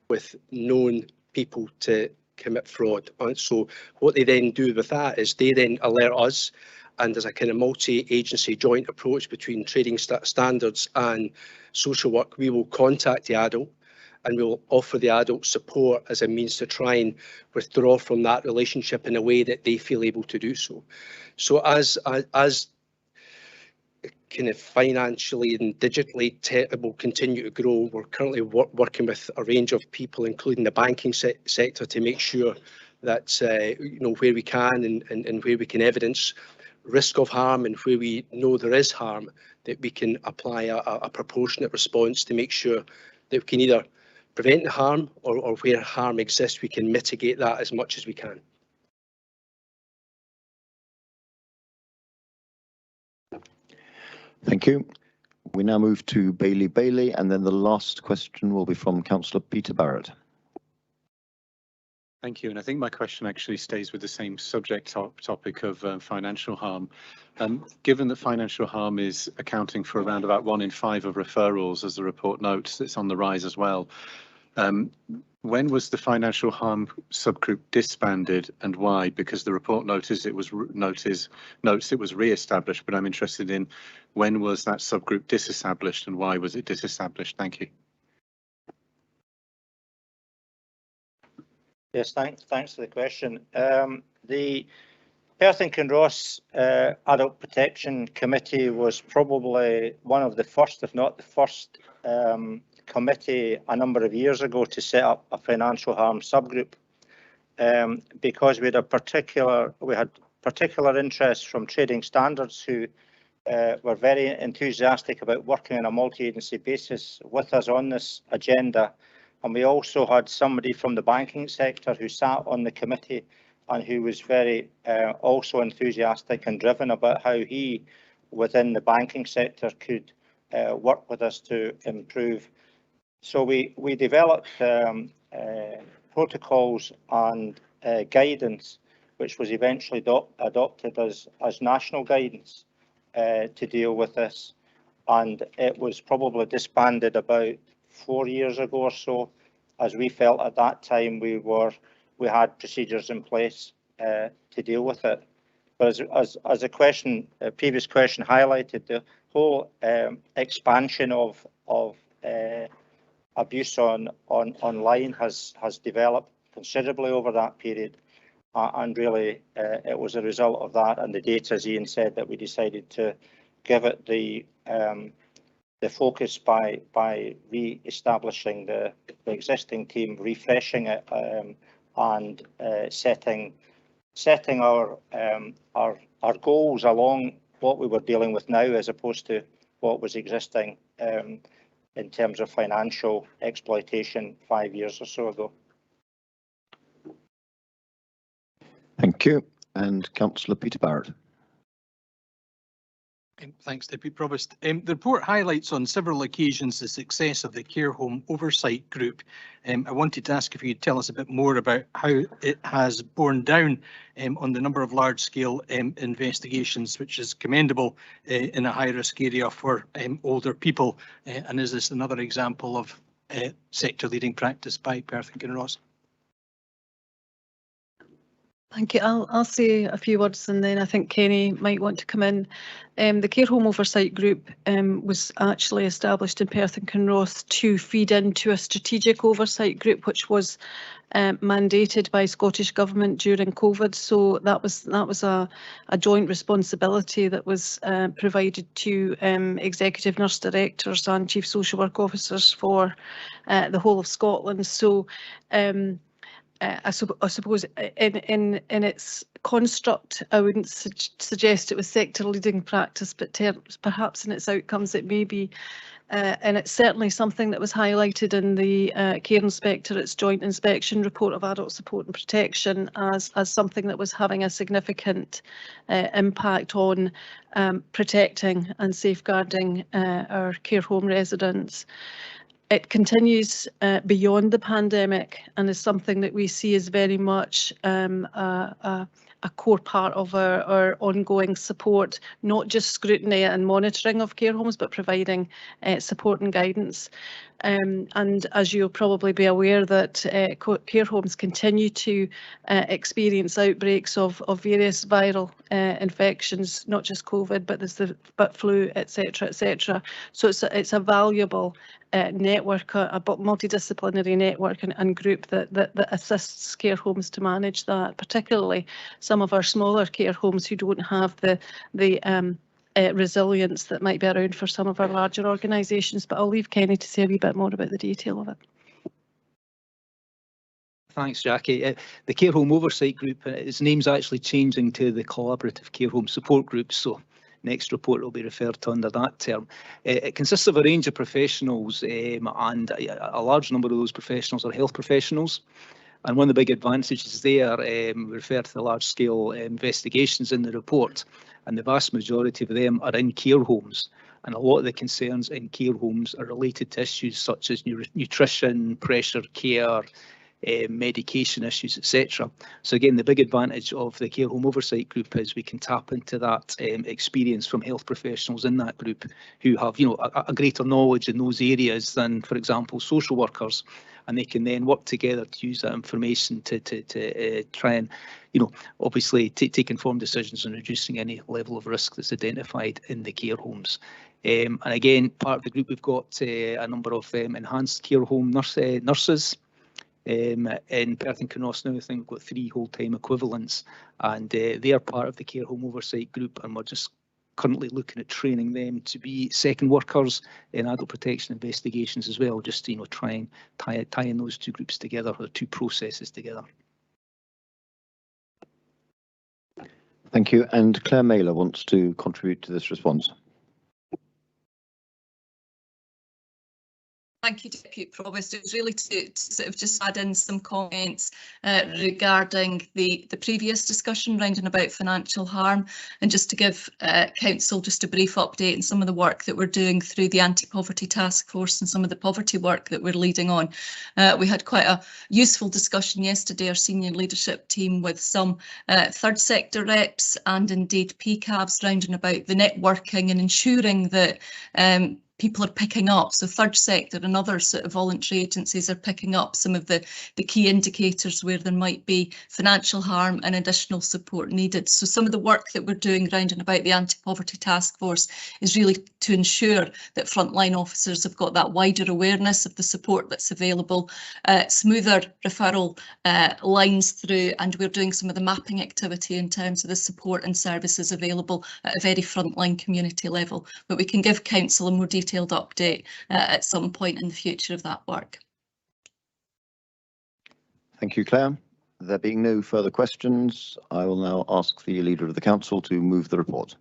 with known people to commit fraud. And so what they then do with that is they then alert us, and there's a kind of multi-agency joint approach between trading standards and social work. We will contact the adult and we'll offer the adult support as a means to try and withdraw from that relationship in a way that they feel able to do so. So as kind of financially and digitally tech will continue to grow, we're currently working with a range of people, including the banking sector, to make sure that you know, where we can and where we can evidence risk of harm and where we know there is harm, that we can apply a proportionate response to make sure that we can either prevent the harm, or where harm exists, we can mitigate that as much as we can. Thank you. We now move to Bailey, and then the last question will be from Councillor Peter Barrett. Thank you. And I think my question actually stays with the same subject topic of financial harm. Given that financial harm is accounting for around about 1 in 5 of referrals, as the report notes, it's on the rise as well. When was the financial harm subgroup disbanded and why? Because the report notes it was re-established, but I'm interested in when was that subgroup disestablished and why was it disestablished? Thank you. Yes, thanks for the question. The Perth and Kinross Adult Protection Committee was probably one of the first, if not the first, committee a number of years ago to set up a financial harm subgroup, because we had particular interest from trading standards, who were very enthusiastic about working on a multi-agency basis with us on this agenda. And we also had somebody from the banking sector who sat on the committee and who was very also enthusiastic and driven about how he, within the banking sector, could work with us to improve. So we developed protocols and guidance, which was eventually adopted as national guidance to deal with this. And it was probably disbanded about 4 years ago or so, as we felt at that time we had procedures in place to deal with it. but as a question, a previous question highlighted, the whole expansion of abuse online has developed considerably over that period, and really it was a result of that and the data, as Ian said, that we decided to give it the focus by re-establishing the existing team, refreshing it, and setting our goals along what we were dealing with now, as opposed to what was existing in terms of financial exploitation 5 years or so ago. Thank you. And Councillor Peter Barrett. Thanks, Deputy Provost. The report highlights on several occasions the success of the Care Home Oversight Group. I wanted to ask if you could tell us a bit more about how it has borne down on the number of large-scale investigations, which is commendable in a high-risk area for older people. And is this another example of sector-leading practice by Perth and Kinross? Thank you. I'll say a few words and then I think Kenny might want to come in. The Care Home Oversight Group was actually established in Perth and Kinross to feed into a strategic oversight group which was mandated by Scottish Government during COVID. So that was a joint responsibility that was provided to executive nurse directors and chief social work officers for the whole of Scotland. So I suppose in its construct, I wouldn't suggest it was sector leading practice, but perhaps in its outcomes it may be. And it's certainly something that was highlighted in the Care Inspectorate's joint inspection report of adult support and protection as something that was having a significant impact on protecting and safeguarding our care home residents. It continues beyond the pandemic and is something that we see as very much a core part of our ongoing support, not just scrutiny and monitoring of care homes, but providing support and guidance. And as you'll probably be aware, that care homes continue to experience outbreaks of various viral infections, not just COVID, but flu, etc., etc. So it's a valuable network, a multidisciplinary network and group that assists care homes to manage that, particularly some of our smaller care homes who don't have the resilience that might be around for some of our larger organisations. But I'll leave Kenny to say a wee bit more about the detail of it. Thanks, Jackie. The Care Home Oversight Group, its name's actually changing to the Collaborative Care Home Support Group, so next report will be referred to under that term. It consists of a range of professionals, and a large number of those professionals are health professionals. And one of the big advantages there, we refer to the large-scale investigations in the report, and the vast majority of them are in care homes. And a lot of the concerns in care homes are related to issues such as nutrition, pressure care, medication issues, etc. So again, the big advantage of the Care Home Oversight Group is we can tap into that experience from health professionals in that group who have, a greater knowledge in those areas than, for example, social workers, and they can then work together to use that information to try and, obviously take informed decisions on reducing any level of risk that's identified in the care homes. And again, part of the group, we've got a number of enhanced care home nurses. In Perth and Kinross now, I think we've got 3 whole-time equivalents, and they are part of the Care Home Oversight Group, and we're just currently looking at training them to be second workers in adult protection investigations as well, just to try and tie in those two groups together, or 2 processes together. Thank you. And Claire Mailer wants to contribute to this response. Thank you, Deputy Provost. It was really to sort of just add in some comments regarding the previous discussion round and about financial harm, and just to give Council just a brief update on some of the work that we're doing through the Anti-Poverty Task Force and some of the poverty work that we're leading on. We had quite a useful discussion yesterday, our senior leadership team, with some third sector reps and indeed PCABs round and about the networking and ensuring that people are picking up. So third sector and other sort of voluntary agencies are picking up some of the key indicators where there might be financial harm and additional support needed. So some of the work that we're doing round and about the Anti-Poverty Task Force is really to ensure that frontline officers have got that wider awareness of the support that's available, smoother referral lines through, and we're doing some of the mapping activity in terms of the support and services available at a very frontline community level. But we can give Council a more detailed update at some point in the future of that work. Thank you, Claire. There being no further questions, I will now ask the Leader of the Council to move the report.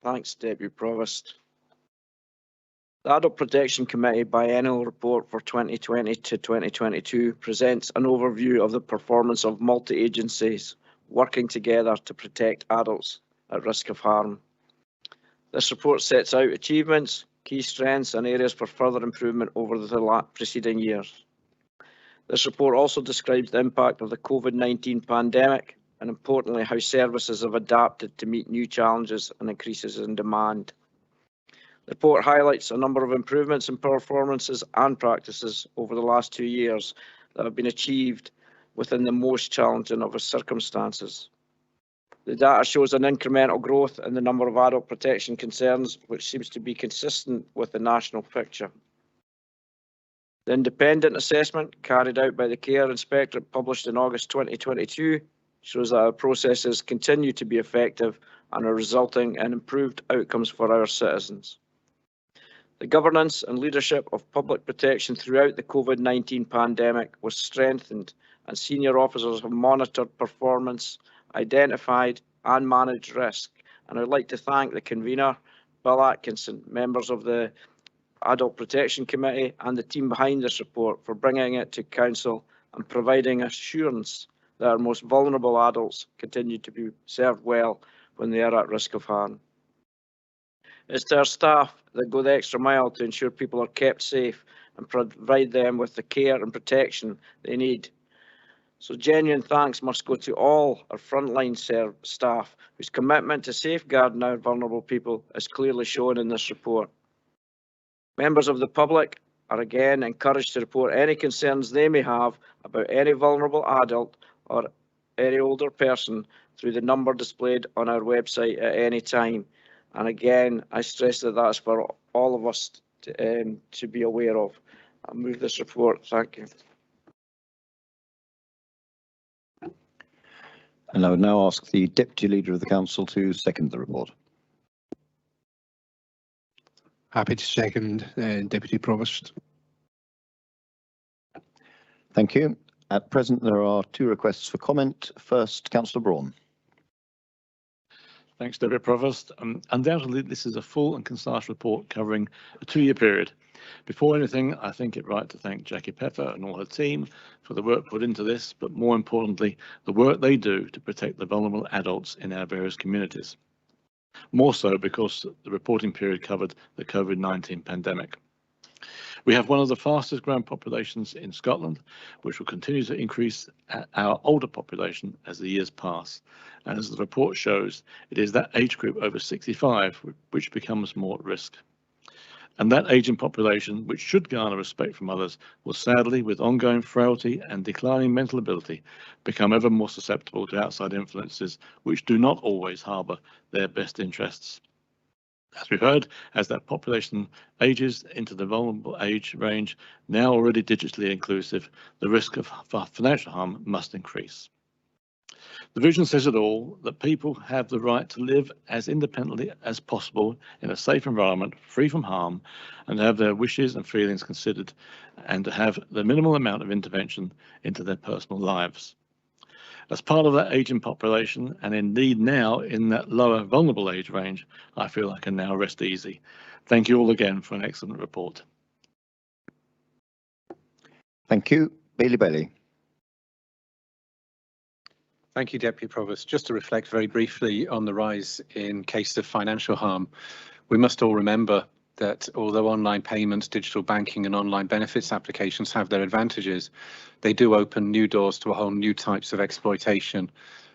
Thanks, Deputy Provost. The Adult Protection Committee Biennial Report for 2020 to 2022 presents an overview of the performance of multi-agencies working together to protect adults at risk of harm. This report sets out achievements, key strengths and areas for further improvement over the preceding years. This report also describes the impact of the COVID-19 pandemic and, importantly, how services have adapted to meet new challenges and increases in demand. The report highlights a number of improvements in performances and practices over the last 2 years that have been achieved within the most challenging of circumstances. The data shows an incremental growth in the number of adult protection concerns, which seems to be consistent with the national picture. The independent assessment carried out by the Care Inspectorate, published in August 2022, shows that our processes continue to be effective and are resulting in improved outcomes for our citizens. The governance and leadership of public protection throughout the COVID-19 pandemic was strengthened, and senior officers have monitored performance, identified and managed risk. And I'd like to thank the convener, Bill Atkinson, members of the Adult Protection Committee and the team behind this report for bringing it to Council and providing assurance that our most vulnerable adults continue to be served well when they are at risk of harm. It's to our staff that go the extra mile to ensure people are kept safe and provide them with the care and protection they need. So genuine thanks must go to all our frontline staff whose commitment to safeguarding our vulnerable people is clearly shown in this report. Members of the public are again encouraged to report any concerns they may have about any vulnerable adult or any older person through the number displayed on our website at any time. And again, I stress that that's for all of us to be aware of. I'll move this report. Thank you. And I would now ask the Deputy Leader of the Council to second the report. Happy to second, Deputy Provost. Thank you. At present, there are 2 requests for comment. First, Councillor Braun. Thanks, Deputy Provost. Undoubtedly, this is a full and concise report covering a 2-year period. Before anything, I think it right to thank Jackie Pepper and all her team for the work put into this, but more importantly, the work they do to protect the vulnerable adults in our various communities. More so because the reporting period covered the COVID-19 pandemic. We have one of the fastest growing populations in Scotland, which will continue to increase our older population as the years pass. And as the report shows, it is that age group over 65 which becomes more at risk. And that ageing population, which should garner respect from others, will sadly, with ongoing frailty and declining mental ability, become ever more susceptible to outside influences which do not always harbour their best interests. As we've heard, as that population ages into the vulnerable age range, now already digitally inclusive, the risk of financial harm must increase. The vision says it all, that people have the right to live as independently as possible in a safe environment, free from harm, and to have their wishes and feelings considered, and to have the minimal amount of intervention into their personal lives. As part of that ageing population, and indeed now in that lower vulnerable age range, I feel I can now rest easy. Thank you all again for an excellent report. Thank you. Bailey. Thank you, Deputy Provost. Just to reflect very briefly on the rise in cases of financial harm, we must all remember that although online payments, digital banking and online benefits applications have their advantages, they do open new doors to a whole new types of exploitation.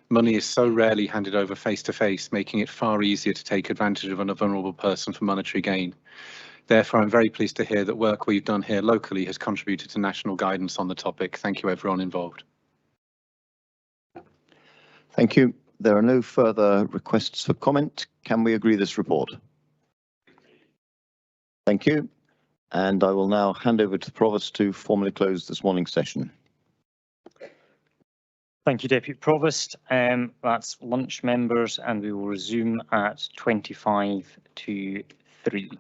Money is so rarely handed over face to face, making it far easier to take advantage of a vulnerable person for monetary gain. Therefore, I'm very pleased to hear that work we've done here locally has contributed to national guidance on the topic. Thank you, everyone involved. Thank you. There are no further requests for comment. Can we agree this report? Thank you. And I will now hand over to the Provost to formally close this morning's session. Thank you, Deputy Provost. That's lunch, members, and we will resume at 25 to 3.